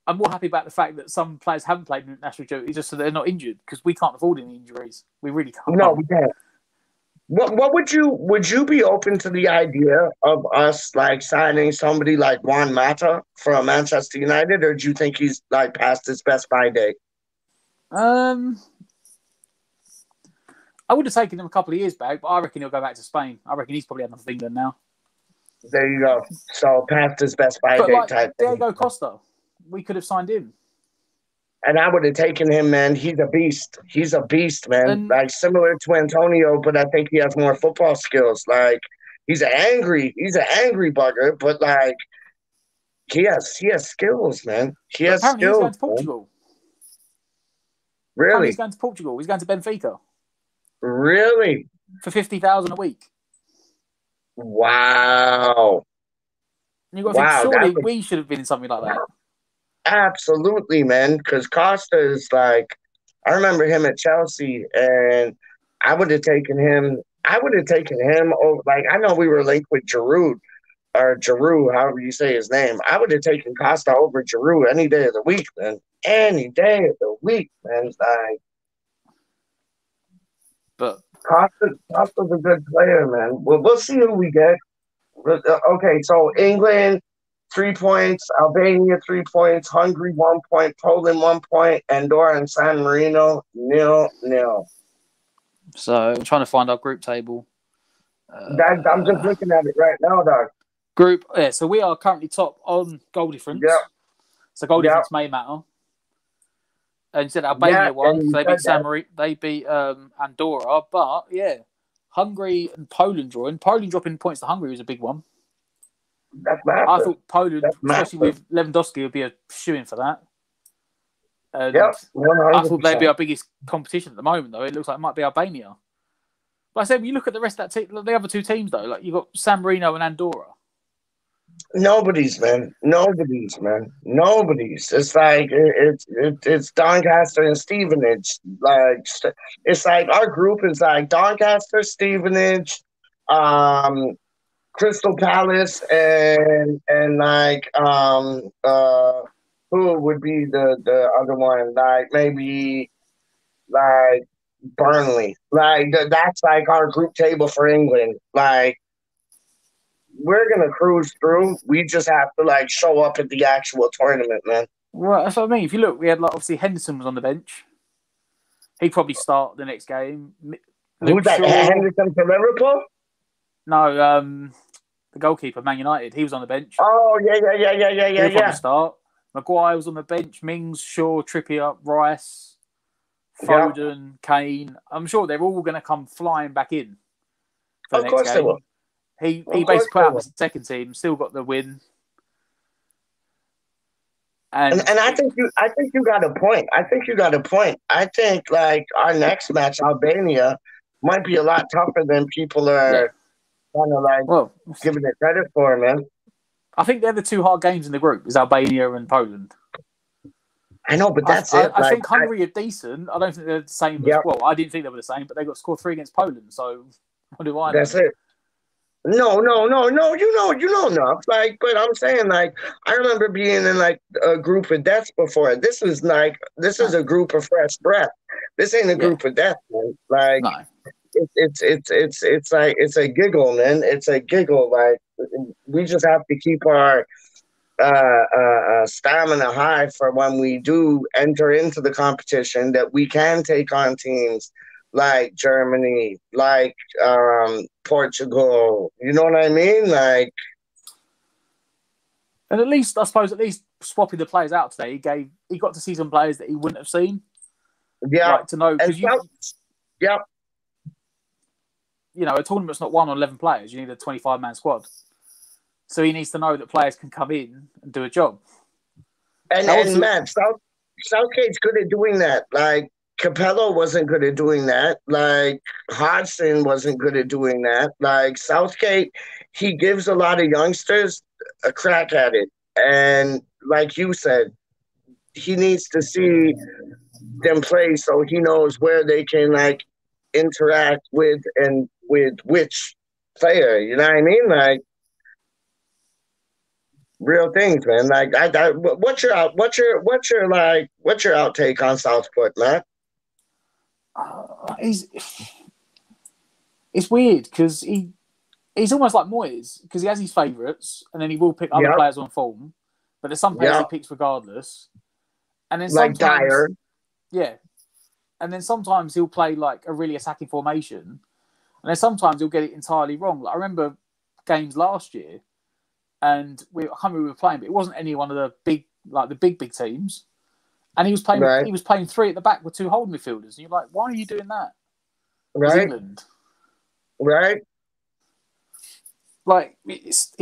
C: I'm more happy about the fact that some players haven't played in national duty just so they're not injured, because we can't afford any injuries. We really can't.
K: No, we can't. What would you be open to the idea of us like signing somebody like Juan Mata from Manchester United, or do you think he's like past his best by date?
C: I would have taken him a couple of years back, but I reckon he'll go back to Spain. I reckon he's probably had enough of England now.
K: There you go. So past his best by date type.
C: Diego Costa, we could have signed him.
K: And I would have taken him, man. He's a beast. He's a beast, man. Like, similar to Antonio, but I think he has more football skills. Like, he's an angry bugger, but like, he has skills, man. He has skills. He's
C: going to Portugal.
K: Really?
C: He's going to Portugal. He's going to Benfica.
K: Really?
C: For 50,000 a week.
K: Wow.
C: And you've got to think, surely we should have been in something like that.
K: Absolutely, man. Because Costa is like, I remember him at Chelsea, and I would have taken him. Over, like, I know we were linked with Giroud, however you say his name. I would have taken Costa over Giroud any day of the week, man. Any day of the week, man. Like,
C: but
K: Costa's a good player, man. We'll see who we get. Okay, so England, 3 points, Albania 3 points, Hungary 1 point, Poland 1 point, Andorra and San Marino 0-0.
C: So I'm trying to find our group table.
K: I'm just looking at it right now, dog.
C: So we are currently top on goal difference.
K: Yeah.
C: So goal difference may matter. And you said Albania won. So they beat Andorra, but Hungary and Poland drawing. Poland dropping points to Hungary was a big one.
K: That's massive.
C: I thought Poland, especially with Lewandowski, would be a shoo-in for that. And I thought they'd be our biggest competition at the moment, though. It looks like it might be Albania. But I said, when you look at the rest of that team, the other two teams, though, like you've got San Marino and Andorra.
K: Nobody's, man. Nobody's, man. Nobody's. It's like it's Doncaster and Stevenage. Like it's like our group is like Doncaster, Stevenage, Crystal Palace, and like who would be the other one? Like maybe like Burnley. Like that's like our group table for England. Like we're gonna cruise through. We just have to like show up at the actual tournament, man.
C: Well, that's what I mean. If you look, we had like obviously Henderson was on the bench. He'd probably start the next game.
K: Who's that? Henderson for Liverpool?
C: No, the goalkeeper, Man United. He was on the bench.
K: Oh yeah.
C: He'd probably start. Maguire was on the bench. Mings, Shaw, Trippier, Rice, Foden, Kane. I'm sure they're all going to come flying back in for the next game. They will. He basically put out the second team, still got the win. And
K: I think you got a point. I think like our next match, Albania, might be a lot tougher than people are kind of like giving it credit for, man.
C: I think they're the two hard games in the group, is Albania and Poland.
K: I know, but that's it.
C: I think Hungary are decent. I don't think they're the same. Well, I didn't think they were the same, but they got scored 3 against Poland. So what do I know?
K: That's it. No. You know enough. Like, but I'm saying, like, I remember being in like a group of deaths before. This is a group of fresh breath. This ain't a group of death, man. Like, it's like it's a giggle, man. It's a giggle. Like, we just have to keep our stamina high for when we do enter into the competition, that we can take on teams like Germany, like Portugal. You know what I mean? Like,
C: and at least swapping the players out today, he got to see some players that he wouldn't have seen.
K: Yeah,
C: like, to know because
K: yeah.
C: You know, a tournament's not 1 or 11 players. You need a 25-man squad. So he needs to know that players can come in and do a job.
K: And man, Southgate's good at doing that. Like, Capello wasn't good at doing that. Like, Hodgson wasn't good at doing that. Like, Southgate, he gives a lot of youngsters a crack at it. And like you said, he needs to see them play so he knows where they can, like, interact with which player. You know what I mean? Like, real things, man. Like, what's your outtake on Southport, man?
C: It's weird because he's almost like Moyes, because he has his favourites and then he will pick other players on form, but there's some players he picks regardless. And then
K: like Dyer,
C: and then sometimes he'll play like a really attacking formation, and then sometimes he'll get it entirely wrong. Like, I remember games last year, and I can't remember who we were playing, but it wasn't any one of the big teams. And he was playing. He was playing 3 at the back with 2 holding midfielders, and you're like, "Why are you doing that?"
K: Right,
C: England.
K: Right.
C: Like, he's.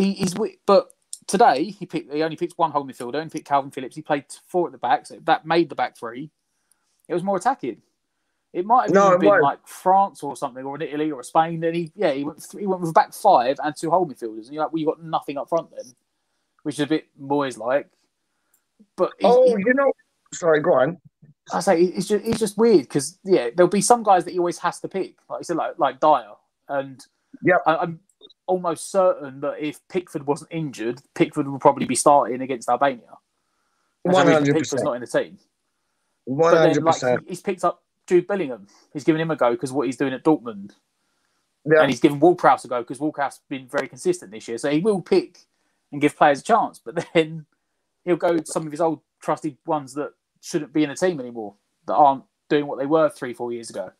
C: But today he only picked 1 holding midfielder. Only picked Calvin Phillips. He played 4 at the back, so that made the back 3. It was more attacking. It might have been like France or something, or an Italy or a Spain. Then he went with a back 5 and 2 holding midfielders, and you're like, "Well, you got nothing up front then," which is a bit Moyes like. But
K: sorry, go on.
C: I say it's just weird because there'll be some guys that he always has to pick, like you said, like Dyer, and I'm almost certain that if Pickford wasn't injured, Pickford would probably be starting against Albania.
K: 100%.
C: Pickford's not in the team.
K: 100%.
C: But then, he's picked up Jude Bellingham. He's given him a go because what he's doing at Dortmund, and he's given Ward-Prowse a go because Ward-Prowse's been very consistent this year. So he will pick and give players a chance, but then he'll go with some of his old trusted ones that shouldn't be in a team anymore, that aren't doing what they were 3-4 years ago.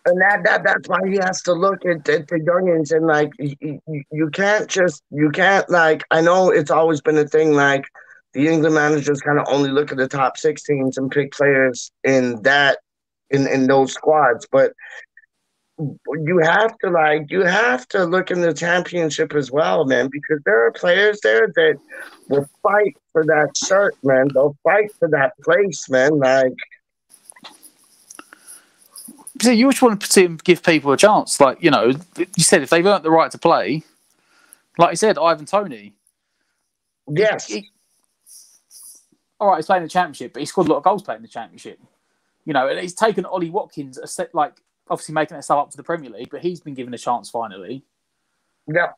K: And that's why he has to look at the youngins, and like you can't like, I know it's always been a thing, like the England managers kind of only look at the top 6 teams and pick players in those squads, but you have to look in the championship as well, man, because there are players there that will fight for that shirt, man. They'll fight for that place, man. Like,
C: so you just want to give people a chance, like, you know, you said if they've earned the right to play, Like I said, Ivan Toney.
K: Yes.
C: All right, he's playing the championship, but he scored a lot of goals playing the championship. You know, and he's taken Ollie Watkins, obviously making that step up to the Premier League, but he's been given a chance finally.
K: Yeah.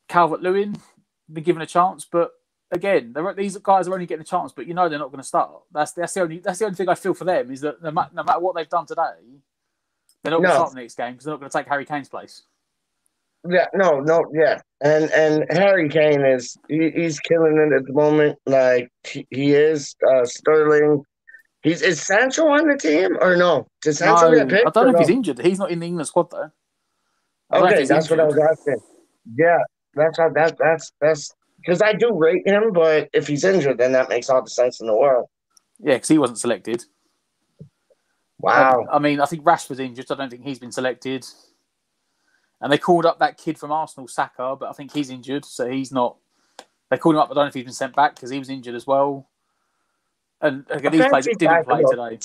C: Calvert-Lewin been given a chance, but again, these guys are only getting a chance, but you know they're not going to start. That's the only thing I feel for them is that no matter what they've done today, they're not going to start the next game because they're not going to take Harry Kane's place.
K: Yeah, yeah, and Harry Kane he's killing it at the moment. Like he is. Sterling. Is Sancho on the team or no? Does Sancho get picked?
C: I don't know if he's injured. He's not in the England squad though.
K: Okay, that's what I was asking. Yeah, that's because I do rate him, but if he's injured, then that makes all the sense in the world.
C: Yeah, because he wasn't selected.
K: Wow.
C: I mean, I think Rashford's injured. I don't think he's been selected. And they called up that kid from Arsenal, Saka, but I think he's injured, so he's not. They called him up. I don't know if he's been sent back because he was injured as well. And again, these players didn't play today.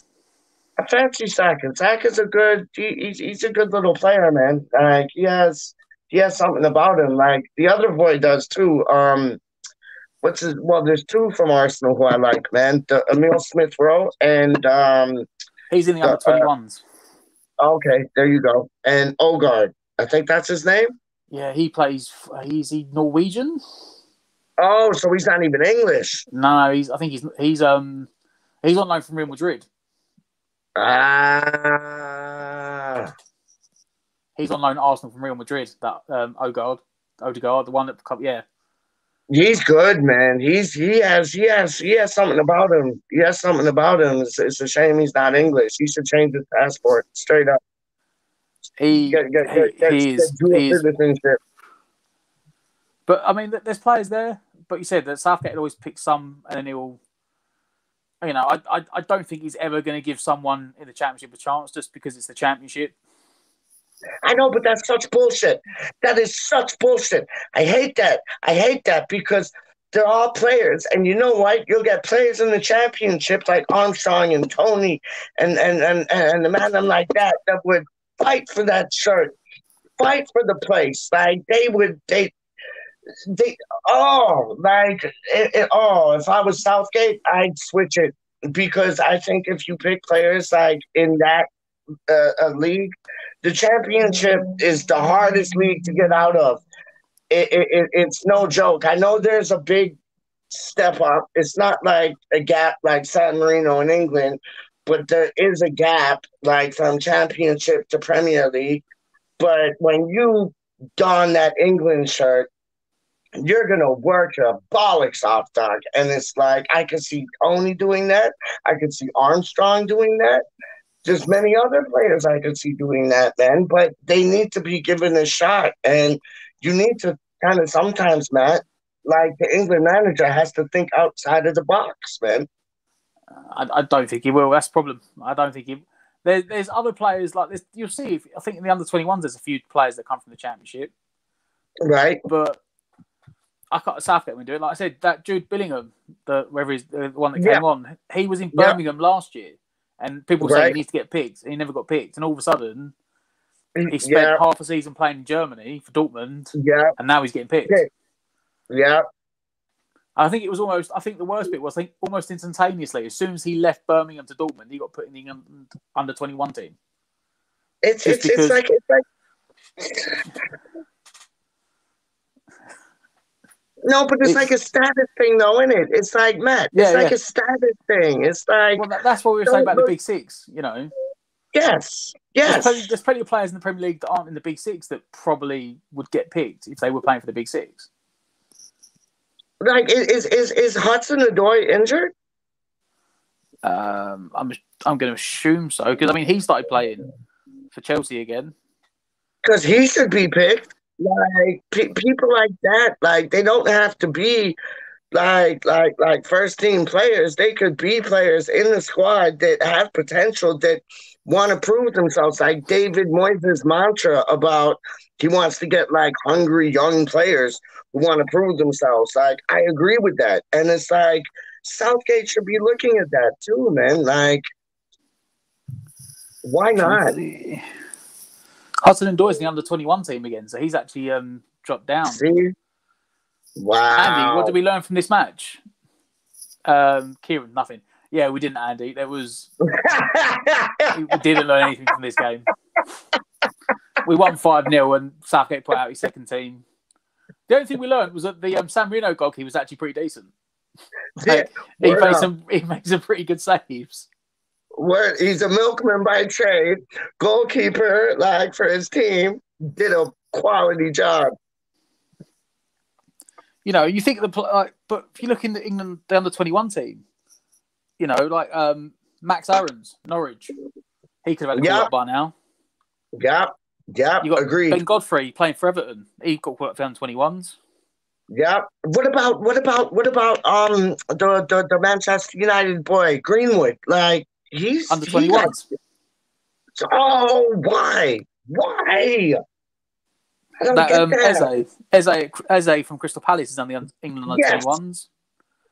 K: I fancy Saka. Saka's a good. He's a good little player, man. Like he has something about him. Like the other boy does too. There's two from Arsenal who I like, man. Emil Smith Rowe and
C: he's in the under 21s.
K: Okay, there you go. And Ogard, I think that's his name.
C: Yeah, he plays. Is he Norwegian?
K: Oh, so he's not even English.
C: No, I think he's on loan from Real Madrid. He's on loan at Arsenal from Real Madrid. That Odegaard, the one that
K: He's good, man. He has something about him. He has something about him. It's a shame he's not English. He should change his passport straight up.
C: He is.
K: Citizenship.
C: But I mean, there's players there. But you said that Southgate always picks some, and then he'll. You know, I don't think he's ever going to give someone in the Championship a chance just because it's the Championship.
K: I know, but that's such bullshit. That is such bullshit. I hate that because they're all players, and you know what? You'll get players in the Championship like Armstrong and Tony and the man like that would fight for that shirt, fight for the place. Like if I was Southgate, I'd switch it because I think if you pick players like in that league, the Championship is the hardest league to get out of. It's no joke. I know there's a big step up. It's not like a gap like San Marino in England, but there is a gap like from Championship to Premier League. But when you don that England shirt, you're going to work your bollocks off, dog. And it's like, I could see Tony doing that. I could see Armstrong doing that. There's many other players I could see doing that, man. But they need to be given a shot. And you need to kind of sometimes, Matt, like the England manager has to think outside of the box, man.
C: I don't think he will. That's the problem. I don't think he... There's other players like this. You'll see, I think in the under-21s, there's a few players that come from the Championship.
K: Right.
C: But I can't Southgate when do it. Like I said, that Jude Bellingham, the one that came on, he was in Birmingham last year. And people say he needs to get picked. And he never got picked. And all of a sudden, he spent half a season playing in Germany for Dortmund.
K: Yeah.
C: And now he's getting picked.
K: Yeah.
C: I think the worst bit was, almost instantaneously, as soon as he left Birmingham to Dortmund, he got put in the under-21 team.
K: It's like... No, but it's like a status thing, though, isn't it? It's like, Matt, it's like a status thing. It's like...
C: Well, that's what we were saying about the Big Six, you know?
K: Yes.
C: There's plenty of players in the Premier League that aren't in the Big Six that probably would get picked if they were playing for the Big Six.
K: Like, is Hudson-Odoi injured?
C: I'm going to assume so, because, I mean, he started playing for Chelsea again.
K: Because he should be picked. Like people like that, like they don't have to be like first team players. They could be players in the squad that have potential, that want to prove themselves. Like David Moyes' mantra about he wants to get like hungry young players who want to prove themselves. Like I agree with that, and it's like Southgate should be looking at that too, man. Like why not?
C: Hudson-Odoi is the under-21 team again, so he's actually dropped down.
K: See? Wow.
C: Andy, what did we learn from this match? Kieran, nothing. Yeah, we didn't, Andy. We didn't learn anything from this game. We won 5-0 and Southgate put out his second team. The only thing we learned was that the San Marino goalkeeper was actually pretty decent. Like, he made some pretty good saves.
K: He's a milkman by trade, goalkeeper, like for his team, did a quality job.
C: You know, you think but if you look in England, the under-21 team, you know, like Max Aarons, Norwich, he could have had a call up by now.
K: Yeah,
C: you got
K: agreed.
C: Ben Godfrey playing for Everton, he got called up for under-21s.
K: Yeah. What about the Manchester United boy Greenwood? Like he's
C: under-21s.
K: Oh, why? Why? I don't get that.
C: Eze from Crystal Palace is on the England under-21s.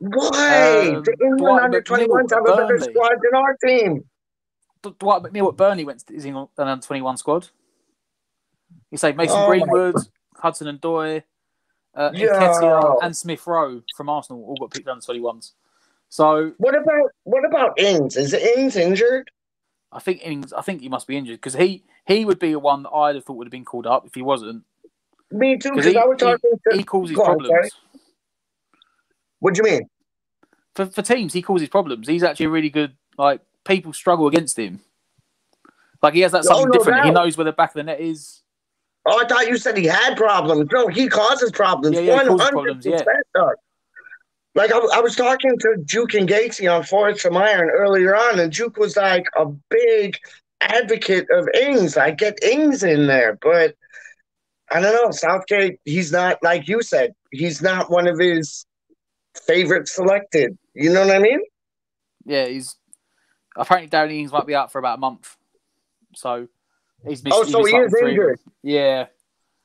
K: Why? The England under-21s have a better squad than our team.
C: Dwight McNeil at Burnley is in an under-21 squad. You say Mason Greenwood, Hudson and Doy, Nketiah and Smith Rowe from Arsenal all got picked under-21s. So
K: what about Ings? Is Ings injured?
C: I think he must be injured because he would be the one that I'd have thought would have been called up if he wasn't.
K: Me too, because I was talking to...
C: He causes problems.
K: What do you mean?
C: For teams, he causes problems. He's actually really good. Like, people struggle against him. Like, he has that something different. He knows where the back of the net is.
K: Oh, I thought you said he had problems. No, he causes problems.
C: Yeah, he causes problems, yeah.
K: Like, I was talking to Juke and Gatesy on Forest from Iron earlier on, and Juke was like a big advocate of Ings. I get Ings in there, but I don't know. Southgate, he's not, like you said, he's not one of his favorite selected. You know what I mean?
C: Yeah, apparently Darren Ings might be out for about a month. So he's missed.
K: Oh, so he is injured.
C: Yeah.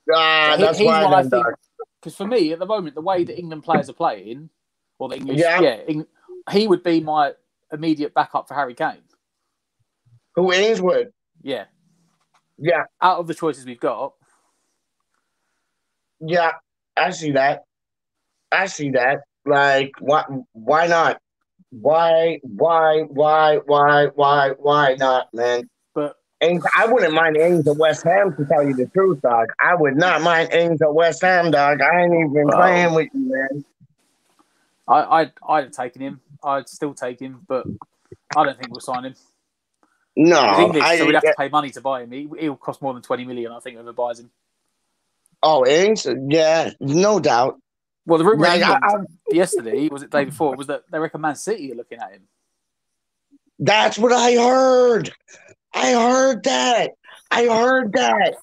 K: That's why I think.
C: Because for me, at the moment, the way that England players are playing, or the English, he would be my immediate backup for Harry Kane.
K: Who, Ings would?
C: Yeah.
K: Yeah.
C: Out of the choices we've got.
K: Yeah, I see that. Like, why not? Why not, man?
C: But
K: Ings, I wouldn't mind Ings at West Ham, to tell you the truth, dog. I would not mind Ings at West Ham, dog. I ain't even playing with you, man.
C: I'd have taken him. I'd still take him, but I don't think we'll sign him.
K: No,
C: English, so we'd have to pay money to buy him. He'll cost more than 20 million, I think, whoever buys him.
K: Oh, Ings? Yeah, no doubt.
C: Well, the rumor yesterday, was it the day before, was that they reckon Man City are looking at him.
K: That's what I heard. I heard that. Is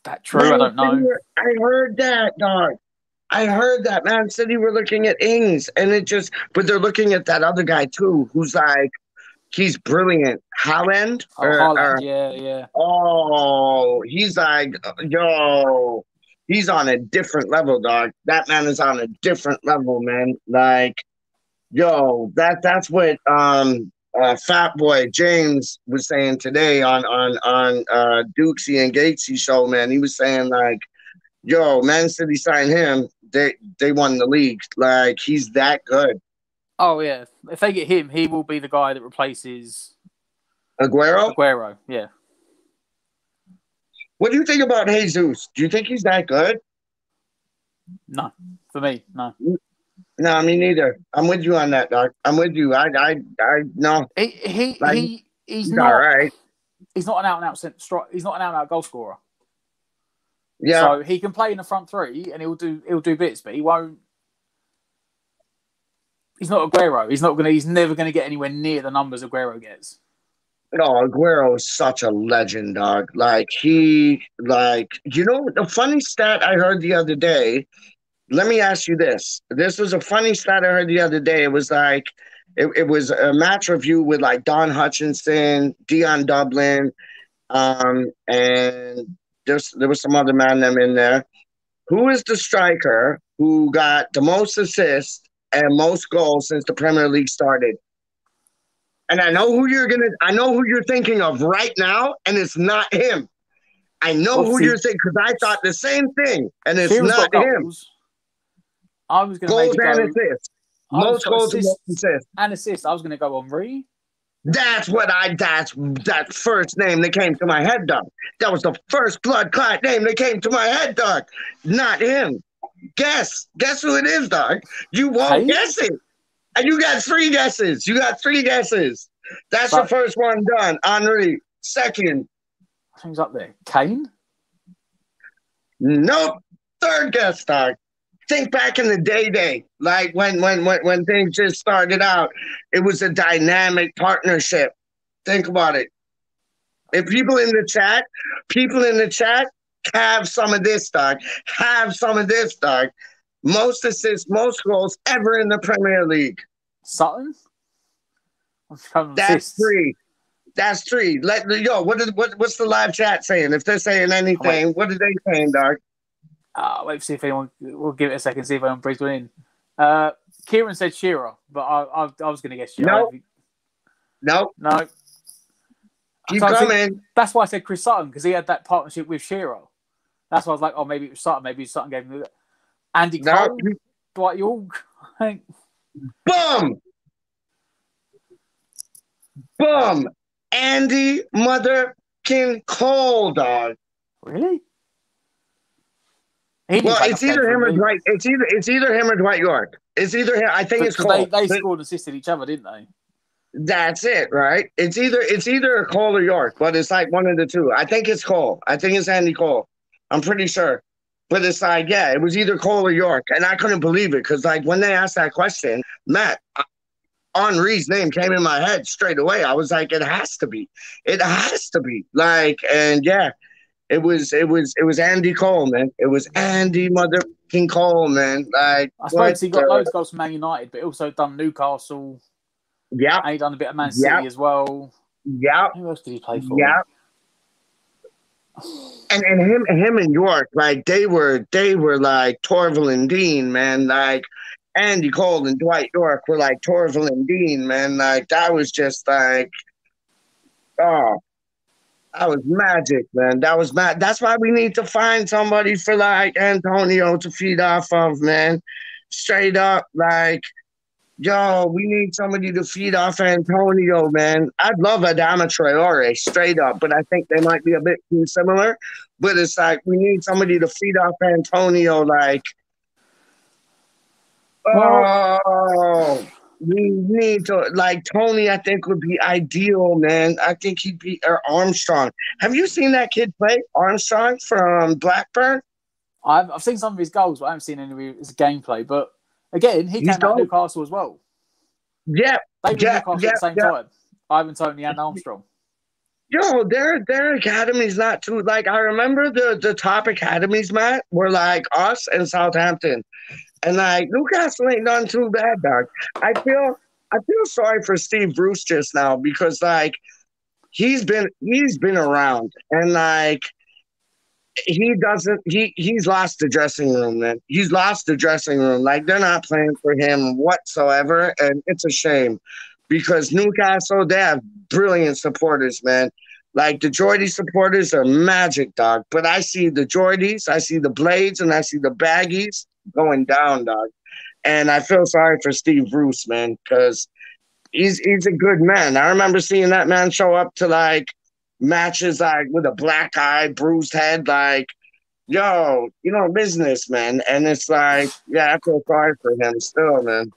C: that true? I don't know.
K: I heard that, dog. I heard that. Man City were looking at Ings, but they're looking at that other guy too, who's like, he's brilliant. Haaland?
C: Yeah.
K: Oh, he's like, yo. He's on a different level, dog. That man is on a different level, man. Like, yo, that's what Fat Boy James was saying today on Dukesy and Gatesy show, man. He was saying, like, yo, Man City signed him. They won the league. Like, he's that good.
C: Oh, yeah. If they get him, he will be the guy that replaces
K: Aguero,
C: yeah.
K: What do you think about Jesus? Do you think he's that good?
C: No, for me, no.
K: No, me neither. I'm with you on that, dog. I'm with you. I no.
C: He's not
K: all right.
C: He's not an out-and-out He's not an out-and-out goal scorer.
K: Yeah.
C: So he can play in the front three and he'll do bits, but he won't. He's not Aguero. He's never gonna get anywhere near the numbers Aguero gets.
K: No, Aguero is such a legend, dog. Like, the funny stat I heard the other day, let me ask you this. This was a funny stat I heard the other day. It was like, it was a match review with like Don Hutchinson, Dion Dublin, and there was some other man them in there. Who is the striker who got the most assists and most goals since the Premier League started? And I know who you're thinking of right now, and it's not him. I know who you're saying because I thought the same thing, and it's
C: Shearer's
K: not
C: got
K: him.
C: goals. I was going to
K: Goals
C: maybe
K: and
C: go
K: assists. Most goals and most assists.
C: And assists. I was going to go Henry.
K: That's that first name that came to my head, dog. That was the first blood clot name that came to my head, dog. Not him. Guess who it is, dog. You won't guess it. And you got 3 guesses. That's your first one done. Henry. Second.
C: Who's up there? Kane?
K: Nope. Third guess, dog. Think back in the day, like when things just started out, it was a dynamic partnership. Think about it. If people in the chat have some of this, dog. Most assists, most goals ever in the Premier League.
C: Sutton?
K: That's 3. What's the live chat saying? If they're saying anything, what are they saying, dog?
C: Wait to see if anyone. We'll give it a second. See if anyone brings one in. Kieran said Shearer, but I was going to guess Shearer.
K: No. Keep coming.
C: That's why I said Chris Sutton because he had that partnership with Shearer. That's why I was like, oh, maybe it was Sutton. Maybe Sutton gave him Andy Cole, Dwight York.
K: Boom. Andy motherfucking Cole, dog.
C: Really?
K: Well, it's either him or Dwight. It's either him or Dwight York. It's either him. I think it's Cole.
C: They scored and assisted each other, didn't they?
K: That's it, right? It's either Cole or York, but it's like one of the two. I think it's Cole. I think it's Andy Cole. I'm pretty sure. But it's like, yeah, it was either Cole or York, and I couldn't believe it because like when they asked that question, Matt, Henry's name came in my head straight away. I was like, it has to be. Like, and yeah. It was Andy Cole, man. It was Andy motherfucking Cole, man. Like
C: I suppose he got loads of goals from Man United, but he also done Newcastle.
K: Yeah.
C: And he done a bit of Man City as well.
K: Yeah.
C: Who else did he play for?
K: Yeah. And him and York, like they were like Torval and Dean, man. Like Andy Cole and Dwight York were like Torval and Dean, man. Like that was just like, oh. That was magic, man. That was That's why we need to find somebody for like Antonio to feed off of, man. Straight up, like, yo, we need somebody to feed off Antonio, man. I'd love Adama Traore, straight up, but I think they might be a bit too similar. But it's like we need somebody to feed off Antonio, like, oh. We need to, like, Tony, I think would be ideal, man. I think he'd be Armstrong. Have you seen that kid play, Armstrong from Blackburn?
C: I've seen some of his goals, but I haven't seen any of his gameplay. But again, he came out of Newcastle as well.
K: Yeah.
C: They were Newcastle at the same time. Ivan Toney and Armstrong.
K: Yo, their academies not too, like, I remember the top academies, Matt, were like us and Southampton. And like Newcastle ain't done too bad, dog. I feel sorry for Steve Bruce just now because like he's been around and like he's lost the dressing room, man. He's lost the dressing room. Like they're not playing for him whatsoever, and it's a shame because Newcastle, they have brilliant supporters, man. Like the Geordie supporters are magic, dog. But I see the Geordies, I see the Blades, and I see the Baggies going down, dog. And I feel sorry for Steve Bruce, man, because he's a good man. I remember seeing that man show up to like matches like with a black eye, bruised head, like, yo, business, man. And it's like, yeah, I feel sorry for him still, man.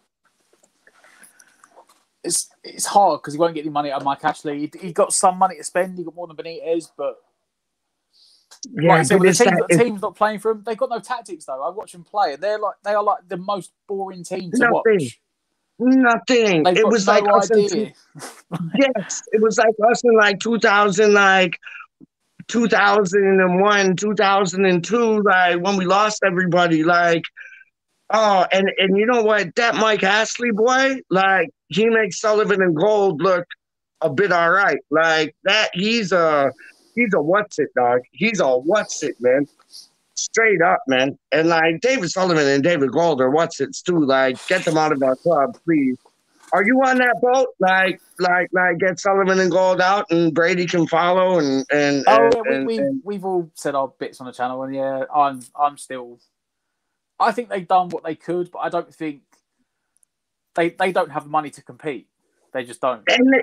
C: It's hard because he won't get any money out of Mike Ashley. He got some money to spend. He got more than Benitez, but
K: yeah,
C: like the team's not playing for him. They've got no tactics though. I watch them play, and they are like the most boring team to watch.
K: Nothing. It was like us in yes, it was like us in like 2001, 2002, like when we lost everybody. Like, oh, and you know what? That Mike Ashley boy, like he makes Sullivan and Gold look a bit all right. Like that, he's a what's it, dog. He's a what's it, man. Straight up, man. And like David Sullivan and David Gold are what's it's too. Like, get them out of our club, please. Are you on that boat? Like get Sullivan and Gold out, and Brady can follow,
C: we've all said our bits on the channel, and yeah, I'm still. I think they've done what they could, but I don't think they don't have the money to compete. They just don't.
K: And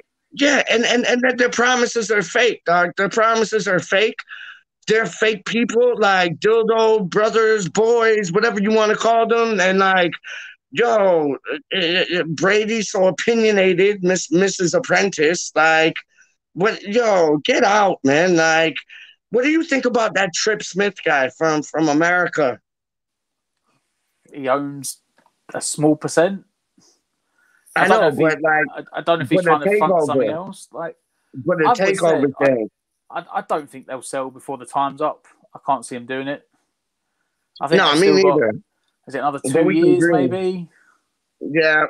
K: their promises are fake, dog. Their promises are fake. They're fake people, like dildo brothers, boys, whatever you want to call them, and like. Yo, Brady's so opinionated, Mrs. Apprentice. Like, what? Yo, get out, man. Like, what do you think about that Trip Smith guy from America?
C: He owns a small percent.
K: I know, but
C: I don't know if he's trying to fund something else. Like,
K: but a takeover thing.
C: I don't think they'll sell before the time's up. I can't see them doing it. I think
K: no, me neither.
C: Is it another 2 years, maybe?
K: Yeah,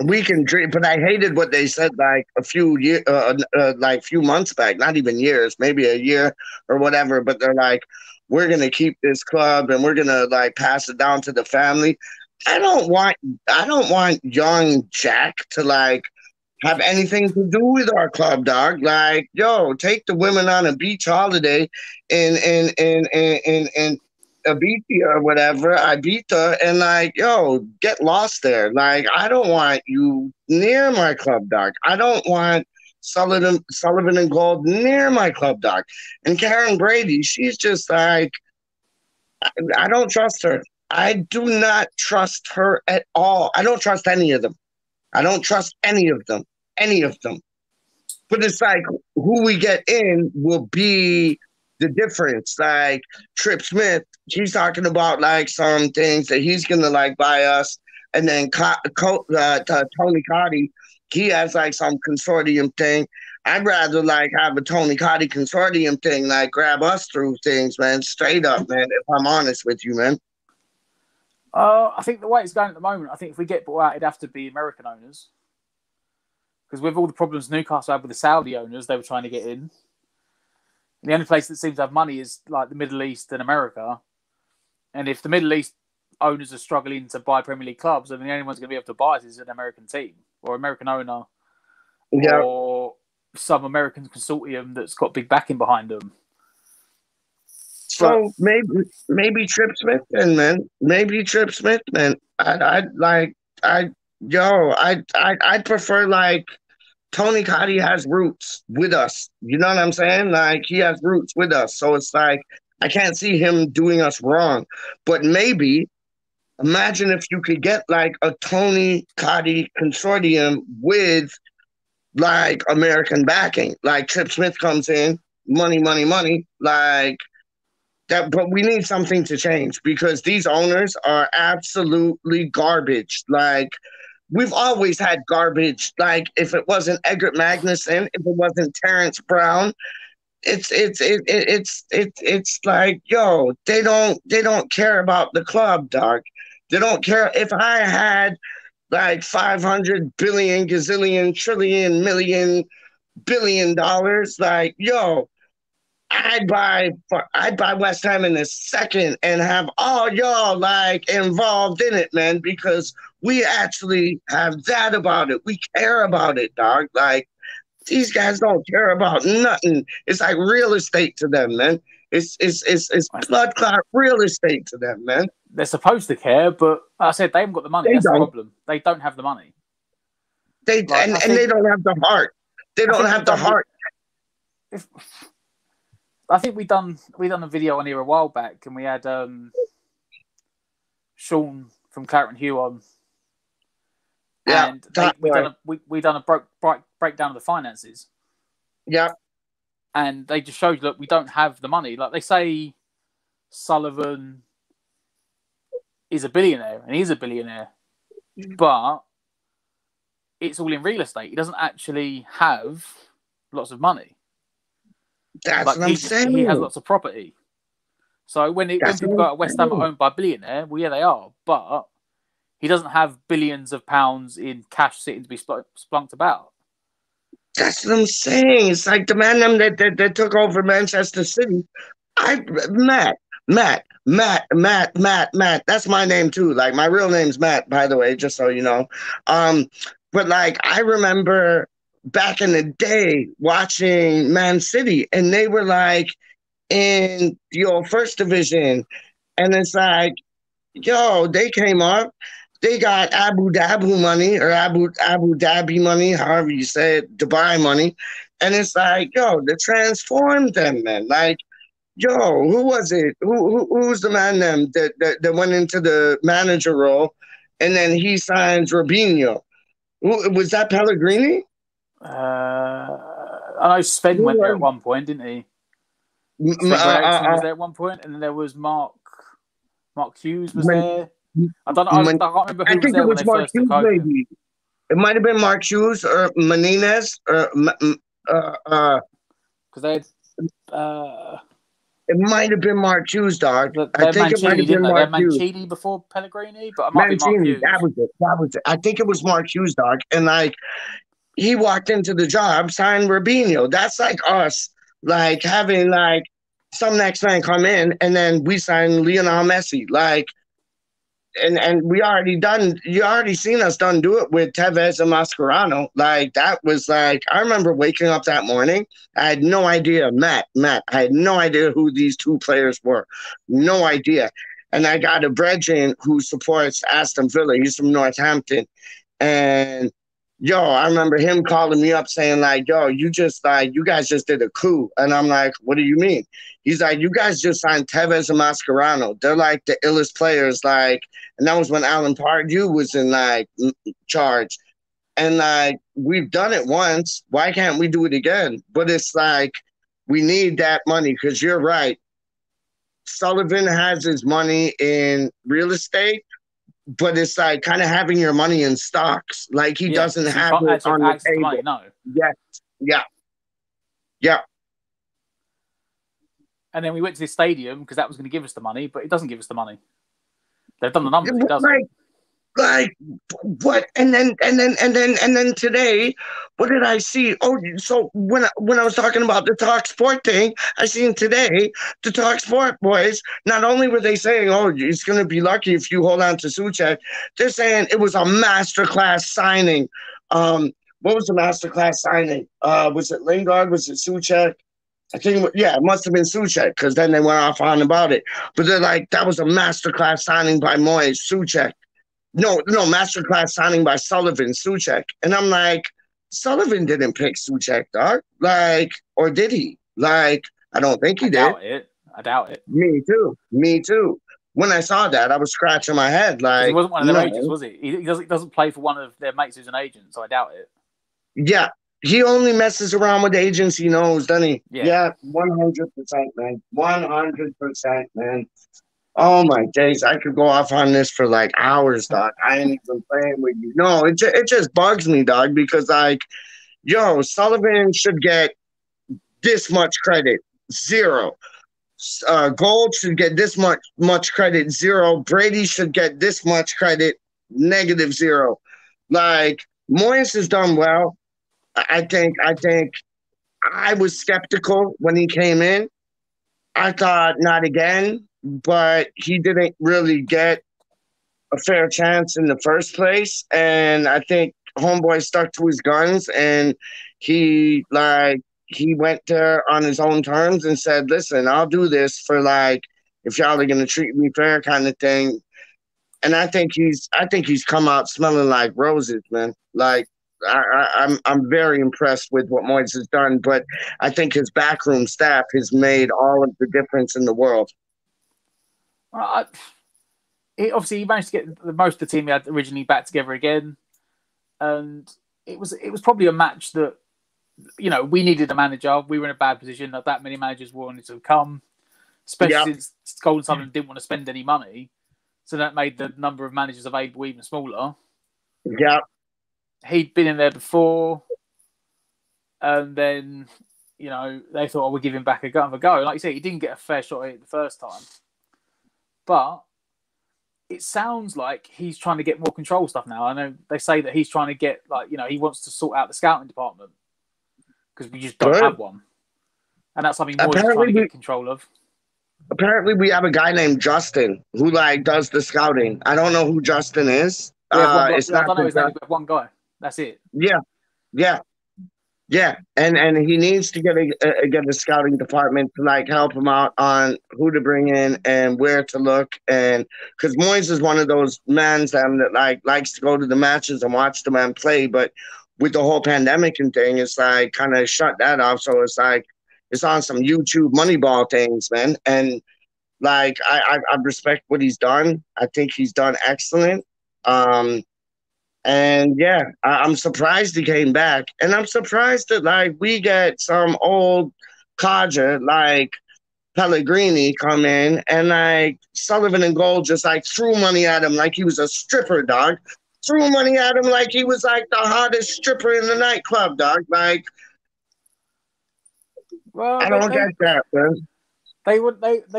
K: we can dream. But I hated what they said like a few months back, not even years, maybe a year or whatever. But they're like, we're gonna keep this club and we're gonna like pass it down to the family. I don't want young Jack to like have anything to do with our club, dog. Like, yo, take the women on a beach holiday in Ibiza or whatever, Ibiza, and like, yo, get lost there. Like, I don't want you near my club, dog. I don't want Sullivan and Gold near my club, dog. And Karen Brady, she's just like, I don't trust her. I do not trust her at all. I don't trust any of them. I don't trust any of them. Any of them. But it's like, who we get in will be the difference. Like Trip Smith, he's talking about like some things that he's gonna like buy us, and then Tony Cotti, he has like some consortium thing. I'd rather like have a Tony Cotti consortium thing, like grab us through things, man. Straight up, man. If I'm honest with you, man.
C: I think the way it's going at the moment, I think if we get bought out, it'd have to be American owners. Because with all the problems Newcastle had with the Saudi owners, they were trying to get in. The only place that seems to have money is like the Middle East and America. And if the Middle East owners are struggling to buy Premier League clubs, then the only one's going to be able to buy it is an American team or American owner, or some American consortium that's got big backing behind them.
K: So maybe Trip Smith, then, man. Maybe Trip Smith, man. I'd prefer like. Tony Cotti has roots with us. You know what I'm saying? Like, he has roots with us. So it's like, I can't see him doing us wrong. But maybe, imagine if you could get like a Tony Cotti consortium with like American backing. Like Trip Smith comes in, money, like that. But we need something to change because these owners are absolutely garbage. Like, we've always had garbage. Like, if it wasn't Edgar Magnuson, if it wasn't Terrence Brown, it's like, yo, they don't care about the club, dog. They don't care. If I had like 500 billion, gazillion, trillion, million, billion dollars, like, yo, I'd buy West Ham in a second and have all y'all like involved in it, man, because we actually have that about it. We care about it, dog. Like, these guys don't care about nothing. It's like real estate to them, man. It's blood clot real estate to them, man.
C: They're supposed to care, but like I said, they haven't got the money. That's the problem. They don't have the money.
K: They don't have the heart. They don't have the heart.
C: I think we done a video on here a while back, and we had Sean from Claret & Hugh on.
K: Yeah,
C: and we done a breakdown of the finances.
K: Yeah,
C: and they just showed, look, we don't have the money. Like, they say Sullivan is a billionaire, and he's a billionaire, but it's all in real estate. He doesn't actually have lots of money.
K: That's what I'm saying.
C: He has lots of property. So when people go to West Ham are owned by a billionaire, well, yeah, they are, but he doesn't have billions of pounds in cash sitting to be splunked about.
K: That's what I'm saying. It's like the man that took over Manchester City. Matt. That's my name too. Like, my real name's Matt, by the way, just so you know. But like, I remember back in the day watching Man City, and they were like in the old first division, and it's like, yo, they came up, they got Abu Dhabi money or Abu Dhabi money, however you say it, Dubai money, and it's like, yo, they transformed them, man. Like, yo, who was it? Who was the man that went into the manager role, and then he signs Robinho? Was that Pellegrini?
C: I know Sven went there at one point, didn't he? Sven Eriksson was there at one point, and then there was Mark Hughes was there. I don't know. I can't remember who was there when they first took over. Maybe.
K: It might have been Mark Hughes or Menendez or
C: because they had.
K: It might have been Mark Hughes, dog.
C: I think it might have been Mark Hughes. Mancini before Pellegrini, but it might be Mark Hughes.
K: That was it. I think it was Mark Hughes, dog. And like, he walked into the job, signed Robinho. That's like us, like having like some next man come in, and then we sign Lionel Messi. Like, and we already done. You already seen us do it with Tevez and Mascherano. Like, that was like, I remember waking up that morning. I had no idea, Matt. I had no idea who these two players were. No idea. And I got a brethren who supports Aston Villa. He's from Northampton, and yo, I remember him calling me up saying like, yo, you guys just did a coup. And I'm like, what do you mean? He's like, you guys just signed Tevez and Mascherano. They're like the illest players. Like, and that was when Alan Pardew was in like charge. And like, we've done it once. Why can't we do it again? But it's like, we need that money, because you're right. Sullivan has his money in real estate, but it's like kind of having your money in stocks. Like, he doesn't have it on the table.
C: Money, no.
K: Yeah.
C: And then we went to this stadium because that was going to give us the money, but it doesn't give us the money. They've done the numbers. It doesn't.
K: Like what? And then today, what did I see? Oh, so when I was talking about the Talk Sport thing, I seen today the Talk Sport boys. Not only were they saying, "Oh, it's going to be lucky if you hold on to Souček," they're saying it was a masterclass signing. What was the masterclass signing? Was it Lingard? Was it Souček? I think, it must have been Souček, because then they went off on about it. But they're like, that was a masterclass signing by Moyes, Souček. No, masterclass signing by Sullivan, Souček. And I'm like, Sullivan didn't pick Souček, dog. Like, or did he? Like, I don't think he did.
C: I doubt it.
K: Me too. When I saw that, I was scratching my head. Like,
C: he wasn't one of their agents, was he? He doesn't play for one of their mates who's an agent, so I doubt it.
K: Yeah. He only messes around with agents he knows, doesn't he? Yeah, 100%, man. 100%, man. Oh, my days. I could go off on this for, like, hours, dog. I ain't even playing with you. No, it just bugs me, dog, because, like, yo, Sullivan should get this much credit. 0. Gold should get this much credit. 0. Brady should get this much credit. -0. Like, Moyes has done well. I think I was skeptical when he came in. I thought not again, but he didn't really get a fair chance in the first place. And I think homeboy stuck to his guns, and he went there on his own terms and said, listen, I'll do this for, like, if y'all are gonna treat me fair kind of thing. And I think he's come out smelling like roses, man. Like, I'm very impressed with what Moyes has done, but I think his backroom staff has made all of the difference in the world.
C: Obviously, he managed to get the most of the team he had originally back together again, and it was probably a match that, you know, we needed a manager. We were in a bad position. Not that many managers wanted to come, especially since Golden Sunderland didn't want to spend any money, so that made the number of managers available even smaller.
K: Yeah.
C: He'd been in there before, and then, you know, they thought, we'll give him back a go. Like you say, he didn't get a fair shot at it the first time. But it sounds like he's trying to get more control stuff now. I know they say that he's trying to get, like, you know, he wants to sort out the scouting department because we just don't have one. And that's something more trying to get control of.
K: Apparently, we have a guy named Justin who, like, does the scouting. I don't know who Justin is.
C: I don't know his name, but one guy. That's it.
K: Yeah, yeah. Yeah, and he needs to get a scouting department to like help him out on who to bring in and where to look, and because Moyes is one of those mans that like likes to go to the matches and watch the man play, but with the whole pandemic and thing, it's like kind of shut that off. So it's like it's on some YouTube Moneyball things, man, and like I respect what he's done. I think he's done excellent. And yeah, I'm surprised he came back. And I'm surprised that like we get some old codger like Pellegrini come in and like Sullivan and Gold just like threw money at him like he was a stripper, dog. Threw money at him like he was like the hottest stripper in the nightclub, dog. Like,
C: well,
K: I don't get that, man.
C: They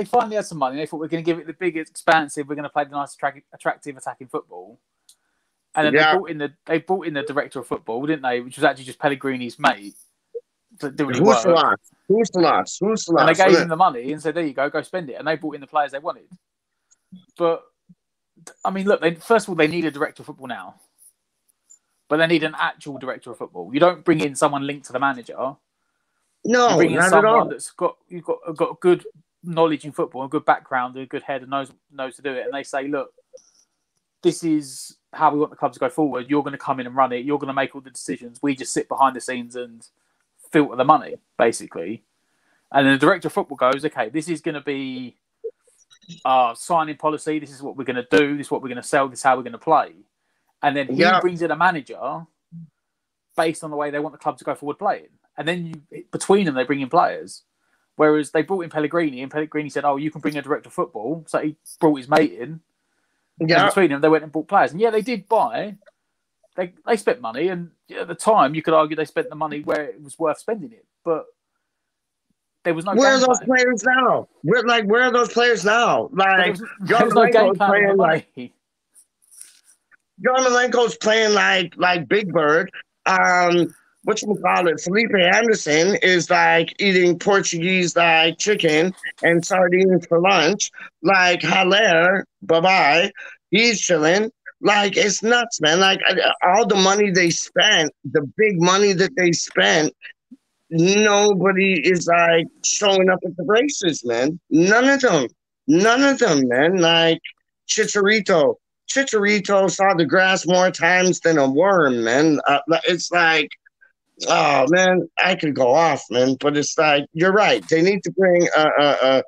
C: finally had some money. They thought we're going to give it the big, expansive. We're going to play the nice, attractive attacking football. And then they brought in the director of football, didn't they? Which was actually just Pellegrini's mate. Who's
K: the loss?
C: And they gave him the money and said, "There you go spend it." And they brought in the players they wanted. But I mean, look. First of all, they need a director of football now, but they need an actual director of football. You don't bring in someone linked to the manager.
K: No,
C: you bring in
K: not
C: someone
K: at all.
C: that's got good knowledge in football, a good background, a good head, and knows to do it. And they say, "Look, this is how we want the club to go forward. You're going to come in and run it. You're going to make all the decisions. We just sit behind the scenes and filter the money, basically." And then the director of football goes, "Okay, this is going to be our signing policy. This is what we're going to do. This is what we're going to sell. This is how we're going to play." And then he brings in a manager based on the way they want the club to go forward playing. And then between them, they bring in players. Whereas they brought in Pellegrini, and Pellegrini said, "Oh, you can bring a director of football." So he brought his mate in. Yeah. And between them, they went and bought players. And yeah, they did buy. They spent money. And at the time, you could argue they spent the money where it was worth spending it. But there was no
K: Where are those players now? Where are those players now? Like,
C: there was no game plan with the money.
K: Yarmolenko's playing like Big Bird. Whatchamacallit, Felipe Anderson is like eating Portuguese like chicken and sardines for lunch. Like Haller, bye-bye, he's chilling. Like, it's nuts, man. Like, all the money they spent, the big money that they spent, nobody is like showing up at the races, man. None of them, man. Like Chicharito saw the grass more times than a worm, man. It's like, oh man, I could go off, man. But it's like, you're right. They need to bring a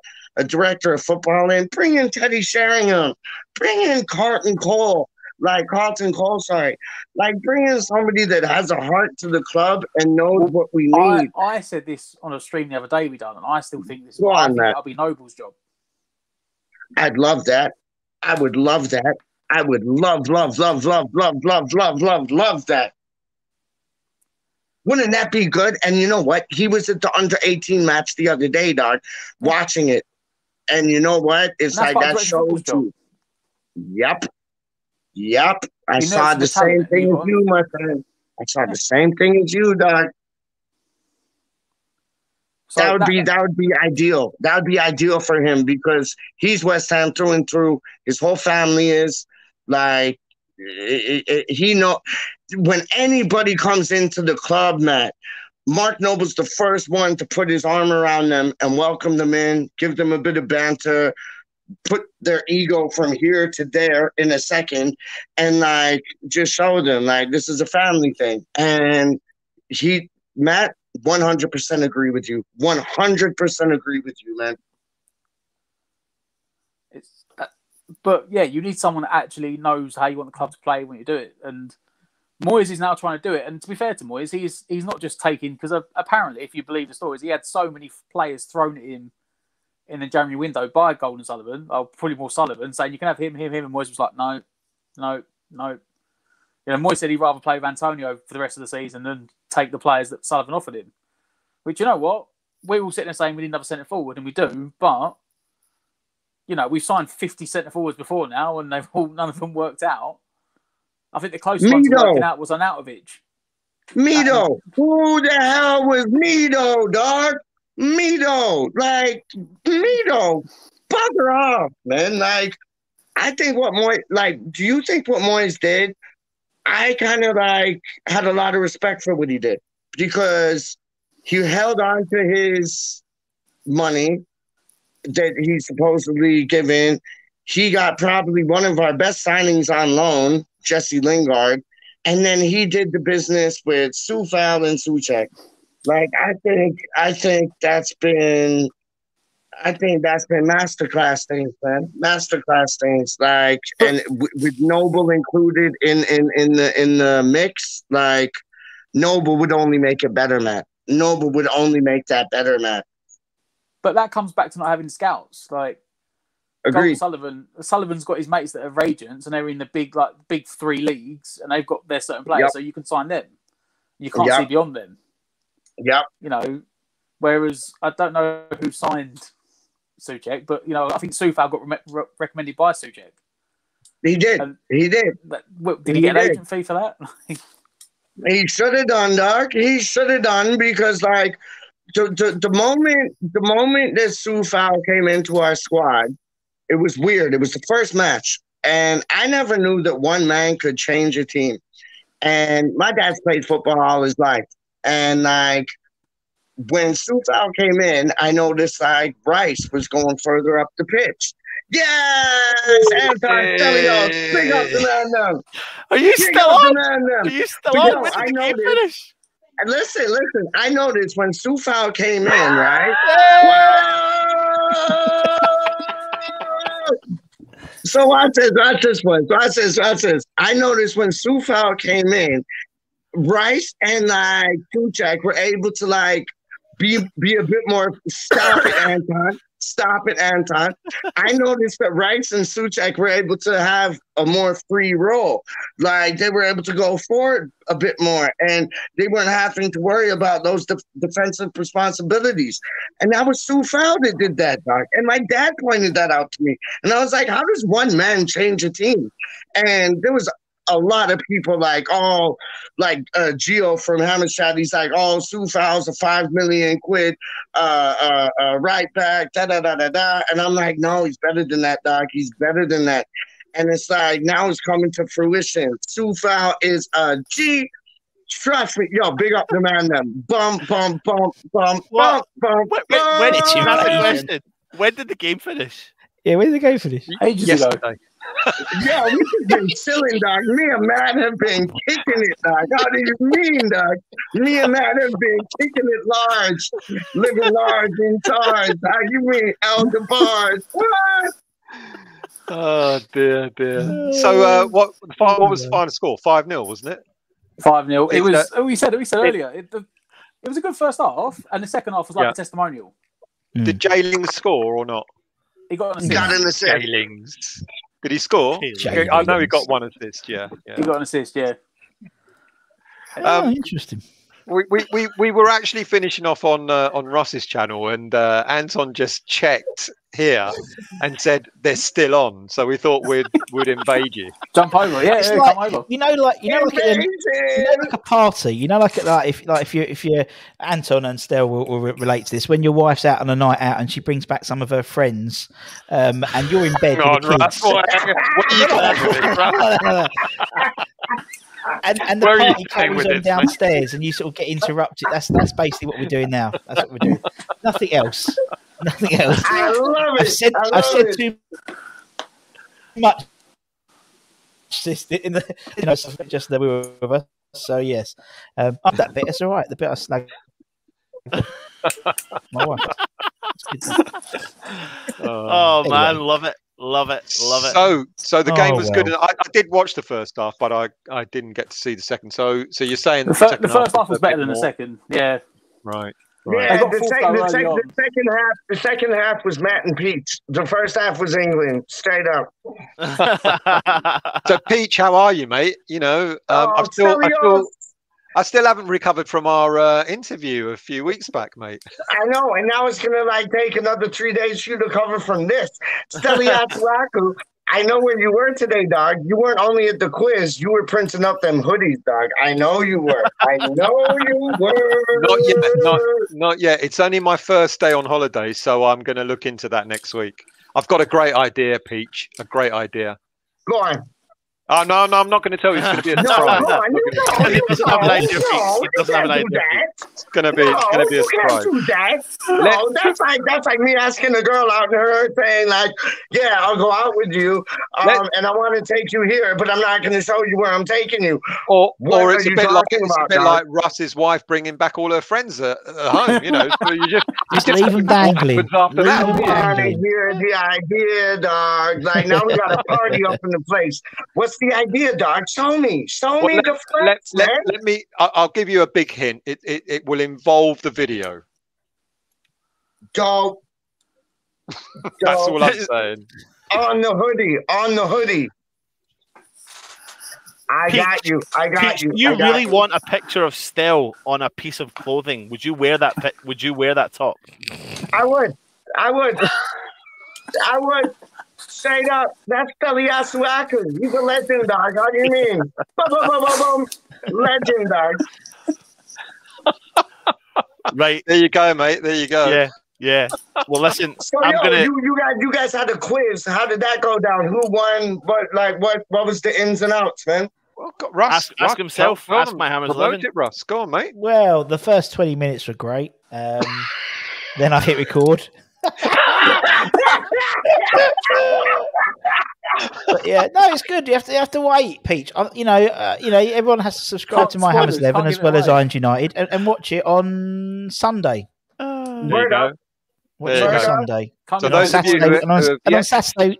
K: director of football in. Bring in Teddy Sheringham. Bring in Carlton Cole. Like bring in somebody that has a heart to the club and knows what we need.
C: I said this on a stream the other day we done, and I still think this. That'll be Noble's job.
K: I'd love that. I would love that. I would love that. Wouldn't that be good? And you know what? He was at the under-18 match the other day, dog, watching it. And you know what? It's like that shows you. Yep. I saw the same thing as you, my friend. I saw the same thing as you, dog. So that would be ideal. That would be ideal for him because he's West Ham through and through. His whole family is like he know when anybody comes into the club, Matt. Mark Noble's the first one to put his arm around them and welcome them in, give them a bit of banter, put their ego from here to there in a second, and like just show them like this is a family thing. And Matt, 100% agree with you. 100% agree with you, man.
C: But yeah, you need someone that actually knows how you want the club to play when you do it. And Moyes is now trying to do it. And to be fair to Moyes, he's not just taking, because apparently, if you believe the stories, he had so many players thrown at him in the January window by Golden Sullivan, or probably more Sullivan, saying you can have him. And Moyes was like, no. You know, Moyes said he'd rather play with Antonio for the rest of the season than take the players that Sullivan offered him. Which, you know what? We're all sitting there saying we need another centre forward, and we do, but you know, we've signed 50 centre forwards before now, and none of them worked out. I think the closest one to working out was Arnautovic.
K: Mito. Who the hell was Mito, dog? Mito. Like, Mito. Bugger off, man. Like, I think what Moyes, like, do you think what Moyes did I kind of like had a lot of respect for what he did because he held on to his money that he's supposedly given. He got probably one of our best signings on loan, Jesse Lingard, and then he did the business with Sufal and Suchek. Like I think that's been masterclass things, man. Masterclass things, like, and with Noble included in the mix, like Noble would only make it better, man. Noble would only make that better, man.
C: But that comes back to not having scouts. Like,
K: agreed.
C: Sullivan's got his mates that are agents, and they're in the big 3 leagues, and they've got their certain players, so you can sign them. You can't see beyond them.
K: Yep.
C: You know, whereas I don't know who signed Suchek, but you know, I think Sufal got recommended by Suchek.
K: He did. He did.
C: Did he get an agent fee for that?
K: He should have done, Doc. He should have done, because like the moment that Sufal came into our squad, it was weird. It was the first match, and I never knew that one man could change a team. And my dad's played football all his life, and like when Sufal came in, I noticed like Rice was going further up the pitch. Yes, Anton Stelios, big up the man now.
J: Are you still on? Are you still on? When did the game finish?
K: Listen. I noticed when Sufal came in, right? So watch this. I noticed when Sufal came in, Rice and like Suchek were able to like be a bit more. Stop it, Anton. I noticed that Rice and Suchek were able to have a more free role. Like, they were able to go forward a bit more, and they weren't having to worry about those defensive responsibilities. And that was Sufal that did that, Doc. And my dad pointed that out to me. And I was like, how does one man change a team? And there was a lot of people like, Gio from Hammershad, he's like, Sufal's a 5 million quid right back, da-da-da-da-da. And I'm like, no, he's better than that, Doc. He's better than that. And it's like, now it's coming to fruition. Sufal is a G. Trust me. Yo, big up the man then. Bump.
J: When did the game finish?
B: Yeah, when did the game finish?
C: Ages ago.
K: Yeah, we have been chilling, dog. Me and Matt have been kicking it, dog. How do you mean, dog? Me and Matt have been kicking it large, living large in charge. How you mean, Elder Bars? What?
L: Oh dear. So, what was the final score? 5-0, wasn't it?
C: 5-0. It was. We said earlier. It was a good first half, and the second half was like a testimonial.
L: Did Jaylings score or not?
C: He got an assist.
L: Jaylings. Did he score? I know he got one assist. Yeah.
C: He got an assist. Yeah.
B: Interesting.
L: We were actually finishing off on Russ's channel, and Anton just checked here and said they're still on. So we thought we'd invade you.
C: Jump over, come over.
B: Like a party. If you're Anton and Stel will relate to this. When your wife's out on a night out and she brings back some of her friends, and you're in bed with the kids.
L: What are you doing with it,
B: And the party carries on downstairs, and you sort of get interrupted. That's basically what we're doing now. That's what we're doing. Nothing else.
K: I love it.
B: I've said too much. Just that we were with us. So yes, that bit. It's all right. The bit I snagged. My wife.
J: Anyway. Man, love it.
L: So the game was good. I did watch the first half, but I didn't get to see the second. So you're saying
C: the first half was better than the second? Yeah.
L: Right.
K: Yeah, the second half was Matt and Peach. The first half was England, straight up.
L: So Peach, how are you, mate? You know, I still haven't recovered from our interview a few weeks back, mate.
K: I know, and now it's gonna take another 3 days for you to recover from this. Stelios, I know where you were today, dog. You weren't only at the quiz, you were printing up them hoodies, dog. I know you were.
L: Not yet. It's only my first day on holiday, so I'm going to look into that next week. I've got a great idea, Peach. A great idea.
K: Go on.
L: Oh no, I'm not going to tell you. It's going to be a surprise.
J: He doesn't have an idea. He doesn't have an idea.
L: It's going to be a surprise.
K: You can't do that. No, that's like me asking a girl out and her saying like, "Yeah, I'll go out with you, and I want to take you here, but I'm not going to show you where I'm taking you."
L: Or it's a bit like Russ's wife bringing back all her friends at home. You know, so you just
B: leave them dangling.
L: After that,
K: I want to hear the idea, dog. Like now we got a party up in the place. What's the idea, dog? Show me the flex, man.
L: Let me. I'll give you a big hint. It will involve the video.
K: Dope.
L: That's all I'm saying.
K: On the hoodie. I got you.
J: You really want a picture of Stell on a piece of clothing? Would you wear that? Would you wear that top?
K: I would. Straight up. That's Taliasu Akers. He's a legend, dog. How do you mean? Boom. Legend, dog.
J: Right.
L: There you go, mate. There you go.
J: Yeah. Well, listen.
K: So, you guys had a quiz. How did that go down? Who won? What was the ins and outs, man?
L: Well, Russ,
J: ask himself. Ask my Hammers 11.
L: Russ, go on, mate.
B: Well, the first 20 minutes were great. Then I hit record. But yeah, no, it's good. You have to wait, Peach. Everyone has to subscribe to my Hammers 11 as well as Irons United and watch it on Sunday.
L: There you go.
B: Watch it on Sunday.
L: So those of you who
B: on Saturday.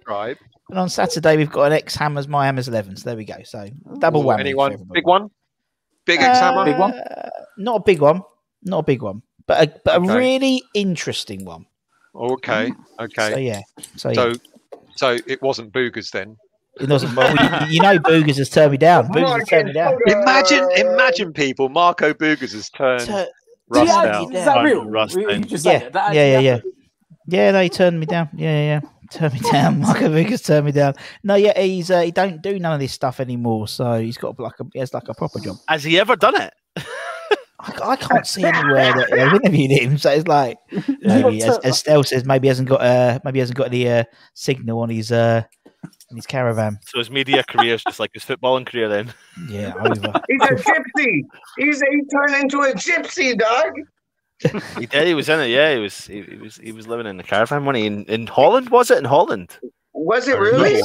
B: And on Saturday, we've got an X Hammers, my Hammers 11. So there we go. So double whammy.
L: Anyone? Big one? Big X Hammer?
C: Big one?
B: Not a big one. But a really interesting one.
L: Okay.
B: So
L: it wasn't Boogers then.
B: It doesn't. Boogers has turned me down.
L: Imagine people. Marco Boogers has turned Russ down.
C: Is that real?
B: Yeah, no, he turned me down. Yeah. Turned me down. Marco Boogers turned me down. No, yeah, he don't do none of this stuff anymore. So he has a proper job.
J: Has he ever done it?
B: I can't see anywhere that they've interviewed him. So it's like, maybe, as Stell says, maybe he hasn't got any signal on his caravan.
J: So his media career is just like his footballing career then.
B: Yeah, over.
K: He's a gypsy. He turned into a gypsy, dog.
J: He did. He was in it. Yeah, he was living in the caravan when he in Holland. Was it in Holland?
K: Was it really?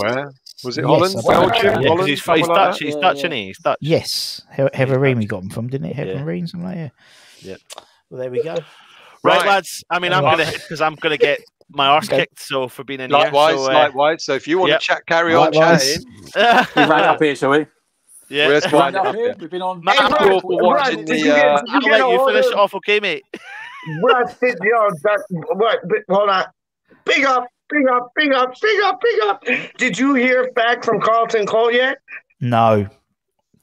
L: Was it Holland? Belgium?
J: Yeah,
L: Holland?
J: he's Dutch. He's Dutch, isn't he? He's Dutch.
B: Yes, Hevereen we got him from, didn't it? Hevereen, something like that.
J: Yeah.
B: Well, there we go.
J: Right, lads. I mean, I'm going to hit because I'm going to get my arse kicked. So for being in
L: likewise. So if you want to chat, carry on chatting.
C: We ran up here, shall we?
J: Yeah,
C: right up here. We've been on.
L: I'll let
J: you finish it off, okay, mate?
K: Russ, hold on. Big up. Did you hear back from Carlton Cole yet?
B: No.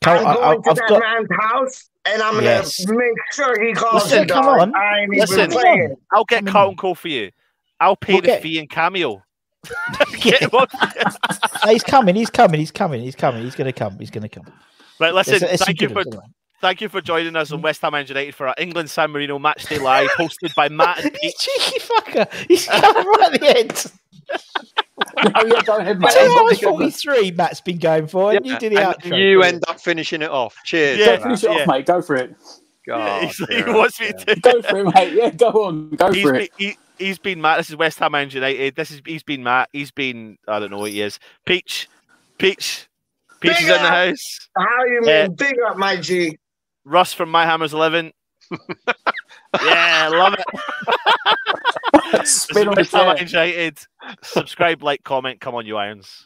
K: I'm going to that man's house, and I'm going to make sure he calls you.
B: Come on.
J: Listen, I'll get Carlton Cole for you. I'll pay the fee and cameo.
B: He's coming. He's going to come. Right,
J: listen. Thank you for joining us on West Ham United for our England San Marino Matchday Live, hosted by Matt and Pete.
B: Cheeky fucker! He's coming right at the end.
C: Go ahead, mate.
B: 2 hours 43. Matt's been going for, and you do the outro.
L: You end up finishing it off. Cheers.
C: Yeah, finish it off, mate. Go for it.
L: God,
J: he wants me to
C: go for it, mate. Yeah, go on. Go for it.
J: He's been Matt. This is West Ham United. He's been Matt. He's been, I don't know what he is. Peach is in the house.
K: How you mean? Big up, my G.
J: Russ from My Hammers 11. Yeah, love it. Spin on United. Subscribe, like, comment. Come on, you Irons.